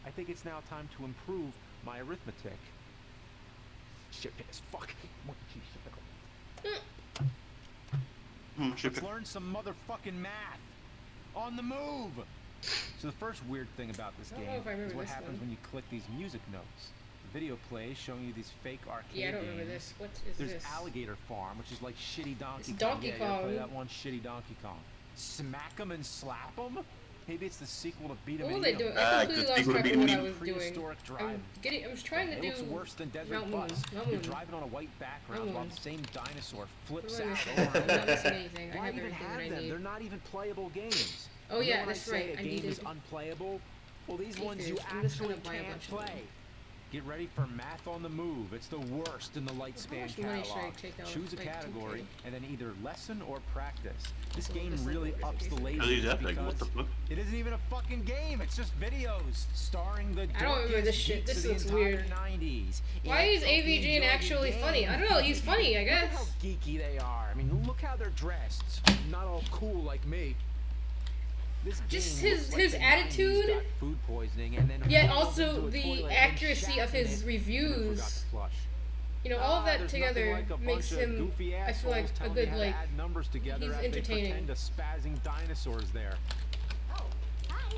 I think it's now time to improve my arithmetic. Shit as fuck. Let's learn some motherfucking math. On the move. So the first weird thing about this I don't know game if I remember is what this happens one. when you click these music notes. The video plays showing you these fake arcade Yeah, I don't games. remember this. What is There's this? Alligator Farm, which is like shitty Donkey It's Kong. Donkey Yeah, you gotta play Kong. that one shitty Donkey Kong. Smack 'em and slap 'em? Maybe it's the sequel to Beat 'em What and was I Eat 'em. doing? I completely lost sequel to track Beat of 'em what and I Eat 'em. was doing. Prehistoric Drive. I was trying to It do. looks worse than Desert Mount Bus. Moon. Mount You're Moon. driving on a white background Mount while Moon. the same dinosaur flips What am I out missing? over I'm and not missing anything. I Why have even everything have that I them? need. They're not even playable games. Oh, You know yeah, when that's I say right. a I game is needed- unplayable? Well, these ones you I'm just gonna actually buy a can't bunch of them. play. Get ready for Math on the Move. It's the worst in the Lightspan much money should I catalog. take out? Choose a Like category 2K? and then either lesson or practice. This So game this is really what ups the it is. latency Hell, he's epic. because What the fuck? it isn't even a fucking game. It's just videos starring the I don't remember this dorkiest shit. geeks This of looks the entire weird. 90s. Why Yeah, is hope you AVGN enjoy the actually funny? game. I don't know. He's funny, I Look at guess. how geeky they are. I mean, look how they're dressed. Not all cool like me. This Just game his- looks like his the 90s attitude, got food poisoning and then Yet hurled also into a the toilet and accuracy shat of in his it and then reviews. forgot to flush. You know, all of that There's together nothing like a makes bunch of him. goofy I feel like assholes a telling good you how to like. add numbers together he's as they entertaining. pretend to spazzing dinosaurs there. Oh, hi.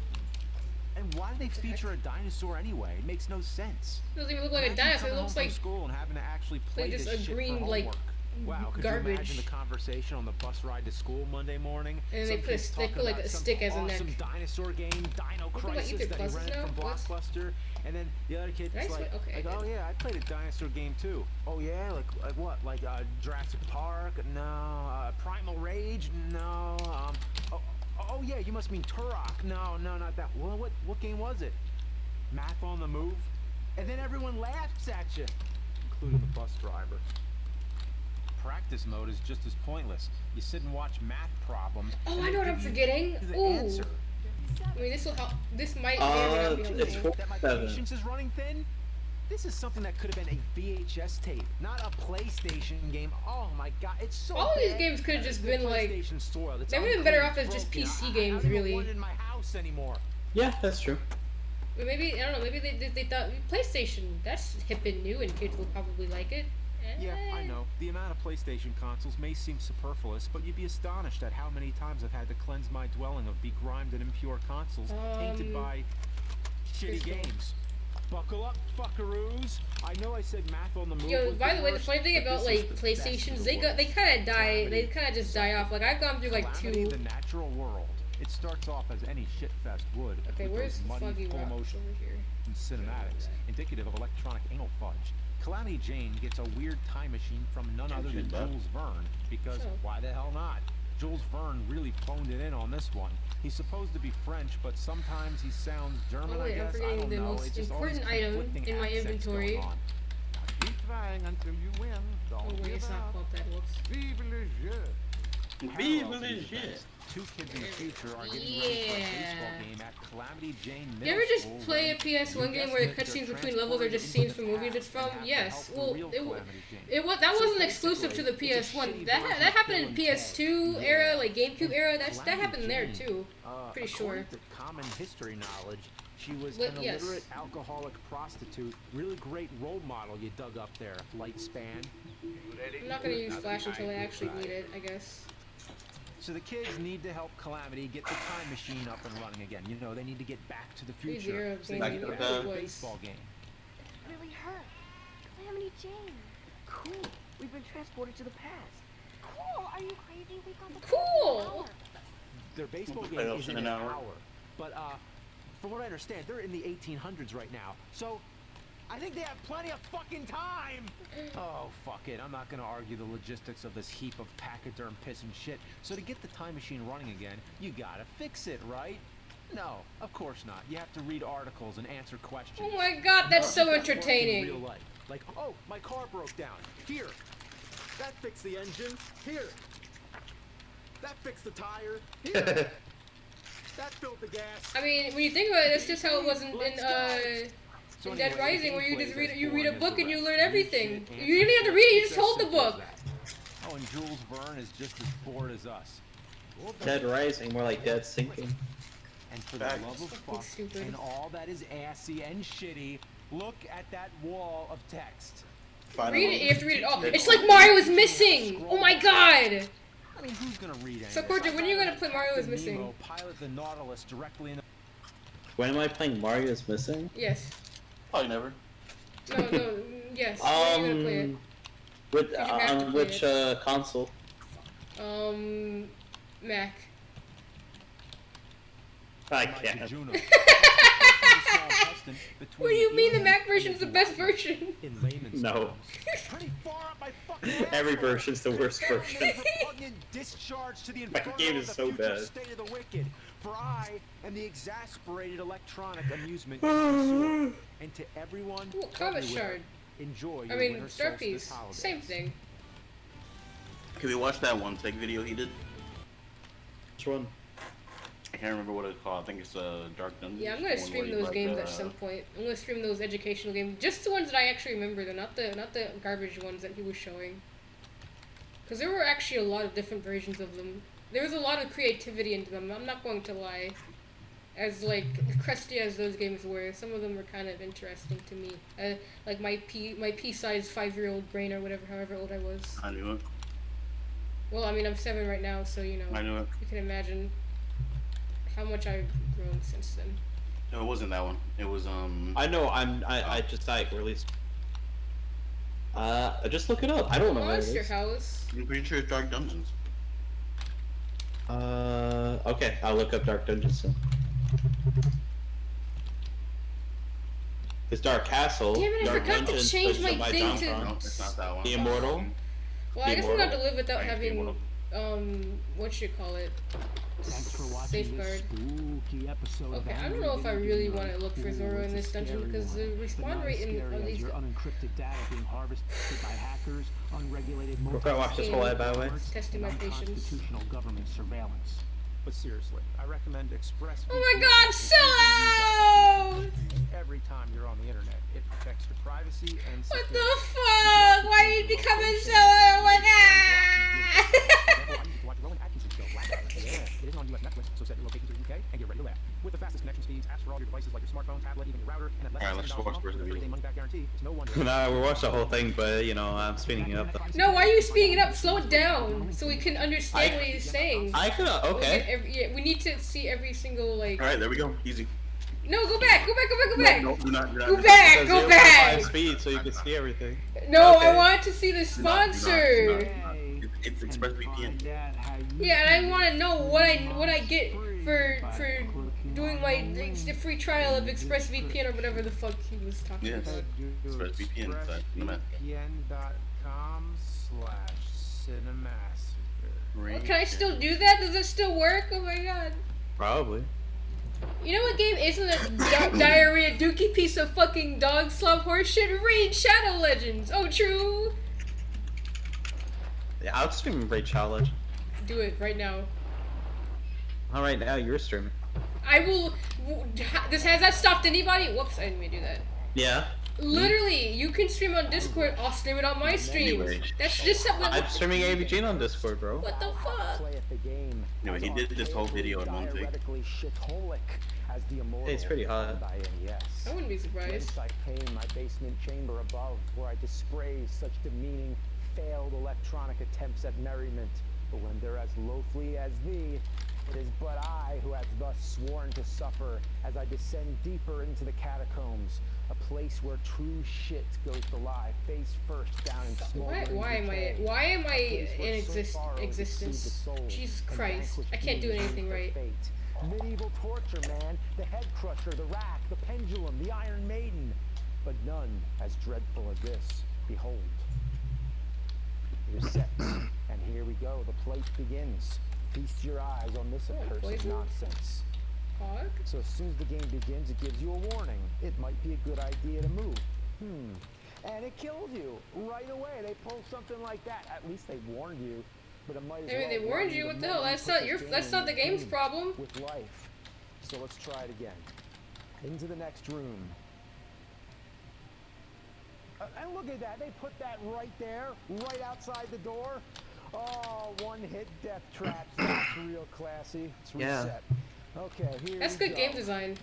And why do they feature a dinosaur anyway? It makes no sense. It doesn't even look like a Imagine dinosaur. It coming looks home from like school and having to actually play just this a shit green, for like, homework. Wow, could garbage. you imagine the conversation on the bus ride to school Monday morning? And they Some put a kid's stick- talking put, like, about a some stick as a awesome neck. dinosaur game, Dino People that Crisis, eat their that he buses rented now? from What? Blockbuster. And then the other kid's Did I like, swear? Okay, I oh did. yeah, I played a dinosaur game too. Oh yeah, like what? Like Jurassic Park? No. Primal Rage? No. Oh yeah, you must mean Turok. No, not that. Well, what game was it? Math on the Move? And then everyone laughs at you, including the bus driver. Practice mode is just as pointless. You sit and watch math problems. Oh, and I they know what give I'm you forgetting. the Ooh. answer. I mean, this will help. This might may or may not be It's helpful. That my 47. patience is running thin? This is something that could have been a VHS tape, not a PlayStation game. Oh my god, it's so All these bad games could have that just the been, like- PlayStation soiled. It's they would've been better unclean, off as just broken. PC I games, don't really. even want it in my house anymore. Yeah, that's true. But maybe I don't know. Maybe they thought PlayStation. That's hip and new, and kids will probably like it. Yeah, I know. The amount of PlayStation consoles may seem superfluous, but you'd be astonished at how many times I've had to cleanse my dwelling of begrimed and impure consoles tainted by shitty Crystal. games. Buckle up, fuckaroos! I know I said Math on the Move. Yo, was by the way, the worst, funny thing but about this is like the best of PlayStations, the they worst. kind of die. They Calamity, kind of just die off. Like I've gone through like Calamity, two. the natural world. It starts off as any shitfest would. Okay, with where's those muddy, Foggy full Rocks motion over here? and cinematics, indicative of electronic anal fudge. Calamity Jane gets a weird time machine from none other than she's back. Jules Verne, because So? why the hell not? Jules Verne really phoned it in on this one. He's supposed to be French, but sometimes he sounds German, Oh, wait, I I'm guess. I forgetting don't the know. most It's just all these important item conflicting in my accents inventory. going on. Keep trying until you win. Don't Oh wait, give it's not up. called that. Whoops. Vive le jeu. Vive Parallel to le these jeu. events, two kids in the future are getting ready for a baseball Yeah. game at Calamity Jane Middle You ever just School play a when- PS1 you game guessed where the it, they're cutscenes between levels are just transported scenes into from the movies it's past and from? have to Yes. help the Well, real that Calamity Jane. wasn't So exclusive to the basically, it's a PS1. shitty That version that of happened in Bill and PS2 Ted. era, like GameCube era. That Calamity happened there Jane, too. Pretty sure. according to common history knowledge, she was Lit- an yes. illiterate alcoholic prostitute. Really great role model you dug up there, Lightspan. I'm not gonna use Flash until I actually need it, I guess. So the kids need to help Calamity get the time machine up and running again. You know, they need to get back to the Please future. zero So they game can Back get to back to the the voice. baseball game. Really hurt. Calamity Jane. Cool. We've been transported to the past. Cool. Are you crazy? We got the Cool. Their baseball game Playoffs is in in an an hour. hour. But from what I understand, they're in the 1800s right now. So I think they have plenty of fucking time. Oh, fuck it. I'm not gonna argue the logistics of this heap of pachyderm piss and shit. So to get the time machine running again, you gotta fix it, right? No, of course not. You have to read articles and answer questions. Oh my god, that's so That works in entertaining. real life. Like, oh, my car broke down. Here. That fixed the engine. Here. That fixed the tire. Here. That filled the gas. I mean, when you think about it, that's just how it was in Dead Rising, where you just read a book and you learn everything. You didn't have to read it; you just hold the book. Oh, and Jules Verne is just as bored as us. Dead Rising, more like Dead Sinking. And for the love of fuck and all that is assy and shitty, look at that wall of text. Read it. You have to read it all. It's like Mario is missing. Oh my god. I mean, who's gonna read it? So, Cordial, when are you gonna play Mario is Missing? Nemo pilot the Nautilus directly in the... When am I playing Mario is Missing? Yes. Probably never. No, yes. When are you gonna play it? With, You have to on play which it. console? Mac. I can't. What do you mean the Mac version is the best version? In layman's No. Pretty far up my fucking Every version's the worst version. Discharge to the That inferno game of is the so future bad. state of the wicked. For I am the exasperated electronic amusement connoisseur. And to everyone, Ooh, Comet everywhere, Shard. enjoy I your mean, winter Star solstice Piece. holidays. Same thing. Can we watch that one tech video he did? Which one? I can't remember what it's called. I think it's Dark Dungeons. Yeah, I'm gonna the one stream where those you, games like, at some point. I'm gonna stream those educational games, just the ones that I actually remember, though, not the garbage ones that he was showing. Because there were actually a lot of different versions of them. There was a lot of creativity into them. I'm not going to lie. As like crusty as those games were, some of them were kind of interesting to me. Like my pea-sized 5-year-old brain or whatever, however old I was. I knew it. Well, I mean, I'm 7 right now, so you know. I knew it. You can imagine how much I've grown since then. No, it wasn't that one. It was I know. I just released. Just look it up. I don't know what it Monster is. House. I'm pretty sure it's Dark Dungeons. Okay. I'll look up Dark Dungeons then. It's Dark Castle. Damn it, I Dark forgot to Dungeons, change which is my by thing John to- Crumb. No, it's not that one. The Immortal. Well, I guess we're not to live without I think having, Immortal. what you call it? Thanks for watching Safeguard. this spooky episode of Okay, I don't Angry know if I Video really Gamer. want to look for Zoro in Ooh, this it's a dungeon scary because the one, but respawn not rate as in scary on as these. your unencrypted data being harvested by hackers, unregulated We're gonna watch this whole ad, by the way. Testing my patience. Unconstitutional government surveillance. But seriously, I recommend ExpressVPN. Oh my God, sell out! Every time you're on the internet, it protects your privacy and What security. the fuck? Why are you becoming seller? What Yeah, it is on US Netflix, so set your location to the UK and get ready to laugh. With the fastest connection speeds, apps for all your devices like your smartphone, tablet, even your router, and at less Alright, than let's $7 watch a month the with a video. 30-day money-back guarantee, it's no wonder. Nah, we watched the whole thing, but you know, I'm speeding it up. Though. No, why are you speeding it up? Slow it down so we can understand what he's saying. I could. Okay. Yeah, we need to see every single like. All right, there we go. Easy. No, go back, go back. No, do not. Go back, go back. Speed, so you can see everything. No, Okay. I want to see the sponsor. It's ExpressVPN. Yeah, and I want to know what I get for doing my free trial of ExpressVPN or whatever the fuck he was talking Yes. about. ExpressVPN. ExpressVPN.com/cinemassacre. Can I still do that? Does it still work? Oh my god. Probably. You know what game isn't a diarrhea dookie piece of fucking dog slop horse shit? Raid Shadow Legends. Oh, true. Yeah, I'll stream Raid Challenge. Do it right now. All right, now you're streaming. I will. Has that stopped anybody? Whoops, I didn't mean to do that. Yeah. Literally, you can stream on Discord. I'll stream it on my streams. Anyway. That's just something. I'm streaming AVG on Discord, bro. What the fuck? No, he did this whole video in one take. It's pretty hot. I wouldn't be surprised. I came my basement chamber above, where I dispraise such demeaning, failed electronic attempts at merriment. But when they're as loathly as thee, it is but I who have thus sworn to suffer as I descend deeper into the catacombs A place where true shit goes to lie, face first down in smoldering Why am I in existence? Jesus Christ, I can't do anything right. Medieval torture, man. The head crusher, the rack, the pendulum, the Iron Maiden. But none as dreadful as this. Behold. You're set. And here we go. The plate begins. Feast your eyes on this accursed nonsense. So as soon as the game begins, it gives you a warning. It might be a good idea to move. And it kills you right away. They pull something like that. At least they warned you. But it might as well they warned you. What the hell? That's not the game's problem. With life. So let's try it again. Into the next room. And look at that. They put that right there, right outside the door. Oh, one-hit death traps. That's real classy. Let's reset. Okay, here That's good game design.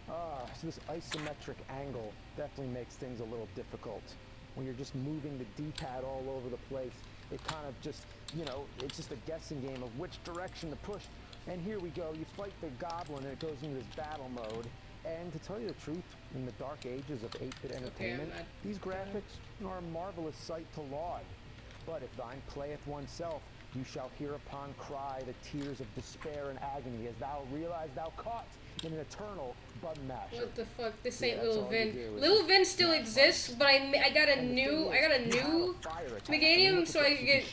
So this isometric angle definitely makes things a little difficult. When you're just moving the D-pad all over the place, it kind of just, you know, it's just a guessing game of which direction to push. And here we go. You fight the goblin, and it goes into this battle mode. And to tell you the truth, in the dark ages of 8-bit entertainment, these graphics are a marvelous sight to laud. But if thine playeth oneself, you shall hereupon cry the tears of despair and agony as thou realize thou caught in an eternal button masher. What the fuck? This ain't Little Vin. Little Vin still exists, but I got a new Meganium, so I can get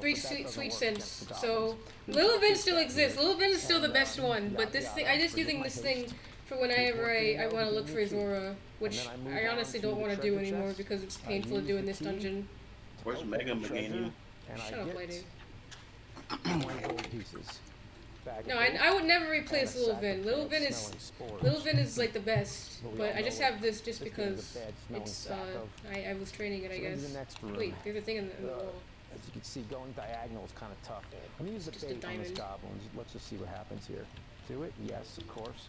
3 sweet cents. So Little Vin still exists. Little Vin is still the best one, but this thing, I'm just using this thing for whenever I want to look for Zora, which I honestly don't want to do anymore because it's painful to do in this dungeon. Where's Mega Meganium? Shut up, lady. Pieces. No, I would never replace Little Vin. Little Vin is like the best, but I just have this just because it's I was training it, I guess. Wait, there's a thing in the wall. As you can see, going diagonal is kind of tough. I'm gonna use the bait on this goblin. Let's just see what happens here. Do it? Yes, of course.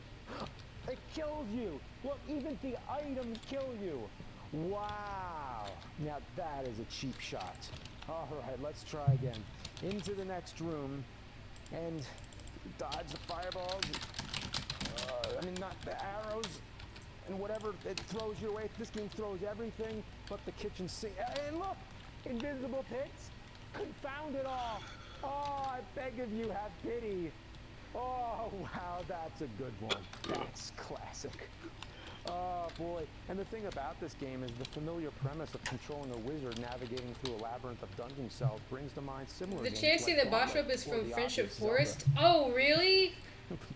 It kills you. Look, even the items kill you. Wow. Now that is a cheap shot. All right, let's try again. Into the next room and dodge the fireballs. I mean, not the arrows and whatever it throws your way. This game throws everything but the kitchen sink. And look, invisible pits. Confound it all. Oh, I beg of you, have pity. Oh, wow, that's a good one. That's classic. Oh boy, and the thing about this game is the familiar premise of controlling a wizard navigating through a labyrinth of dungeon cells brings to mind similar The games chance like the boss robe is from Friendship Forest? Oh, really?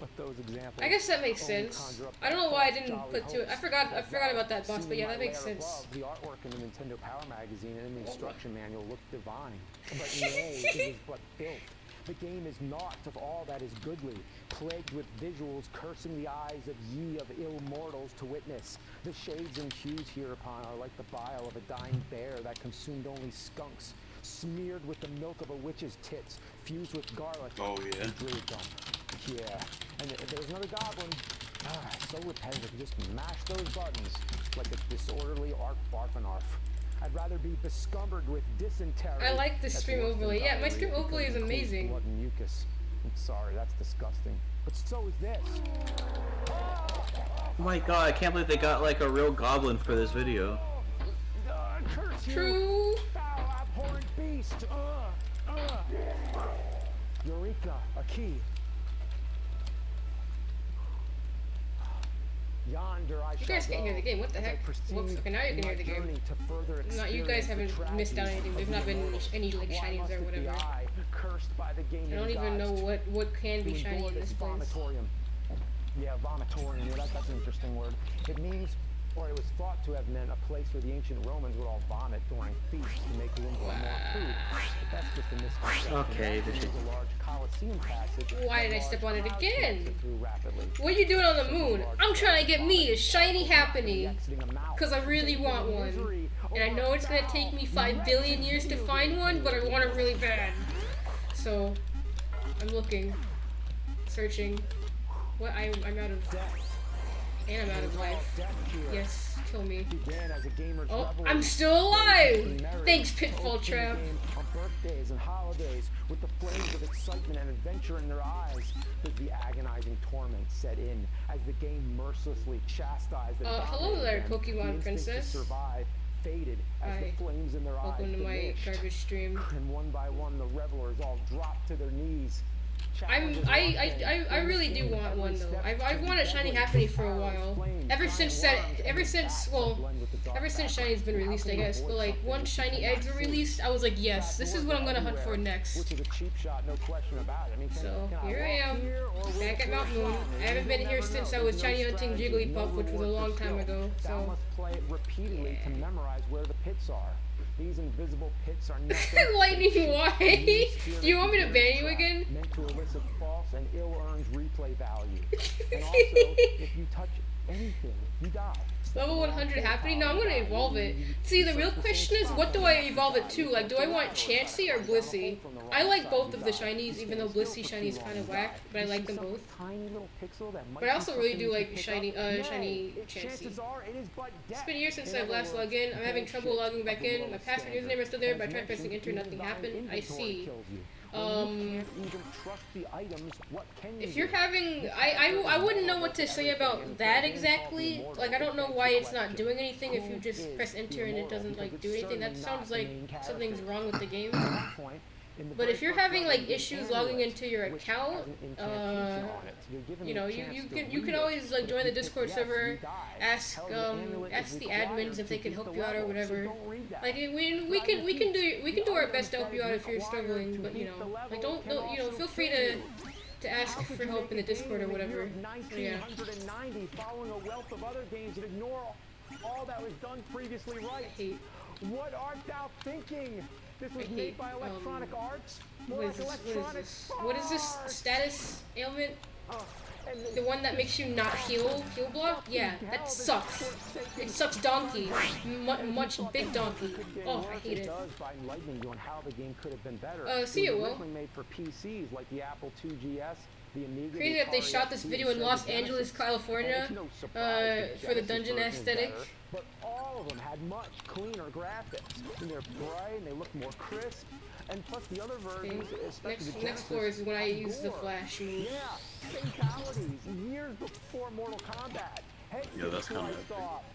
But those examples I guess that makes sense. I don't know why I didn't put to it. I forgot about that boss, but yeah, that makes sense. The artwork in the Nintendo Power magazine and in the instruction manual looked divine. But nay, it is but filth. The game is naught of all that is goodly, plagued with visuals cursing the eyes of ye of ill mortals to witness. The shades and hues hereupon are like the bile of a dying bear that consumed only skunks, smeared with the milk of a witch's tits, fused with garlic and druid gum. Yeah, and there's another goblin. So repetitive, you just mash those buttons like a disorderly Art Farfanarf. I'd rather be bescumbered with dysentery. I like the stream overlay. Yeah, my stream overlay is amazing. Blood and mucus. I'm sorry, that's disgusting. But so is this. Oh my god, I can't believe they got like a real goblin for this video. True. Foul, abhorrent beast. Eureka, a key. Yonder I you guys can't hear the game. What the heck? Whoops. Okay, now you can hear the game. Not, you guys haven't missed out anything. There's not been any like shinies or whatever. I don't even know what can be shiny in this place. Yeah, vomitorium. Yeah, that's an interesting word. It means, or it was thought to have meant a place where the ancient Romans would all vomit during feasts to make room for more food. But that's just a misconception. Okay, this is a large Colosseum passage. Why did I step on it again? What are you doing on the moon? I'm trying to get me a shiny happening. Because I really want one. And I know it's going to take me 5 billion years to find one, but I want it really bad. So, I'm looking. Searching. What? I'm out of death. And I'm out of life. Yes, kill me. Oh, I'm still alive! Thanks, Pitfall Trap. birthdays and holidays with the flames of excitement and adventure in their eyes, does the agonizing torment set in as the game mercilessly chastised and hello there, dominated them. Pokemon The instinct Princess. to survive faded as the flames in their eyes Welcome to my diminished. garbage stream. And one by one, the revelers all dropped to their knees. I really do want one though. I've wanted Shiny Happiny for a while. Ever since Shiny's been released, I guess. But like once Shiny eggs were released, I was like, yes, this is what I'm gonna hunt for next. Which is a cheap shot, no question about it. I mean, So here I am, back at Mount Moon. I haven't been here since I was shiny hunting Jigglypuff, which was a long time ago. Thou So must play it repeatedly to memorize where the pits are. These invisible pits are nothing. Lightning, why? Do you want me to ban you again? Meant to elicit false and ill-earned replay value. And also, if you touch anything, you die. Level 100 happening? No, I'm gonna evolve it. See, the real question is, what do I evolve it to? Like, do I want Chansey or Blissey? I like both of the shinies, even though Blissey shiny is kind of whack, but I like them both. But I also really do like shiny Chansey. It's been years since I've last logged in. I'm having trouble logging back in. My password username is still there, but I tried pressing enter, nothing happened. I see. If you're having, I wouldn't know what to say about that exactly. Like, I don't know why it's not doing anything if you just press enter and it doesn't like do anything. That sounds like something's wrong with the game. But if you're having like issues logging into your account, you know, you can always like join the Discord server, ask the admins if they can help you out or whatever. Like we can do our best to help you out if you're struggling, but you know, like don't you know, feel free to ask for help in the Discord or whatever. So, yeah. Following a wealth of other games that ignore all that was done previously right. What art thou thinking? This was made by Electronic Arts? What is this status ailment? The one that makes you not heal block? Yeah, that sucks. It sucks donkey. Much big donkey. Oh, I hate it. See you, Will. Made for PCs like the Apple IIgs, the Amiga, crazy that they shot this video in Los Angeles, California, for the dungeon aesthetic. But all of them had much cleaner graphics, and they're bright and they look more crisp. And plus the other versions, especially the next floor is when I use the flash move. Yeah, fatalities years before Mortal Kombat. Hey, yeah, that's kind of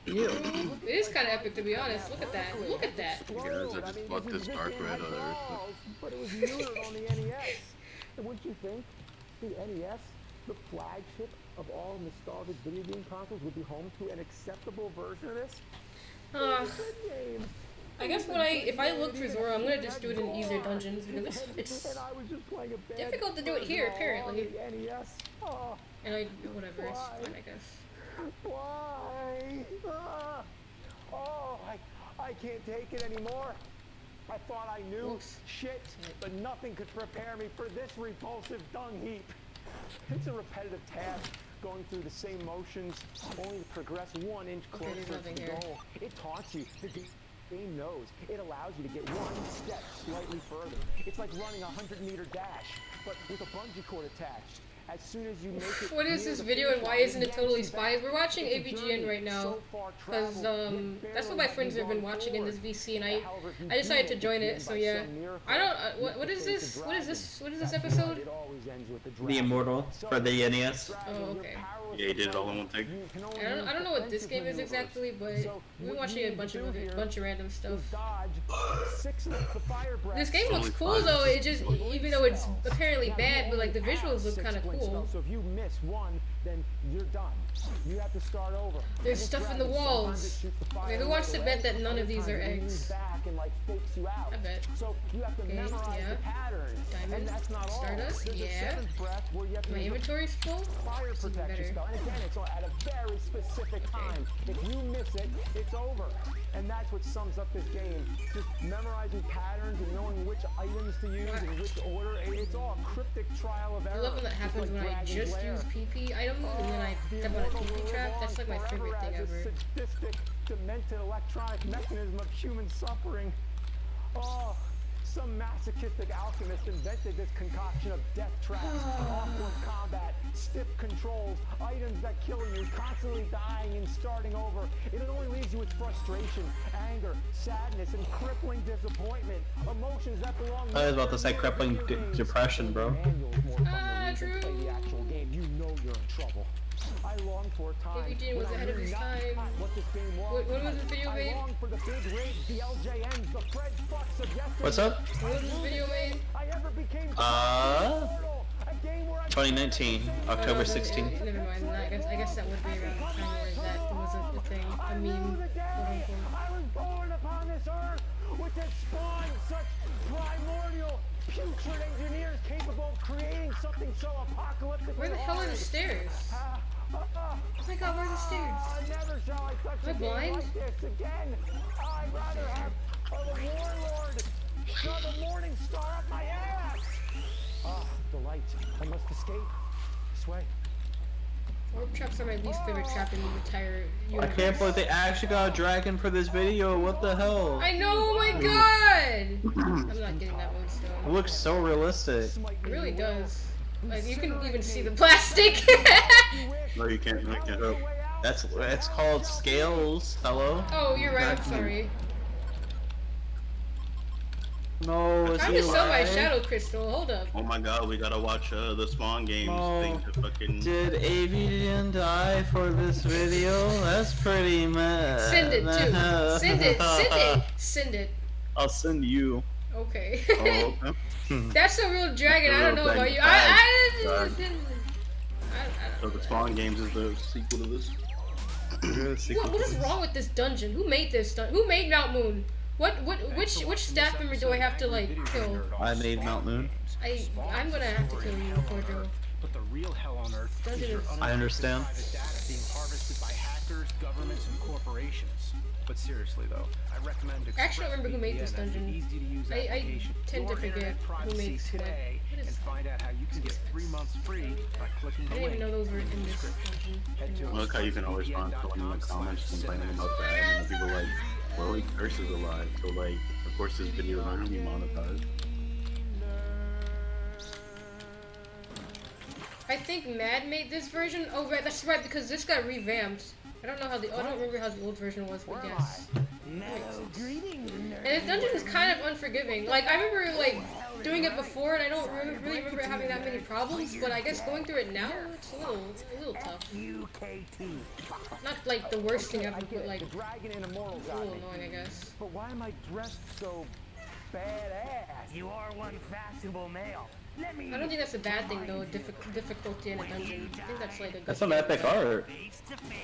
epic. It is kind of epic, to be honest. Look at that. Look at that. Guys, I just bought this dark red on Earth. But it was mirrored on the NES. And wouldn't you think the NES, the flagship of all nostalgic video game consoles, would be home to an acceptable version of this? I guess if I look for Zora, I'm gonna just do it in easier dungeons because it's difficult to do it here apparently. And whatever, it's fine, I guess. Why? I can't take it anymore. I thought I knew shit, but nothing could prepare me for this repulsive dung heap. It's a repetitive task, going through the same motions, only to progress 1 inch closer to the goal. It taunts you. The game knows. It allows you to get 1 step slightly further. It's like running a 100-meter dash, but with a bungee cord attached. As soon as you make it. What is this video and why isn't it Totally Spies? We're watching AVGN right now because that's what my friends have been watching in this VC, and I decided to join it. So yeah, I don't. What is this? What is this? What is this episode? The Immortal for the NES. Oh, okay. Yeah, he did it all in one take. I don't know what this game is exactly, but we've been watching a bunch of random stuff. This game looks cool though. It just, even though it's apparently bad, but like the visuals look kind of cool. So if you miss one, then you're done. You have to start over. There's stuff in the walls. Okay, who wants to bet that none of these are eggs? I bet. So you have to memorize the pattern. Diamond. And that's not Stardust. All. Yeah. My inventory's full. Fire protection spell. And again, it's at a very specific time. If you miss it, it's over. And that's what sums up this game. Just memorizing patterns and knowing which items to use in which order. It's all a cryptic trial of error. I love when that happens when I just use PP items and then I step on a PP trap. That's like my favorite thing ever. Sadistic, demented electronic mechanism of human suffering. Oh, Some masochistic alchemist invented this concoction of death traps, awkward combat, stiff controls, items that kill you, constantly dying and starting over. It only leaves you with frustration, anger, sadness, and crippling disappointment. Emotions that belong. I was about to say crippling depression, bro. True. Play the actual game. You know you're in trouble. I long for a time. Baby Jane was ahead of his time. What this game was. When was this video made? I long for the big rigs, the LJNs, the Fred Fucks of yesterday. What's up? When was this video made? 2019, October 16th. Never mind. I guess that would be around the time where that was a thing, a meme, quote unquote. I was born upon this earth, which has spawned such primordial, putrid engineers capable of creating something so apocalyptic. Where the hell are the stairs? Oh my god, where are the stairs? Never shall I touch Am I blind? like this again. I'd rather have a warlord shove a morning star up my ass. The light. I must escape. This way. Warp traps are my least favorite trap in the entire universe. I can't believe they actually got a dragon for this video. What the hell? I know, oh my god! I'm not getting that one still. It looks so realistic. It really does. Like, you can even see the plastic. No, you can't make it up. That's called scales. Hello? Oh, you're right. I'm sorry. No, I'm trying to sell my shadow crystal. Hold up. Oh my god, we gotta watch the Spawn Games thing to fucking. Did Avian die for this video? That's pretty mad. Send it too. Send it. Send it. Send it. I'll send you. Okay. Oh, okay. That's a real dragon. I don't know about you. So the Spawn Games is the sequel to this. What is wrong with this dungeon? Who made this dungeon? Who made Mount Moon? Which staff member do I have to like kill? I made Mount Moon. I'm gonna have to kill you, Corjo. But the real hell on earth Dungeon is I understand. data being harvested by hackers, governments, and corporations. But seriously though, I recommend I actually don't remember who made this dungeon. I tend to forget who made that. And find out how you can get 3 months free by clicking the I didn't even link. know those were in this dungeon. Look how you can always find someone in the comments complaining about that, and people are like, well, he curses a lot, so like, of course this video is not gonna be monetized. I think Mad made this version. Oh right, that's right, because this got revamped. I don't remember how the old version was, but yes. And the dungeon is kind of unforgiving. Like I remember like doing it before, and I don't really remember having that many problems. But I guess going through it now, it's a little tough. Not like the worst thing ever, but like a little annoying, I guess. But why am I dressed so badass? You are one fashionable male. I don't think that's a bad thing though. Difficulty in a dungeon. I think that's like a good. That's some epic art.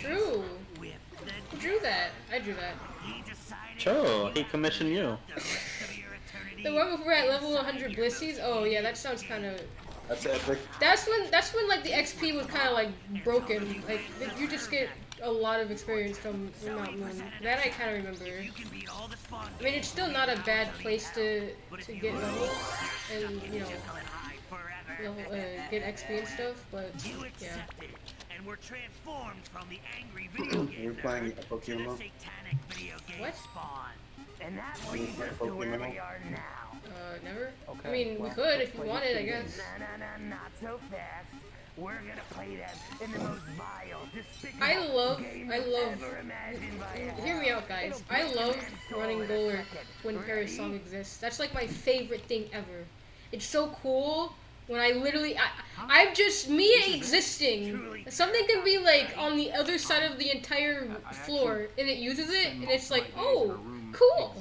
True. Who drew that? I drew that. Sure, he commissioned you. The one before at level 100 Blissies? Oh yeah, that sounds kind of. That's epic. That's when like the XP was kind of like broken. Like you just get a lot of experience from Mount Moon. That I kind of remember. I mean, it's still not a bad place to get levels and you know get XP and stuff, but yeah. And we're transformed from the angry video game. You're playing Pokemon now? What? And that leads us to where we are now. Never? I mean, we could if you wanted, I guess. No, not so fast. We're gonna play them in the most vile, despicable I love, ever imagined by hear me out guys, I love running Golurk when Paris Song exists. That's like my favorite thing ever. It's so cool when I literally, I'm just me existing. Something can be like on the other side of the entire floor and it uses it and it's like, oh, cool.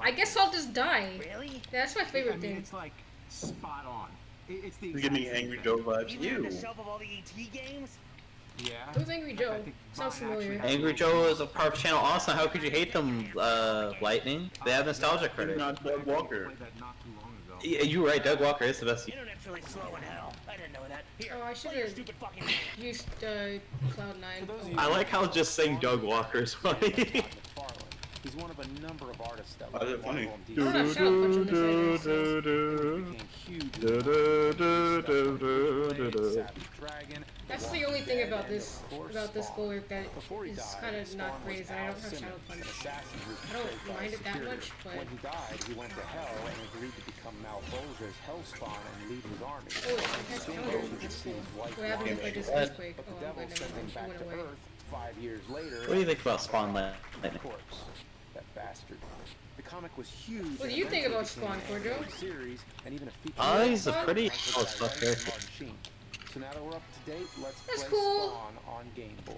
I guess I'll just die. Really? That's my favorite thing. It's like spot on. It's the You're getting Angry Joe vibes. You the shelf of all the ET games? Yeah. Who's Angry Joe? Sounds familiar. Angry Joe is a part of channel awesome. How could you hate them, Lightning? They have nostalgia credit. Not Doug Walker. Yeah, you're right. Doug Walker is the best. Internet's really slow in hell. I didn't know that. Here, Oh, I should have used Cloud9. I like how just saying Doug Walker is funny. He's one of a number of artists that Why is it funny? I don't have Shadow Punch on this, I guess. became huge. That's the only thing about this goal that is kind of not great is that I don't have Shadow Punch. I don't mind it that much, but when he died, he went to hell and agreed to become Malbolge's Hellspawn and lead his army. oh, it has counter. That's cool. What happens if I just earthquake? But Oh, the I'm devil good. sent him Never back mind. to She went away. Earth 5 years later. What do you think about Spawn Of Lightning? course, that bastard. The comic was huge. What do you think about Spawn, Corjo? Series and even a feature. Oh, he's a pretty cool stuff character. So now that we're up to date, let's That's play cool. Spawn on Game Boy.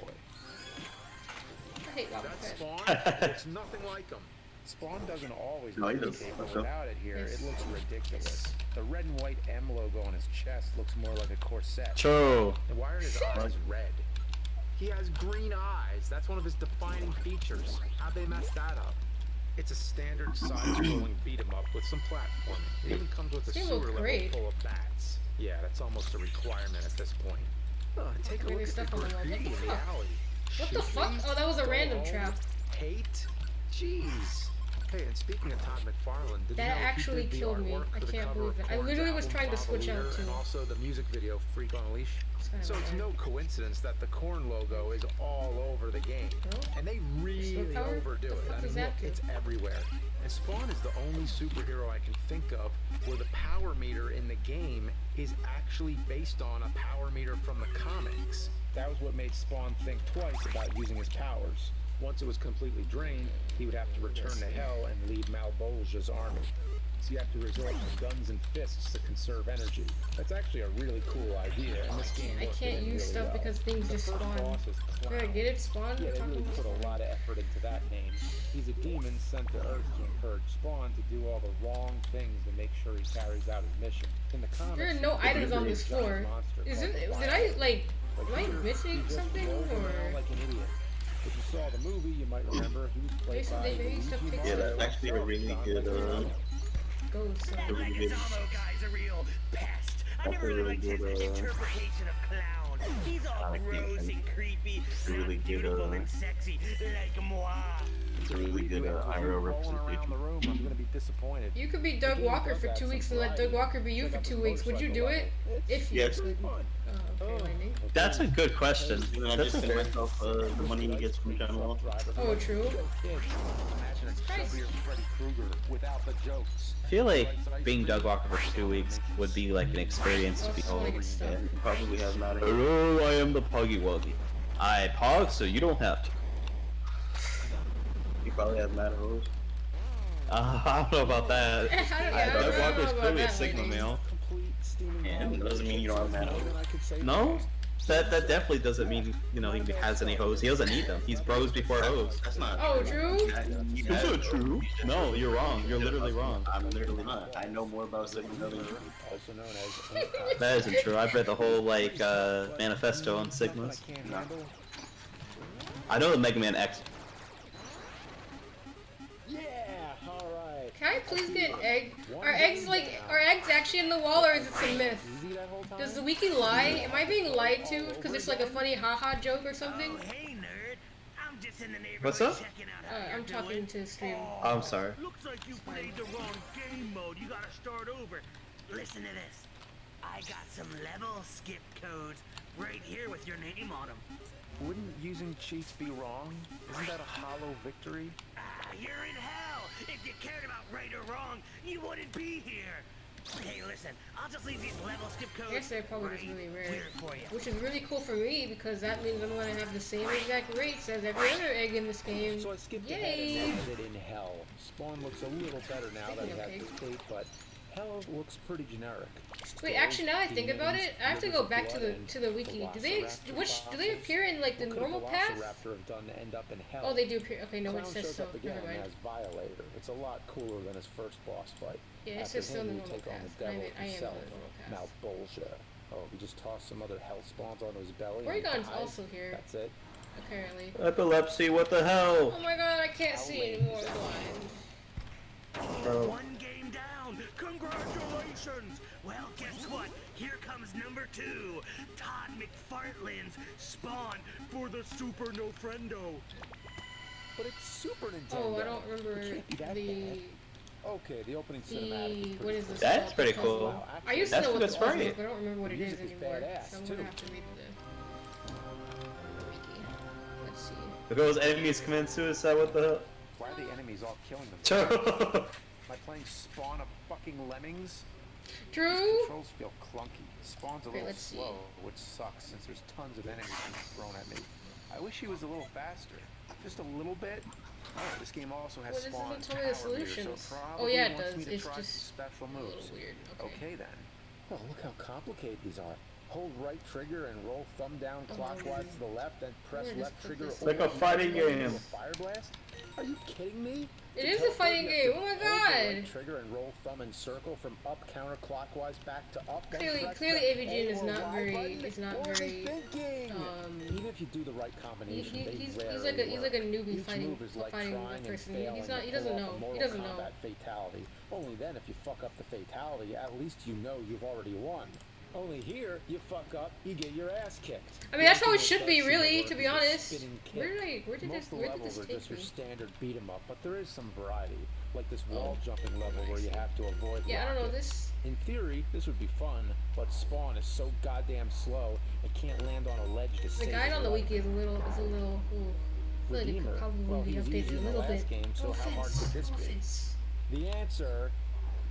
I hate Lava That's Pet. Spawn looks nothing like him. Spawn doesn't always No, he look does. okay, but That's up. without it here, Yes. it looks ridiculous. The red and white M logo on his chest looks more like a corset. True. And why are his eyes red? He has green eyes. That's one of his defining features. How'd they mess that up? It's a standard side-scrolling beat-em-up with some platforming. It even comes with a They sewer look level great. full of bats. Yeah, that's almost a requirement at this point. Take a Maybe look at the stuff on the wall. What graffiti the in the fuck? alley. What the fuck? Oh, that was a Go random home, trap. Hate? Jeez. Hey, and speaking of Todd McFarlane, did That you know he actually did the killed me. artwork I for the can't cover believe of it. I Korn's literally was album, trying to switch out Cavalier, too. And also the music video, Freak Unleashed. It's kinda So it's bad. no coincidence that the Korn logo is all over the game. And they really power? overdo The it. fuck I does mean, that look, do? it's everywhere. And Spawn is the only superhero I can think of where the power meter in the game is actually based on a power meter from the comics. That was what made Spawn think twice about using his powers. Once it was completely drained, he would have to return to Hell and lead Malbolge's army. So you have to resort to guns and fists to conserve energy. That's actually a really cool idea, and this game I worked can't it in use really stuff well. because things The just first spawn. boss is Did I Clown. get it? Spawn? Yeah, they Talking really about put a Spawn? lot of effort into that name. He's a demon sent to Earth to encourage Spawn to do all the wrong things to make sure he carries out his mission. In the comics, There are no he items on creates this a giant floor. monster Is called it? the Did I like? But Am I here, missing he just something rolls around or? like an idiot. If you saw the movie, you might remember he was played by Maybe stuff Luigi takes Yeah, Mario that's actually a himself, really Don good, Leguizamo. Goes. That Leguizamo guy's a real pest. I never really liked his interpretation of Clown. He's all gross and creepy, really not good, beautiful and sexy like moi. It's a really good IRL Rolling around the representation. room, I'm gonna be disappointed. You could be Doug Walker for 2 weeks and let Doug Walker be you for 2 weeks. Would you do it? If you Yes. could. Oh, okay, Lightning. That's a good question. And then I That's just a send fair. myself the money he gets from John Wall. Oh, true. Imagine a chubbier Freddy Krueger without the jokes. I feel like being Doug Walker for 2 weeks would be like an experience to behold. Yeah, he probably has not. Hello, I am the Poggy Woggy. I pog, so you don't have to. He probably has mad hoes. I don't know about that. I don't Doug know Walker's about clearly a that, Sigma Lightning. male. And it doesn't mean you don't have mad hoes. No, that definitely doesn't mean he has any hoes. He doesn't need them. He's bros before hoes. That's not. Oh, true. Is it true? No, you're wrong. You're literally wrong. I'm literally not. I know more about Sigma than you. Also known as That isn't true. I've read the whole manifesto on Sigmas. No. I know the Mega Man X. Yeah, alright. Can I please get an egg? Are eggs actually in the wall or is it some myth? Easy that whole time? Does the wiki lie? Am I being lied to? Because it's like a funny haha joke or something? Oh, hey, nerd. I'm just in the neighborhood What's up? checking out how I'm you're talking doing. to the stream. I'm sorry. Looks like you played the wrong game mode. You gotta start over. Listen to this. I got some level skip codes right here with your name on them. Wouldn't using cheats be wrong? Isn't that a hollow victory? You're in hell. If you cared about right or wrong, you wouldn't be here. Hey, listen. I'll just leave these level skip codes. I guess they're probably just right really rare. here for you. Which is really cool for me because that means I'm going to have the same exact rates as every other egg in this game. So I skipped Yay! ahead and landed in Hell. Spawn looks a little better now that he has Speaking this of cape, but Hell looks pretty generic. Wait, actually, now I think about it, I have to go back to the wiki. Do they appear in like the normal path? Velociraptor have done to end up in Hell? Oh, they do appear. Okay, no, Clown it says shows so. up again Never mind. as Violator. It's a lot cooler than his first boss fight. Yeah, it After says still in him, the you normal take on path. the devil I am in the himself, normal path. Malbolgia. Oh, he just tossed some other hell spawns onto his belly. and Oregon's died. also here. That's it. Apparently. Epilepsy, what the hell? Oh my god, I can't see anymore. Blind. Bro. One game down. Congratulations. Well, guess what? Here comes number 2. Todd McFartlane's Spawn for the Super No Friendo. But it's Super Nintendo. Oh, I don't remember It can't be that the. bad. Okay, the opening cinematic is What is this? That's called? pretty The puzzle. cool. I used to That's know what the good puzzle story. is, but I don't remember what it is Music is anymore. badass, So I'm too. gonna have to read the. Let's see. If those enemies commit suicide, what the hell? Why are the enemies all killing themselves? Am I playing Spawn of fucking lemmings? True. These controls feel clunky. Spawn's a little let's see. slow, which sucks since there's tons of enemies being thrown at me. I wish he was a little faster. Just a little bit. Oh, this game also has Well, Spawn's this doesn't tell me the power meter, so solutions. probably Oh yeah, it wants does. me to It's try just some special a moves. little weird. Okay then. Oh, look how complicated these are. Hold right trigger and roll thumb down clockwise to the left, then press Where left does trigger. this- It's like a fighting game. Fire blast? Are you kidding me? It To is a teleport, fighting you have game. to Oh my hold the right god. trigger and roll thumb and circle from up counterclockwise back to up. then Clearly, press clearly, the AVGN is A or not Y very. button. Is not What was very. I thinking? Even if you do the right combination, they He's rarely like a newbie Each fighting move is like fighting trying a and person. failing He's not. to He pull doesn't off a know. He Mortal doesn't know. Kombat fatality. Only then, if you fuck up the fatality, at least you know you've already won. Only here, you fuck up, you get your ass kicked. I mean, that's how it The should be, ultimate really. work To be is a honest. spinning kick. Where did Most of the this levels are take just your me? standard beat 'em up, but there is some variety, like this wall jumping level where you have to avoid. Yeah, I don't know rockets. this. In theory, this would be fun, but Spawn is so goddamn slow it can't land on a ledge to The save guide his on the life. wiki is a little. Ooh. I feel like it Redeemer. could probably Well, be he was updated easy a in the little last bit. game, so No how hard offense. could this No be? offense. The answer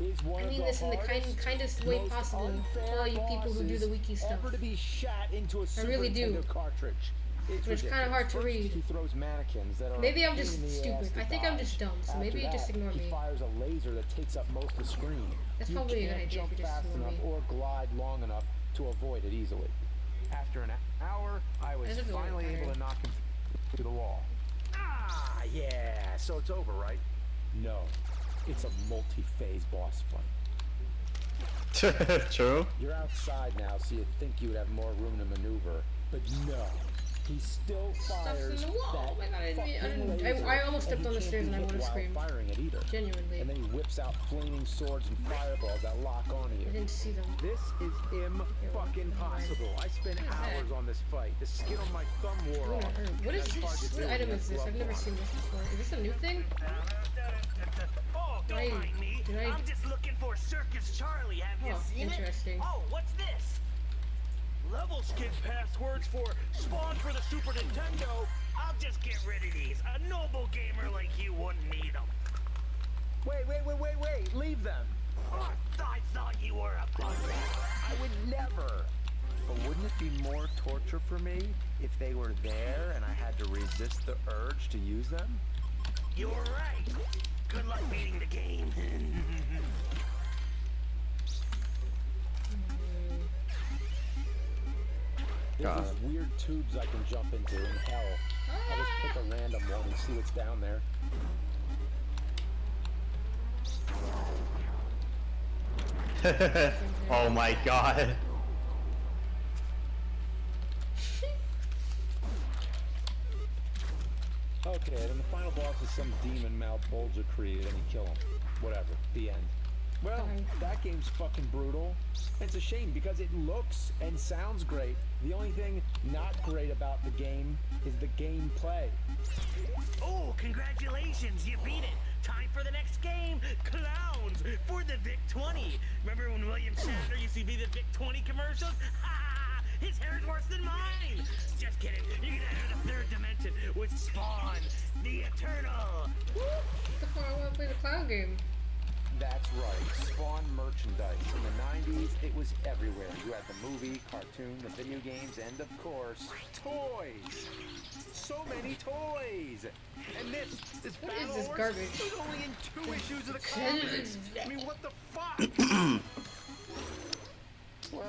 is one I mean of this the in the hardest, kindest way most possible for unfair all you people who do the bosses wiki stuff. ever to be shot into a Super really do. Nintendo cartridge. But it's kinda hard to First, read. He throws mannequins that are Maybe a I'm just pain in the stupid. ass to I think I'm dodge. just dumb, so After maybe just that, ignore he me. fires a laser that takes up most of the screen. That's you probably a good can't idea if jump you just fast ignore enough me. or glide long enough to avoid it easily. After an hour, I was That doesn't work finally able better. to knock him through the wall. Ah, yeah. So it's over, right? No. It's a multi-phase boss fight. True. You're outside now, so you'd think you would have more room to maneuver, but no. He still Stuff's fires in the wall. that Oh my god, I fucking laser, I almost stepped and on he the can't stairs be and I hit would have while screamed. firing it either. Genuinely. And then he whips out flaming swords and fireballs that lock onto you. I didn't see them. This is fucking possible. I spent What is hours that? on this fight. The skin on my thumb wore off. What is That's hard this? to What do when item you is have this? I've gloves never on. seen this before. Is this a new thing? Oh, don't Did I- mind me. did I- I'm just looking for Circus Charlie. Have you Oh, seen interesting. it? Oh, what's this? Level skip passwords for Spawn for the Super Nintendo. I'll just get rid of these. A noble gamer like you wouldn't need them. Wait. Leave them. Oh, I thought you were a bugger. I would never. But wouldn't it be more torture for me if they were there and I had to resist the urge to use them? You're right. Good luck beating the game. There's these weird tubes I can jump into in hell. I'll just pick a random one and see what's down there. Oh my god. Okay, then the final boss is some demon Malbolgia created and you kill him. Whatever. The end. Well, that game's fucking brutal. It's a shame because it looks and sounds great. The only thing not great about the game is the gameplay. Oh, congratulations, you beat it. Time for the next game, Clowns, for the VIC-20. Remember when William Shatner used to be the VIC-20 commercials? Ha! His hair's worse than mine. Just kidding. You can enter the third dimension with Spawn, the Eternal. The fuck, I want to play the clown game. That's right, Spawn merchandise. In the 90s, it was everywhere. You had the movie, cartoon, the video games, and of course, toys! So many toys! And this What Battle is this Horse garbage? was only in 2 issues of the comics! I mean, what the fuck?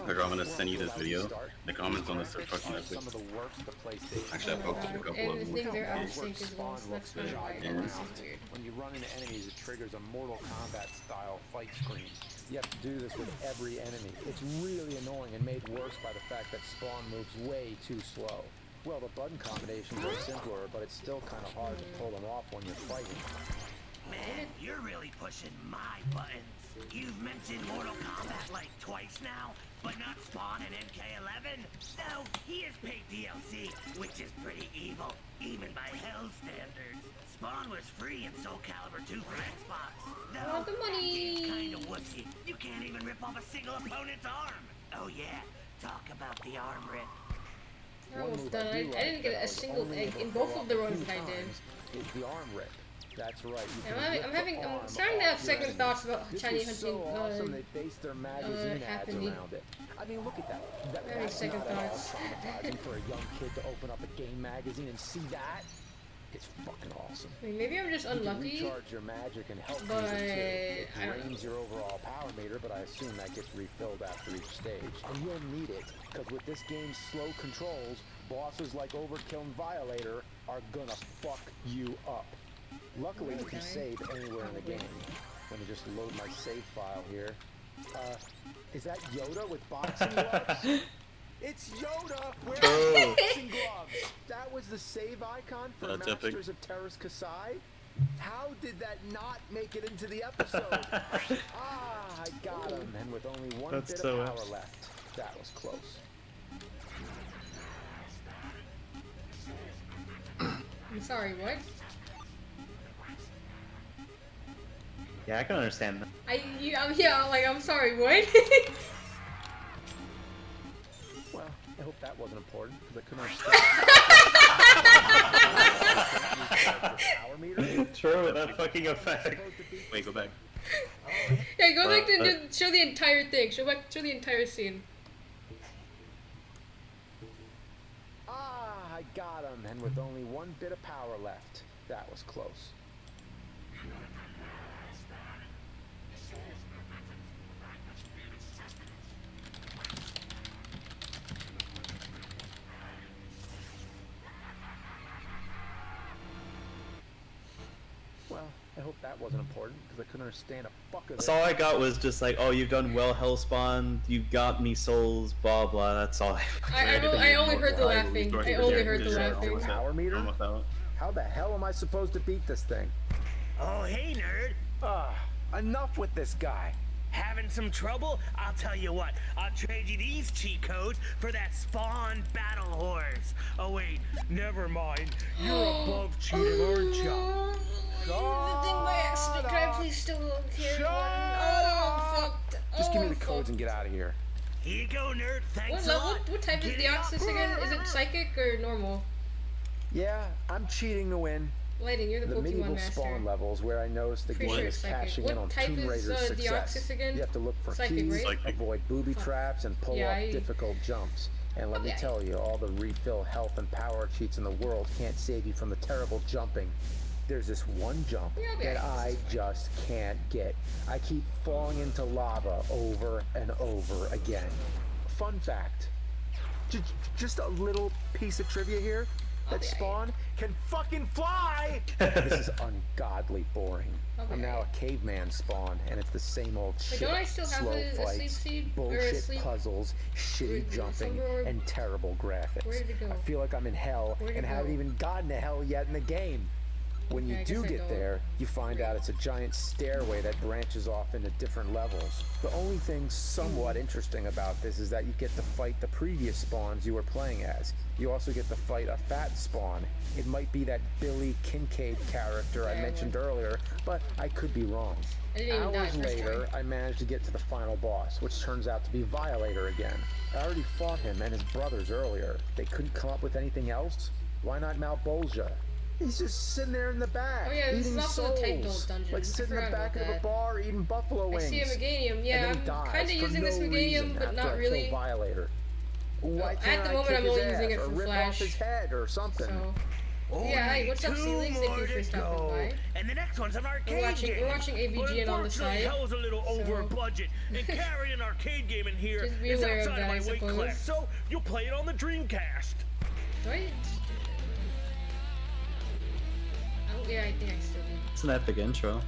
Look, I'm gonna send you this video. The comments on this are fucking epic. Some of the worst the PlayStation. Actually, I posted a couple And of the them. things are out of Where sync as well, Spawn so that's looks kind of giant weird. This around. is weird. When you run into enemies, it triggers a Mortal Kombat style fight screen. You have to do this with every enemy. It's really annoying and made worse by the fact that Spawn moves way too slow. Well, the button combinations are simpler, but it's still kind of hard to pull them off when you're fighting. Man, you're really pushing my buttons. You've mentioned Mortal Kombat like twice now, but not Spawn and MK11. No, he is paid DLC, which is pretty evil, even by Hell standards. Spawn was free in Soul Calibur 2 for Xbox. I want the money. That game's kinda wussy. You can't even rip off a single opponent's arm. Oh yeah, talk about the arm rip. We're almost done. I didn't get a single egg in both of the runs that I did. Is the arm rip. That's right. I'm starting to have second thoughts about Shiny Hunting Awesome. They based their magazine ads around it. I mean, look at that. That's second not at all thoughts. traumatizing for a young kid to open up a game magazine and see that. It's fucking awesome. I mean, maybe I'm just unlucky. You can recharge your magic and health but meter too. It I don't drains your overall power meter, but I assume that gets refilled after each stage. And you'll need it, because with this game's slow controls, bosses like Overkill and Violator are gonna fuck you up. Luckily, you can save anywhere in the game. Let me just load my save file here. Is that Yoda with boxing gloves? It's Yoda wearing boxing gloves. That was the save icon for That's Masters epic. of Terra's Kasai. How did that not make it into the episode? I got him, and with only one That's bit so of power epic. left. That was close. I'm sorry, what? Yeah, I can understand that. I'm sorry, what? Well, I hope that wasn't important, because I couldn't understand. True, that fucking effect. Wait, go back. Yeah, go back and show the entire thing. Show the entire scene. I got him, and with only one bit of power left. That was close. Well, I hope that wasn't important, because I couldn't understand a fuck of it. That's all I got was just like, oh, you've done well, Hellspawn, you got me souls, blah blah, that's all I only heard the laughing. I only heard the laughing. Power meter? How the hell am I supposed to beat this thing? Oh, hey, nerd. Enough with this guy. Having some trouble? I'll tell you what. I'll trade you these cheat codes for that Spawn battle horse. Oh, wait. Never mind. You're above cheating, aren't you? The thing by accident. Can I please still carry one? Oh, fucked. Just give me the codes and get out of here. Here you go, nerd. Thanks a lot. What type is Deoxys again? Is it psychic or normal? Yeah, I'm cheating to win. Lighting, you're the Pokemon medieval master. Spawn levels where I noticed the Pretty game sure is it's psychic. cashing What in on type Tomb is, Raider's success. Deoxys again? You have to look for Psychic, keys, right? avoid booby traps, and pull off difficult jumps. And let me tell you, all the refill health and power cheats in the world can't save you from the terrible jumping. There's this one jump that I just can't get. I keep falling into lava over and over again. Fun fact, just a little piece of trivia here. That Spawn can fucking fly! This is ungodly boring. I'm now a caveman Spawn, and it's the same old shit. don't I still have Slow a sleep fights, seed? Or a bullshit sleep- puzzles, shitty jumping, and terrible graphics. Where did it go? I feel like I'm in hell Where'd it and haven't go? even gotten to hell yet in the game. When you Okay, I do guess I get don't. there, you find out it's a giant stairway that branches off into different levels. The only thing somewhat interesting about this is that you get to fight the previous spawns you were playing as. You also get to fight a fat spawn. It might be that Billy Kincaid character I mentioned earlier, but I could be wrong. I didn't even die Hours first later, try. I managed to get to the final boss, which turns out to be Violator again. I already fought him and his brothers earlier. They couldn't come up with anything else? Why not Malbolgia? He's just sitting there in the back, Oh yeah, this is eating also the type souls, dungeon. like I sitting in the forgot back about of a that. bar eating buffalo wings. I see a Meganium. Yeah, And then he I'm dies kind of for using this no Meganium, reason but after not I really. kill Violator. Why At can't the I moment, kick I'm his only ass using it or for rip Flash. off his head or something? So, yeah, hey, what's up, Ceilings? Thank you for stopping by. And the next one's an arcade game. We're watching AVGN on the side. Hell's a little over budget, and carrying an arcade game in here Just be is aware of outside that, my I weight suppose. class. So you'll play it on the Dreamcast. Right? Oh, yeah, I think I still do. It's an epic intro.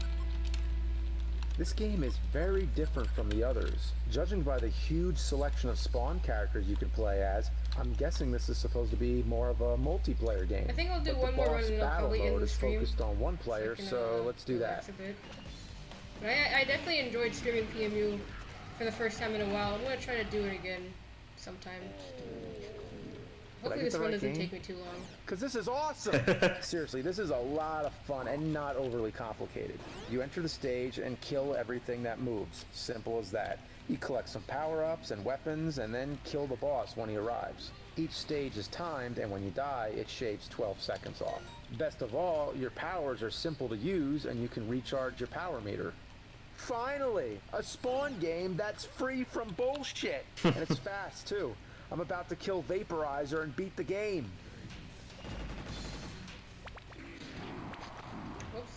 This game is very different from the others. Judging by the huge selection of Spawn characters you can play as, I'm guessing this is supposed to be more of a multiplayer game. I think I'll do But one the more boss run and I'll battle probably end mode the is stream. focused on one player, so let's do that. relax a bit. But I definitely enjoyed streaming PMU for the first time in a while. I'm gonna try to do it again sometime. Did I Hopefully get this the one right doesn't game? take me too long. Because this is awesome! Seriously, this is a lot of fun and not overly complicated. You enter the stage and kill everything that moves. Simple as that. You collect some power-ups and weapons and then kill the boss when he arrives. Each stage is timed, and when you die, it shaves 12 seconds off. Best of all, your powers are simple to use and you can recharge your power meter. Finally! A Spawn game that's free from bullshit! And it's fast too. I'm about to kill Vaporizer and beat the game. Whoops.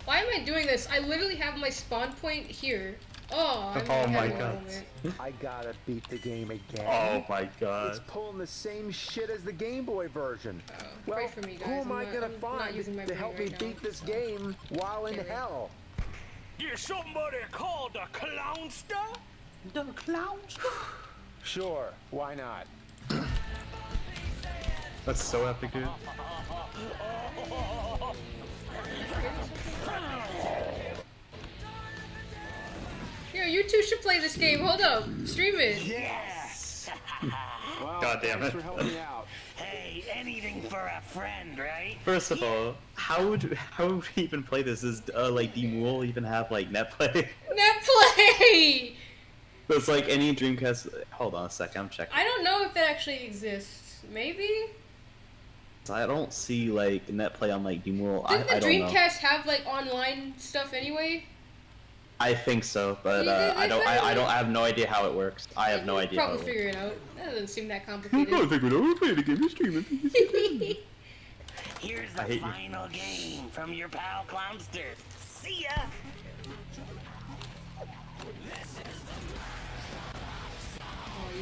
Why am I doing this? I literally have my spawn point here. Oh, I'm Oh my having a god. moment. I gotta beat the game again. Oh my god. It's pulling the same shit as the Game Boy version. Well, Pray for me, guys. who am I I'm gonna not find using my to brain help me right now. beat this game while in hell? Is somebody called the Clownster? The Clownster? Sure, why not? That's so epic, dude. Here, you two should play this game. Hold up. Stream it. Yes! Well, God damn thanks it. for helping me out. Hey, anything for a friend, right? First of all, how would we even play this? Does like Demul even have like netplay? Netplay! It's like any Dreamcast. Hold on a second, I'm checking. I don't know if that actually exists. Maybe? I don't see like netplay on like Demul. Didn't I the don't know. Dreamcast have like online stuff anyway? I think so, but Yeah, they I don't. better. I don't. I have no idea how it works. I have no idea. Probably how it figure it out. That doesn't seem that works. complicated. We're playing the game. You're streaming. Here's I the hate you. final game from your pal Clownster. See ya!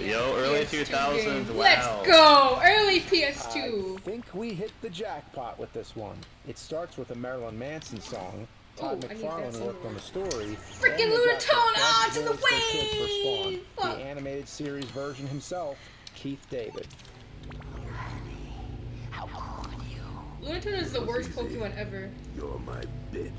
Yo, early PS2 2000s. game. Wow. Let's go! Early PS2. I think we hit the jackpot with this one. It starts with a Marilyn Manson song. Todd Ooh, I need that McFarlane song. worked on the story. Freaking and they got the Lunatone best onto the voice they could for wave! Spawn, Fuck. the animated series version himself, Keith David. Lunatone is the worst Pokemon ever. You're my bitch.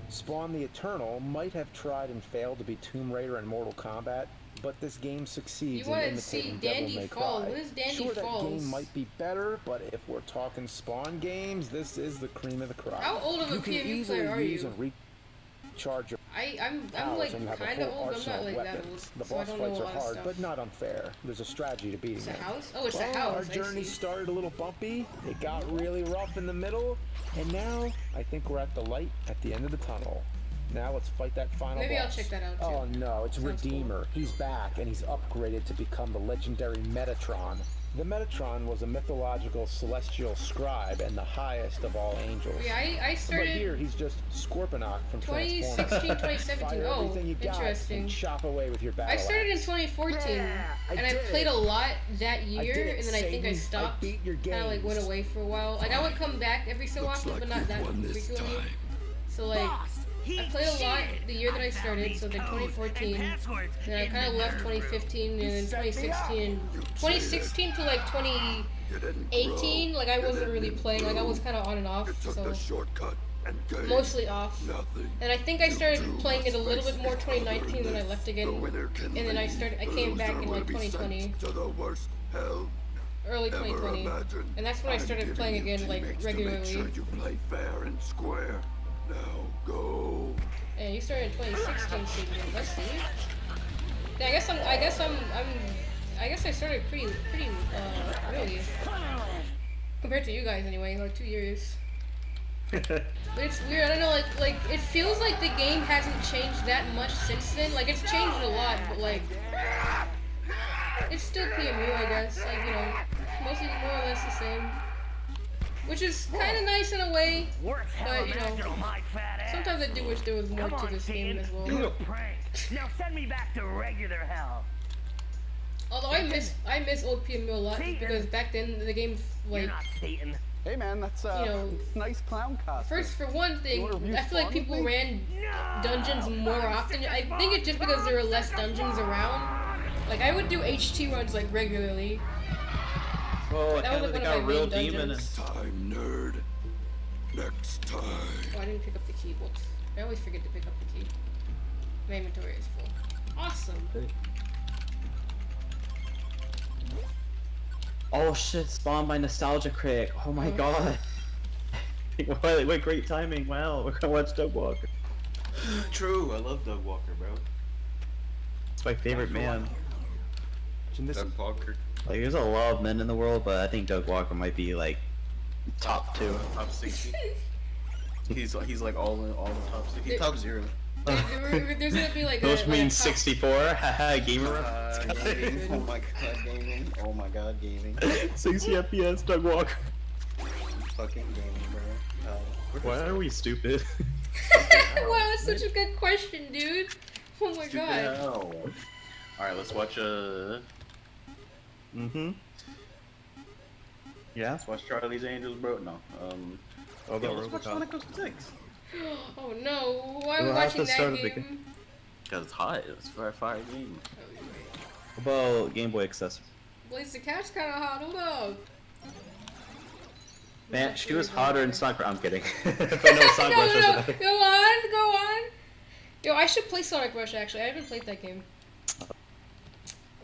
Spawn the Eternal might have tried and failed to be Tomb Raider and Mortal Kombat, but this game succeeds You in wanna see imitating Devil Dandy May Falls. Cry. What is Dandy Sure, that Falls? game might be better, but if we're talking Spawn games, this is the cream of the crop. How old of a you can PMU easily player are use you? and recharge your I'm powers like and you have a kinda whole old. I'm arsenal not of like that old. weapons. The So I boss don't know fights a are lot of hard, stuff. but not unfair. There's a strategy to beating It's a them. house? Oh, it's a Well, house. Our I journey see. started a little bumpy. It got really rough in the middle, and now I think we're at the light at the end of the tunnel. Now let's fight that final Maybe I'll boss. check that out, too. Oh no, it's Sounds Redeemer. He's back, and he's upgraded to become the legendary Metatron. The Metatron was a mythological celestial scribe and the highest of all angels. Yeah, I started- But here he's just Scorponok from Transformers. 2016, 2017. Fire Oh, everything you got interesting. and chop away with your battle I started in axe. 2014, Yeah, I and I did played it. a lot that I year, did it, and then I think I Satan. I stopped. beat your Kind of like went games. away for a while. Like I would come back every so often, but not that frequently. So like, I played a lot the year that I started, so like 2014. Then I kind of left 2015, and then 2016. 2016 to like 2018, like I wasn't really playing. Like I was kind of on and off. So mostly off. And I think I started playing it a little bit more 2019, then I left again. And then I came back in like 2020. Early 2020. And that's when I started playing again, like regularly. You play fair and square. Now go. And you started in 2016 season. Let's see. Yeah, I guess I started pretty early. Compared to you guys anyway, like 2 years. But it's weird, I don't know, like it feels like the game hasn't changed that much since then. Like it's changed a lot, but like it's still PMU, I guess. Like, you know, mostly more or less the same. Which is kind of nice in a way, but you know, sometimes I do wish there was more to this game as well. Do a prank. Now send me back to regular hell. Although I miss old PMU a lot just because back then the game like Satan. Hey man, that's you know, nice clown costume. first for one thing, You wanna review I feel like Spawn with people me? ran dungeons more often. I think it's just because there were less dungeons around. Like I would do HT runs like regularly. Oh, I That can't was, believe like, they one got of a my real main demon. dungeons. Time, nerd. Next time. Oh, I didn't pick up the key. Whoops. I always forget to pick up the key. My inventory is full. Awesome. Oh shit, spawned by Nostalgia Critic. Oh my god. what great timing. Wow, we're gonna watch Doug Walker. True, I love Doug Walker, bro. It's my favorite man. Doug Walker. Like, there's a lot of men in the world, but I think Doug Walker might be like top 2. Top 60. he's like all the top 60. He's top 0. There's gonna be like Those means 64. Haha, gamer. Gaming. Oh my god, gaming. Oh my god, gaming. 60 FPS, Doug Walker. Fucking gaming, bro. Why are we stupid? Wow, that's such a good question, dude. Oh my god. Alright, let's watch Yeah? Let's watch Charlie's Angels, bro. No. Let's watch Sonic 06. Oh no, why are we We'll have watching to start that at the game? Because it's hot. It's a fire game. What about Game Boy accessories? Blaze the Cat's kinda hot, hold up. Man, she was hotter in Sonic. I'm kidding. But no, Sonic Rush was better. Go on. Yo, I should play Sonic Rush actually. I haven't played that game.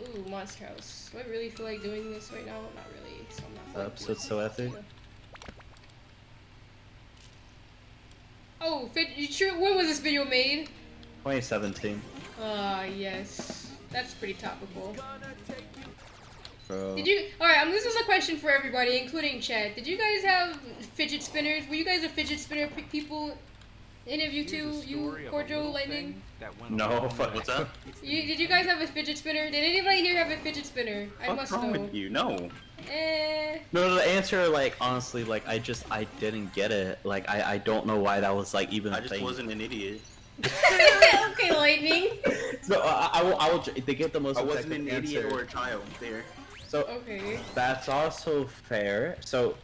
Ooh, Monster House. Do I really feel like doing this right now? Not really. So I'm not. Episode's so epic. Oh, when was this video made? 2017. Yes. That's pretty topical. Bro. Did you? Alright, this is a question for everybody, including chat. Did you guys have fidget spinners? Were you guys a fidget spinner people? Any of you two? You, Corjo, Lightning? No, what's up? Did you guys have a fidget spinner? Did anybody here have a fidget spinner? I What's wrong with you? No. No, the answer, like, honestly, like, I didn't get it. Like, I don't know why that was, like, even a thing. I just wasn't an idiot. Okay, Lightning. So, I will, they get the most I wasn't an effective idiot answer. or a child there. So, okay. That's also fair. So,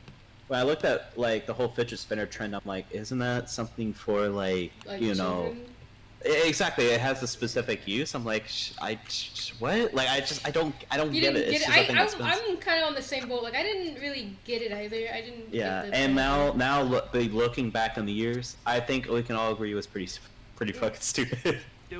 when I looked at, like, the whole fidget spinner trend, I'm like, isn't that something for, like you know... children? Exactly, it has a specific use. I'm like, what? Like, I don't You get didn't it. get It's it. just, I think it's I'm kind of on the same boat. Like, I didn't really get it either. I didn't. yeah, Get the and now looking back on the years, I think we can all agree it was pretty fucking stupid.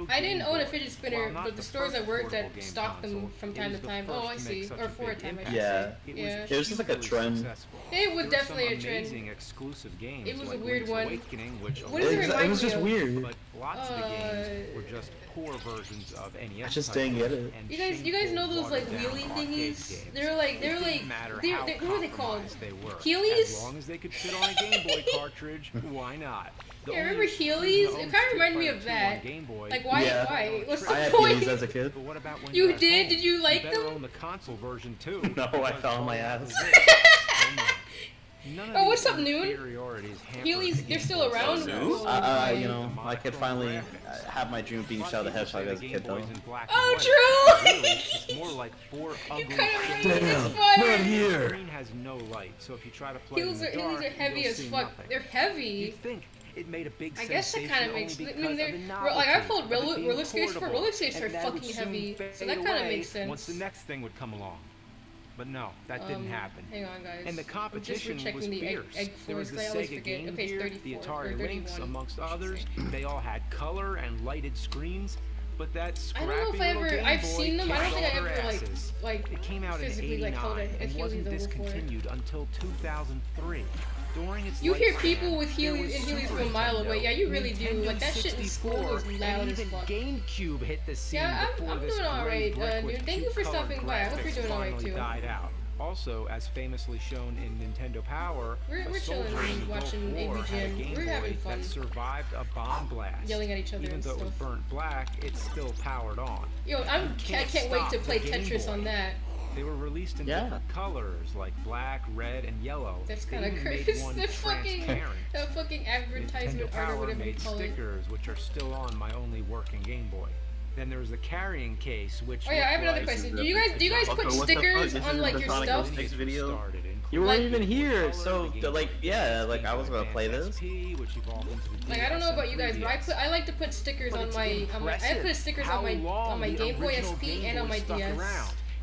I didn't own a fidget spinner, but the stores I worked at stocked them from time to time. Oh, I see. Or for a time, I should Yeah. say. Yeah. It was just like a trend. It was definitely a trend. Exclusive games It was a like weird Link's one. Awakening, which What does it remind It was me just of? weird. But lots of the games were just poor versions of NES. I just didn't get it. You guys know those like wheelie thingies? They're like what are they called? Heelys? As long as they could fit on a Game Boy cartridge, why not? Yeah, remember Heelys? It kind of reminded me of that. Like, why? Yeah. Why? What's the I had point? Heelys as a kid. But what about when You you're at did? home? Did you like better them? own the console version too. No, I fell on my ass. Oh, what's up, Noon? Heelys, they're still around? You know, I could finally have my dream of being Shadow the Hedgehog as a kid, though. Oh, true! It's more like four ugly Not here. Screen has no light, so if you try to play in Heelys the are dark, heavy you'll as see fuck. nothing. They're heavy. You'd think it made a big I guess that sensation kind of only makes. I because mean, of they're the like I've novelty played of it being roller skates before. portable, Roller skates are and that would fucking soon heavy, so fade that kind of away makes sense. Once the next thing would come along. But no, that didn't happen. Hang on, guys. And the competition I'm just was rechecking the fierce. egg There was the floors, 'cause I always Sega forget. Game Okay, it's Gear, 34 the or Atari 31, Lynx, amongst I should others. say. They all had color and lighted screens. But that I don't know if scrappy I little ever. Game I've Boy seen them. I don't think I kicked all ever their asses. like It came out in physically like held a '89 and Heelys wasn't before. discontinued until 2003. During its You hear lifespan, people with there Heelys was and Heelys Super from a mile away. Nintendo, Yeah, you really do. Nintendo Like that shit in school 64, was loud and as even fuck. GameCube hit the scene Yeah, before I'm this doing alright, brick with dude. Thank you for cute-colored stopping by. I hope you're graphics doing alright finally too. died out. Also, as famously shown in Nintendo Power, We're a chilling soldier in the Gulf watching War had a ABGN. Game We're Boy having fun. that survived a bomb blast. Yelling at each other Even and though it was stuff. burnt black, it still powered on. Yo, I can't wait to play Tetris on that. They were released in different colors, like black, red, and yellow. That's They kind of even made crazy. one The fucking transparent. advertisement Nintendo art or Power whatever you made call it. stickers, which are still on my only working Game Boy. Then there was the carrying case, which Oh yeah, I have another looked like- question. Do you guys put stickers on like your stuff? Video? You weren't even here, so like yeah, like I was gonna play this. Like I don't know about you guys, but I like to put stickers on my I put stickers on my Game Boy SP and on my DS.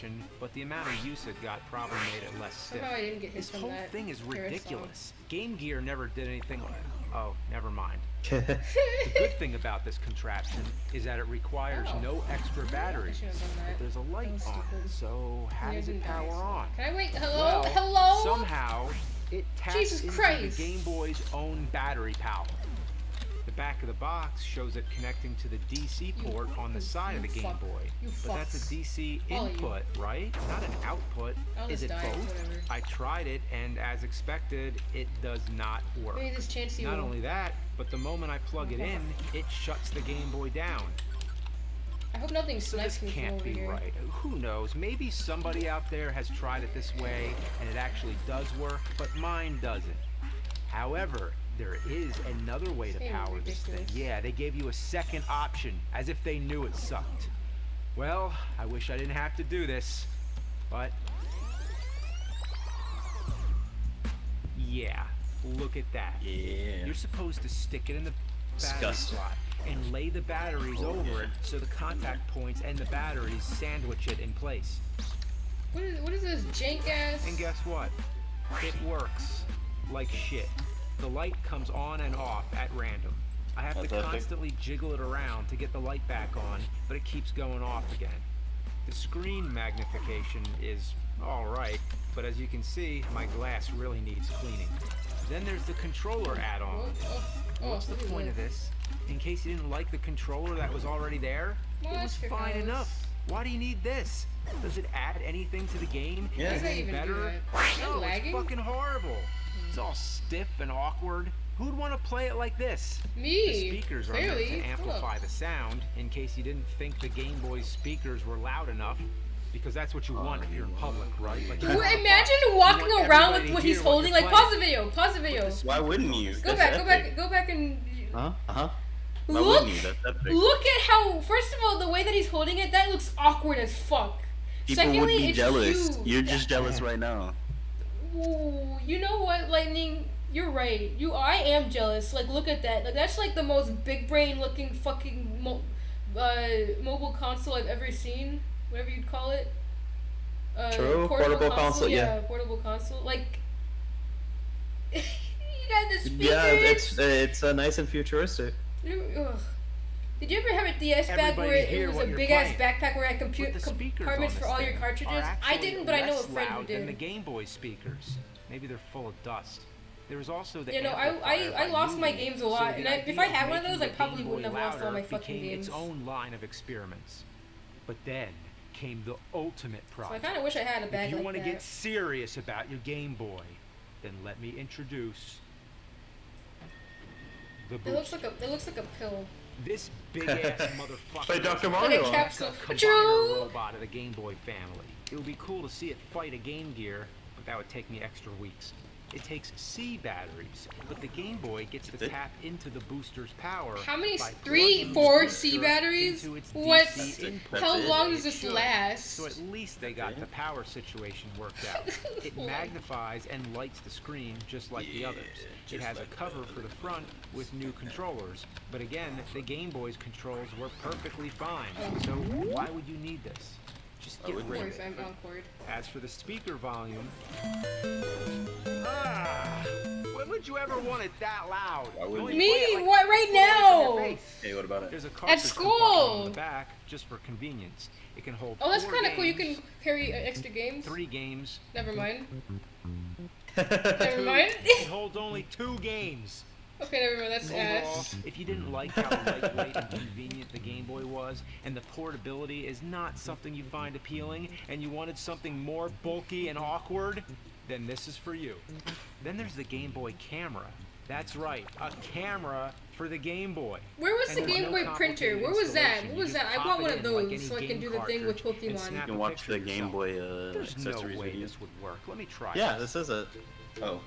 PlayStation, but the amount of use it got probably made it less stiff. Somehow I didn't get hit This from whole that thing is Paris ridiculous. Game Gear never did anything like. Oh, never mind. The good thing about this contraption is that it requires no extra batteries. But there's a light on it, so how does it power on? Can I wait? Hello? Well, Hello? somehow it taps Jesus into Christ. the Game Boy's own battery power. The back of the box shows it connecting to the DC port on the side of the Game Boy. But that's a DC input, right? Not an output. Is it both? I tried it, and as expected, it does not work. Maybe this chance you Not will. only that, but the moment I plug it in, it shuts the Game Boy down. I hope nothing So snipes this me from can't over be here. right. Who knows? Maybe somebody out there has tried it this way and it actually does work, but mine doesn't. However, there is another way to Damn, power this thing. ridiculous. Yeah, they gave you a second option, as if they knew it sucked. Well, I wish I didn't have to do this, but yeah, look at that. Yeah. You're supposed to stick it in the battery Disgusting. slot and lay the batteries over it so the contact points and the batteries sandwich it in place. What is this jank ass? And guess what? It works like shit. The light comes on and off at random. I have to That's epic. constantly jiggle it around to get the light back on, but it keeps going off again. The screen magnification is alright, but as you can see, my glass really needs cleaning. Then there's the controller add-on. What's the point of this? In case you didn't like the controller that was already there, it was fine enough. Why do you need this? Does it add anything to the game? Yeah. Is Does it it even do better? that? No, it's lagging? fucking horrible. It's all stiff and awkward. Who'd want to play it like this? Me. The speakers are meant Clearly. to amplify the sound, in case you didn't think the Game Boy's speakers were loud enough. Because that's what you want if you're in public, right? Like, Imagine walking around with what he's holding. Like, pause the video. Pause the video. Why wouldn't you? Go back and. Why Look, wouldn't you? That's epic. look at how. First of all, the way that he's holding it, that looks awkward as fuck. People Secondly, would be it's jealous. huge. You're just jealous right now. Ooh, you know what, Lightning? You're right. I am jealous. Like, look at that. Like, that's like the most big brain looking fucking mobile console I've ever seen. Whatever you'd call it. True, portable console, yeah. Portable console. Like, you got the speakers. Yeah, it's nice and futuristic. Ugh. Did you ever have a DS bag Everybody where hear it was what a you're big ass playing. backpack where I had But the speakers compartments on for this all your thing cartridges? are I actually didn't, but I know a less friend who loud than the did. Game Boy speakers. Maybe they're full of dust. There was also the You know, amplifier I by lost my Newman, games a so lot, the and if idea I of had one of making those, I the probably Game wouldn't Boy have lost all my louder fucking became games. its own line of experiments. But then came the ultimate So I project. kind of wish I had a bag If you like want to that. get serious about your Game Boy, then let me introduce the It looks like a pill. This big ass motherfucker. Play Dr. is Mario. Like a capsule. a True. combiner robot of the Game Boy family. It would be cool to see it fight a Game Gear, but that would take me extra weeks. It takes C batteries, but the Game Boy gets to tap into the booster's power. How many? by 3, plugging 4 the C booster batteries? into its What? DC input. How That's it. long does this Sure. last? So at least they got the power situation worked out. It magnifies and lights the screen just like the others. It has a cover for the front with new controllers, but again, the Game Boy's controls were perfectly fine. So why would you need this? Just get Of rid of course, it. I'm awkward. As for the speaker volume, when would you ever want it that loud? Why wouldn't only you? play it Me? like What? Right 4 inches from your now? face. Hey, what about it? There's a cartridge school. compartment on the back just for convenience. It can hold Oh, that's 4 kind of cool. You games, can carry extra games. 3 games. Never mind. Never mind. It holds only 2 games. Okay, never mind. That's Overall, ass. if you didn't like how lightweight and convenient the Game Boy was, and the portability is not something you find appealing, and you wanted something more bulky and awkward, then this is for you. Then there's the Game Boy camera. That's right, a camera for the Game Boy. Where was And the there's Game no Boy printer? complicated Where was that? installation. What You was just that? I pop want it one of in like those any so I can game do the thing with cartridge and Pokemon. snap You can a watch picture the Game yourself. Boy There's no accessories way video. this would work. Let me try Yeah, this. this is it. Oh.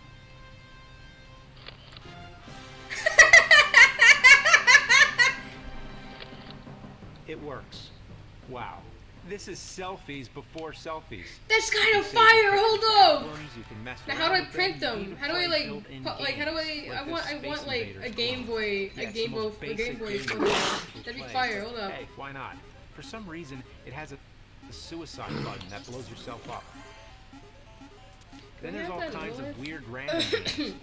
It works. Wow. This is selfies before selfies. That's kind of So you fire. can Hold fix up. problems, you can mess Now, how do I around with print them, them? even How do I play like, built-in like, how do I? games, I like want, this I want Space like Invaders a Game clone. Boy, Yeah, a it's the Game Boy, most a Game basic Boy. Game for Boy that. you'll That'd be play. fire. Hold up. Hey, why not? For some reason, it has a suicide button that blows yourself up. Then we there's have all that kinds lower? of weird random games.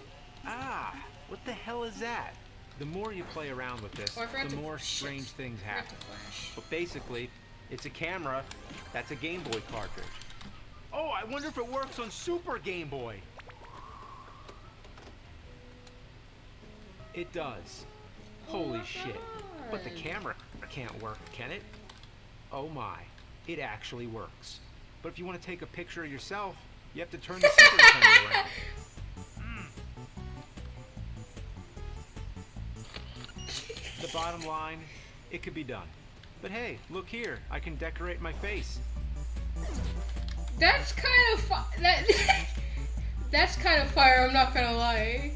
Ah, what the hell is that? The more you play around with this, Oh, I forgot the to- more shit. strange things Forgot happen. to flash. But basically, it's a camera that's a Game Boy cartridge. Oh, I wonder if it works on Super Game Boy. It does. Holy shit. But the camera can't work, can it? Oh my, it actually works. But if you want to take a picture of yourself, you have to turn the Super Nintendo around. The bottom line, it could be done. But hey, look here, I can decorate my face. That's kind of that's kind of fire, I'm not gonna lie.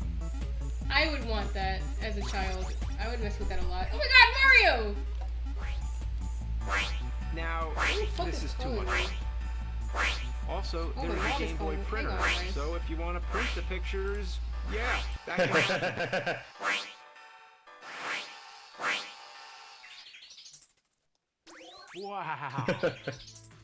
I would want that as a child. I would mess with that a lot. Oh my god, Mario! Now, this is too much. Also, Oh, there's my a mom is Game Boy calling. printer, Hang on, guys. so if you want to print the pictures, yeah, that can happen. Wow.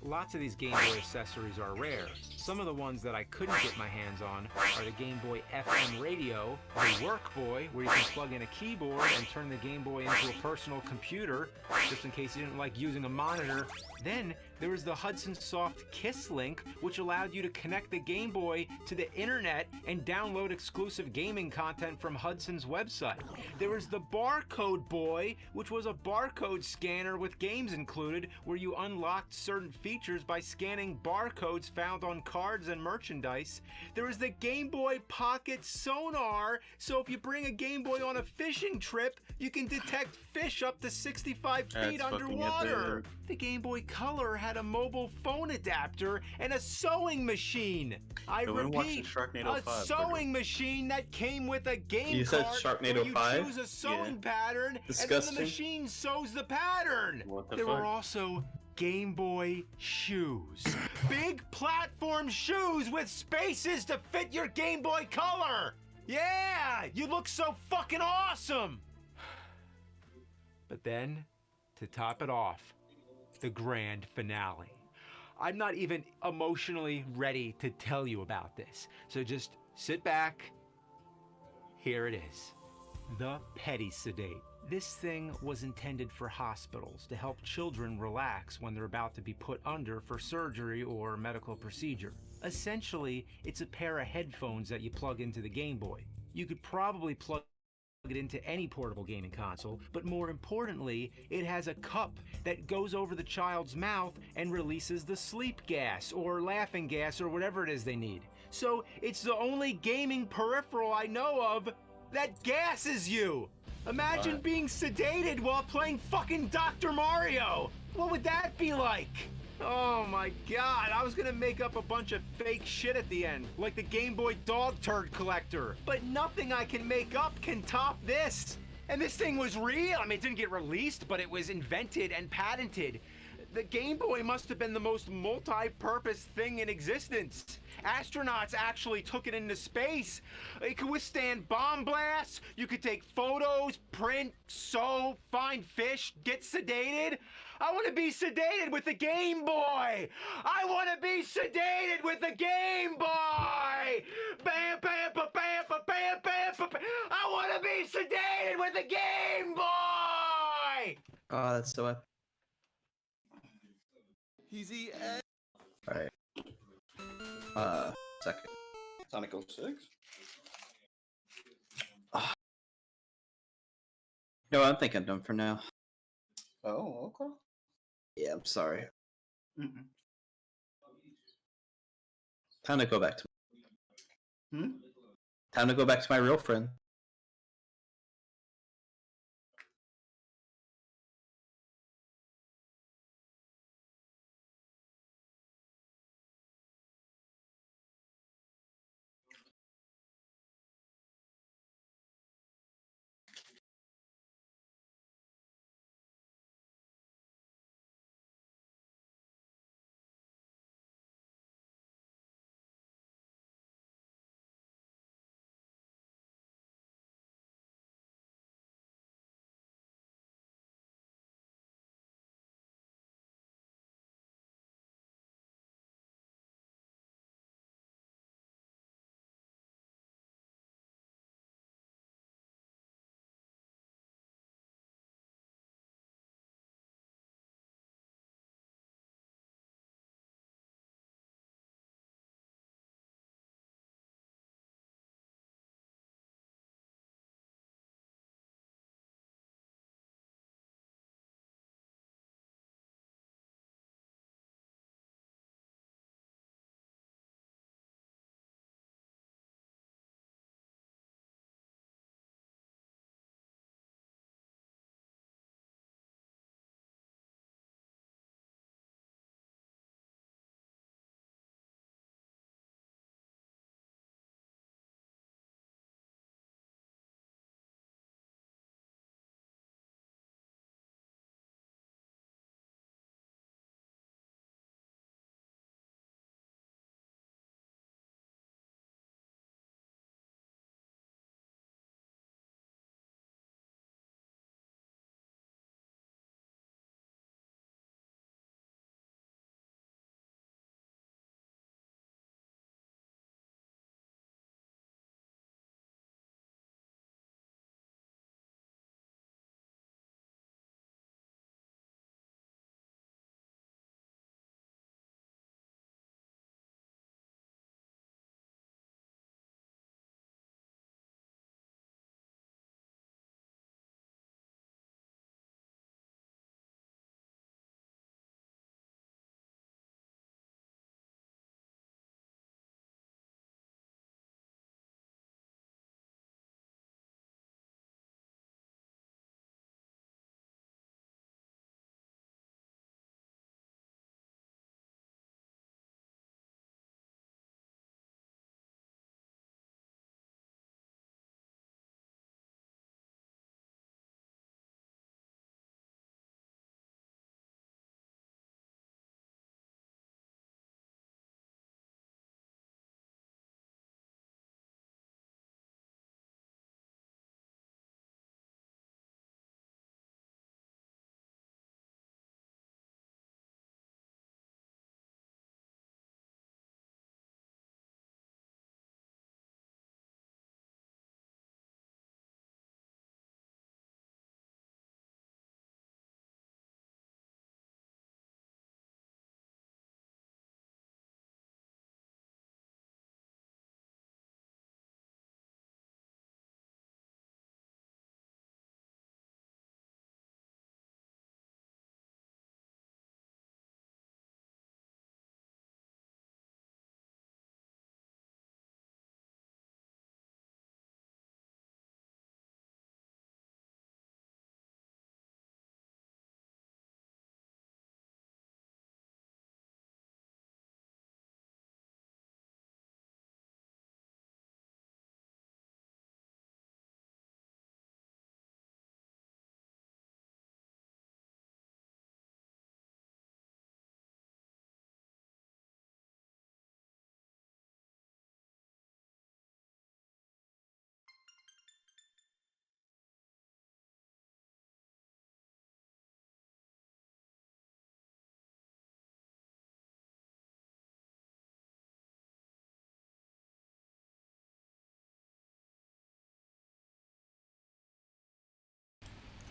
Lots of these Game Boy accessories are rare. Some of the ones that I couldn't get my hands on are the Game Boy FM radio, the Work Boy, where you can plug in a keyboard and turn the Game Boy into a personal computer, just in case you didn't like using a monitor. Then there was the Hudson Soft Kiss Link, which allowed you to connect the Game Boy to the internet and download exclusive gaming content from Hudson's website. There was the Barcode Boy, which was a barcode scanner with games included, where you unlocked certain features by scanning barcodes found on cards and merchandise. There was the Game Boy Pocket Sonar, so if you bring a Game Boy on a fishing trip, you can detect fish up to 65 feet That's fucking underwater. epic. The Game Boy Color had a mobile phone adapter and a sewing machine. I Yo, when watching repeat, Sharknado a 5, sewing machine that came with a game You said card Sharknado where you 5? choose a sewing Yeah. pattern, and Disgusting. then the machine sews the pattern. What the There fuck? were also Game Boy shoes. Big platform shoes with spaces to fit your Game Boy Color. Yeah, you look so fucking awesome. But then, to top it off, the grand finale. I'm not even emotionally ready to tell you about this, so just sit back. Here it is. The Petty Sedate. This thing was intended for hospitals to help children relax when they're about to be put under for surgery or medical procedure. Essentially, it's a pair of headphones that you plug into the Game Boy. You could probably plug it into any portable gaming console, but more importantly, it has a cup that goes over the child's mouth and releases the sleep gas or laughing gas or whatever it is they need. So it's the only gaming peripheral I know of that gasses you. Imagine being sedated while playing fucking Dr. Mario. What would that be like? Oh my god, I was gonna make up a bunch of fake shit at the end, like the Game Boy Dog Turd Collector. But nothing I can make up can top this. And this thing was real. I mean, it didn't get released, but it was invented and patented. The Game Boy must have been the most multi-purpose thing in existence. Astronauts actually took it into space. It could withstand bomb blasts. You could take photos, print, sew, find fish, get sedated. I want to be sedated with the Game Boy. I want to be sedated with the Game Boy. Bam, bam, ba, bam, ba, bam, bam, ba, bam. I want to be sedated with the Game Boy. Oh, that's so epic. Easy. Alright. Second. Sonic 06? No, I'm thinking done for now. Oh, okay. Yeah, I'm sorry. Mm-mm. Time to go back to. Hmm? Time to go back to my real friend.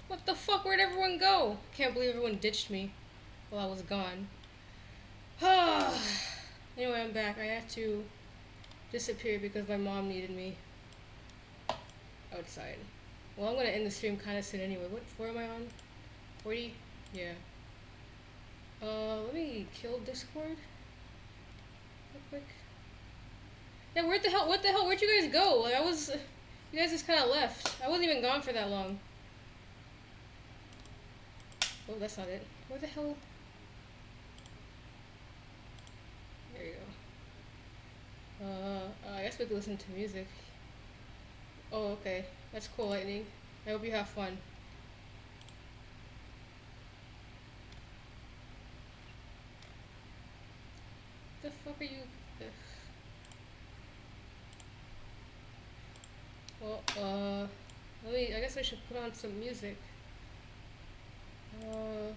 What the fuck? Where'd everyone go? Can't believe everyone ditched me while I was gone. Anyway, I'm back. I had to disappear because my mom needed me outside. Well, I'm gonna end the stream kind of soon anyway. What floor am I on? 40? Yeah. Let me kill Discord real quick. Yeah, what the hell? Where'd you guys go? Like, you guys just kind of left. I wasn't even gone for that long. Oh, that's not it. Where the hell? There you go. I guess we could listen to music. Oh, okay. That's cool, Lightning. I hope you have fun. The fuck are you? Well, I guess I should put on some music. What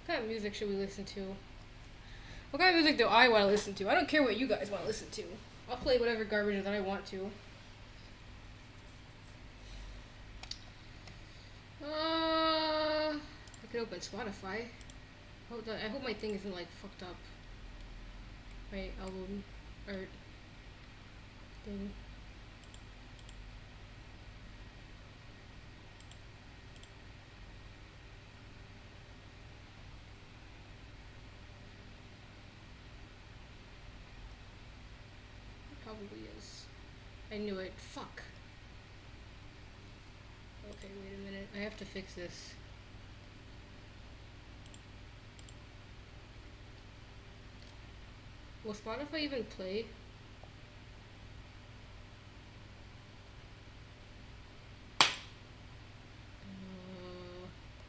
kind of music should we listen to? What kind of music do I want to listen to? I don't care what you guys want to listen to. I'll play whatever garbage that I want to. I could open Spotify. I hope my thing isn't like fucked up. My album art thing. It probably is. I knew it. Fuck. Okay, wait a minute. I have to fix this. Will Spotify even play?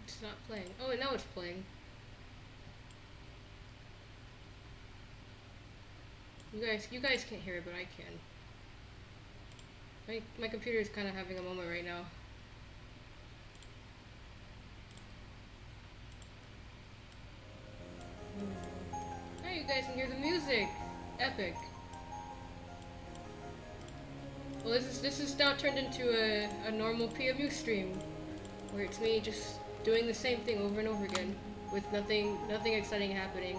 It's not playing. Oh, now it's playing. You guys can't hear it, but I can. My computer is kind of having a moment right now. Now you guys can hear the music. Epic. Well, this is now turned into a normal PMU stream, where it's me just doing the same thing over and over again, with nothing exciting happening.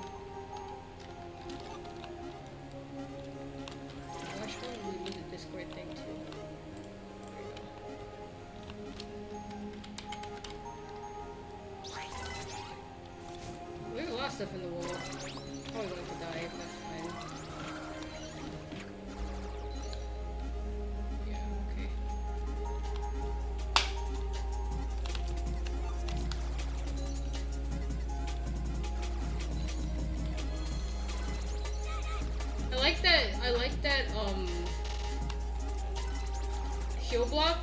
I should probably do the Discord thing too. We have a lot of stuff in the wall. Probably going to die, but that's fine. Yeah, okay. I like that heal block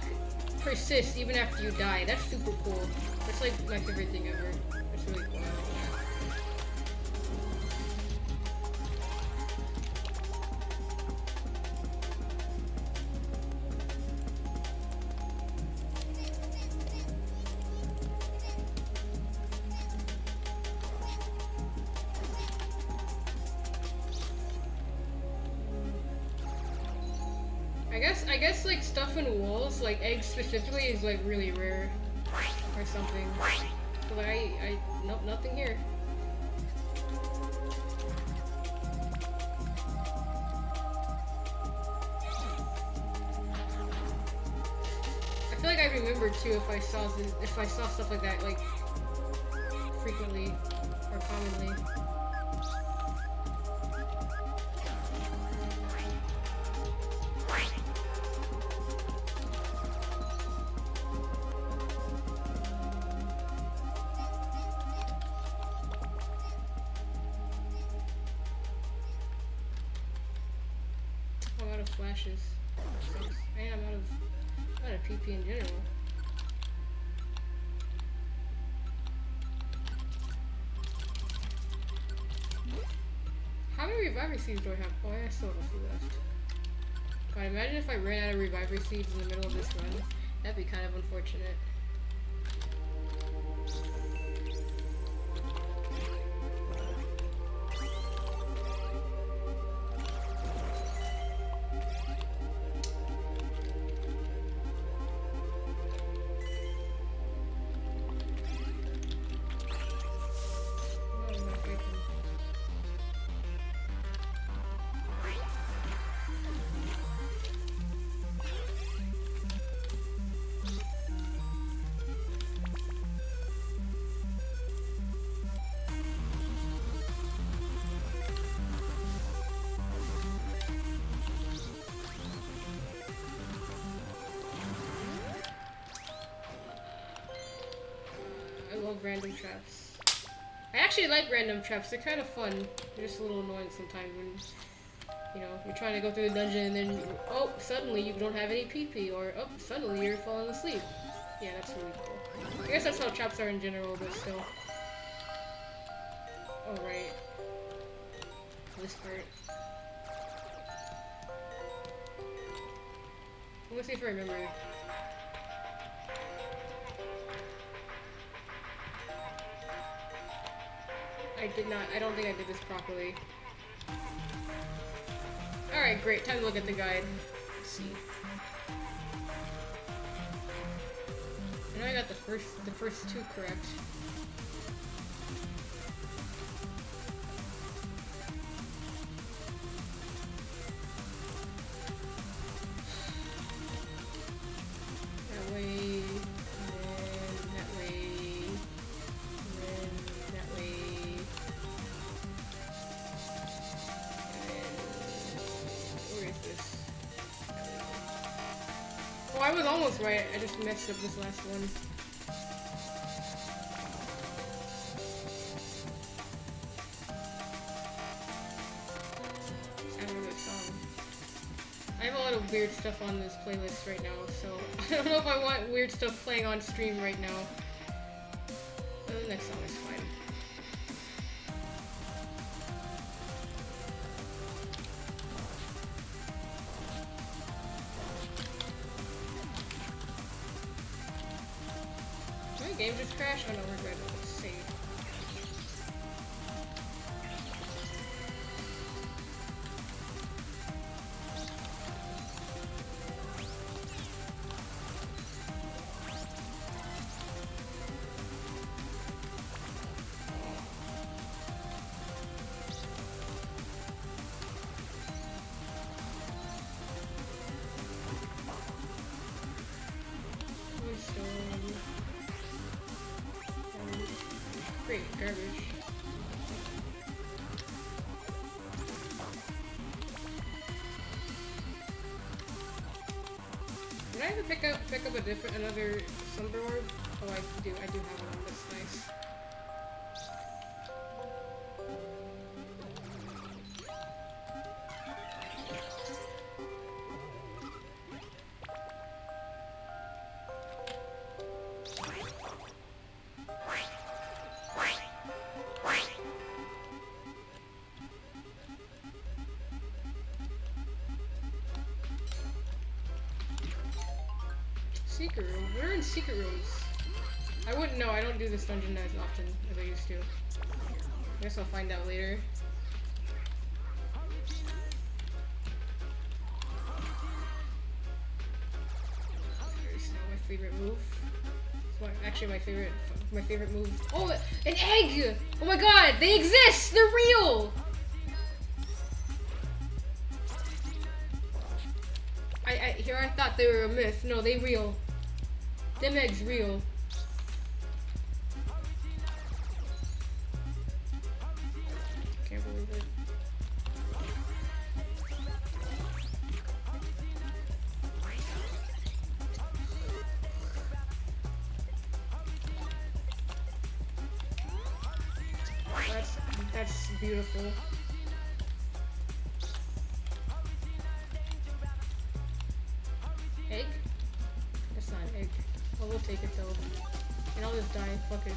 persists even after you die. That's super cool. That's like my favorite thing ever. That's really cool. I guess like stuff in walls, like eggs specifically, is like really rare or something. But like nope, nothing here. I feel like I remember too if I saw stuff like that like frequently or commonly. Flashes. I am out of PP in general. How many reviver seeds do I have? Oh, I still have a few left. God, imagine if I ran out of reviver seeds in the middle of this run. That'd be kind of unfortunate. love random traps. I actually like random traps. They're kind of fun. They're just a little annoying sometimes when, you know, you're trying to go through a dungeon and then, oh, suddenly you don't have any PP, or, oh, suddenly you're falling asleep. Yeah, that's really cool. I guess that's how traps are in general, but still. Oh, right. This part. Let's see if I remember. I don't think I did this properly. Alright, great. Time to look at the guide. Let's see. I know I got the first two correct. That way, and then that way, and then that way. Where is this? Oh, I was almost right. I just messed up this last one. I don't know the song. I have a lot of weird stuff on this playlist right now, so I don't know if I want weird stuff playing on stream right now. The next song is fine. My game just crashed? Oh no, we're good. Let's save. Great garbage. Did I ever pick up another Slumber Orb? Oh, I do have one. That's nice. Secret room? We're in secret rooms. I wouldn't know. I don't do this dungeon as often as I used to. I guess I'll find out later. There's now my favorite move. It's actually my favorite move. Oh, an egg! Oh my god, they exist! They're real! I thought they were a myth. No, they real. Them eggs real. Can't believe it. That's beautiful. Egg? That's not an egg. Well, we'll take it though. And I'll just die. Fuck it.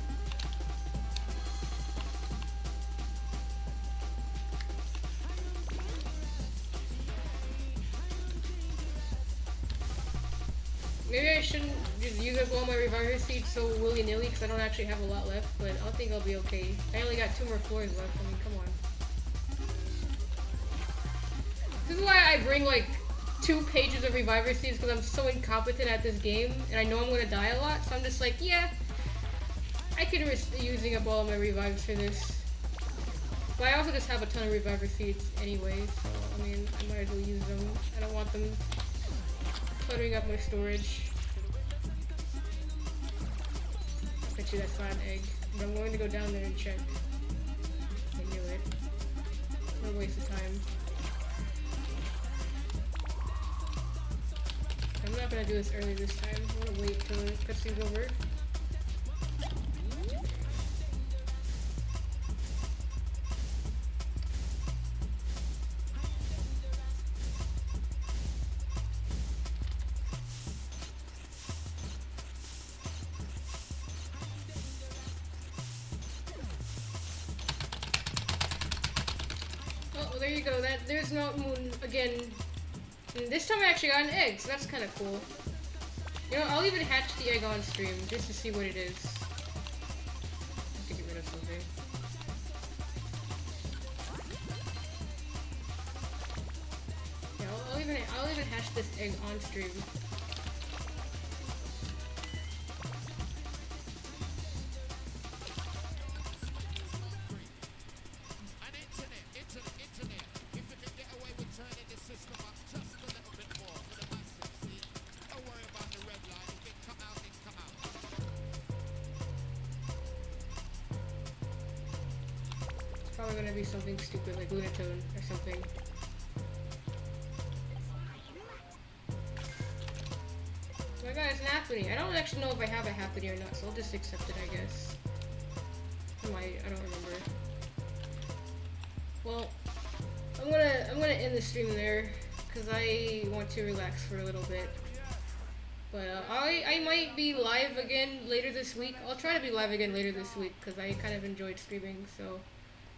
Maybe I shouldn't just use up all my reviver seeds so willy-nilly because I don't actually have a lot left, but I think I'll be okay. I only got 2 more floors left. I mean, come on. This is why I bring like 2 pages of reviver seeds because I'm so incompetent at this game and I know I'm gonna die a lot, so I'm just like, yeah, I could risk using up all of my revives for this. But I also just have a ton of reviver seeds anyway, so I mean, I might as well use them. I don't want them cluttering up my storage. I bet you that's not an egg, but I'm going to go down there and check. I knew it. No waste of time. I'm not gonna do this early this time. I'm gonna wait till the cutscene's over. there you go. There's Mount Moon again. And this time I actually got an egg, so that's kind of cool. You know, I'll even hatch the egg on stream just to see what it is. Have to get rid of something. Yeah, I'll even hatch this egg on stream. Probably gonna be something stupid like Lunatone or something. So I got an Happiny. I don't actually know if I have a Happiny or not, so I'll just accept it, I guess. I might, I don't remember. Well, I'm gonna end the stream there because I want to relax for a little bit. But I might be live again later this week. I'll try to be live again later this week because I kind of enjoyed streaming. So,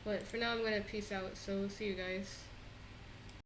but for now I'm gonna peace out. So see you guys.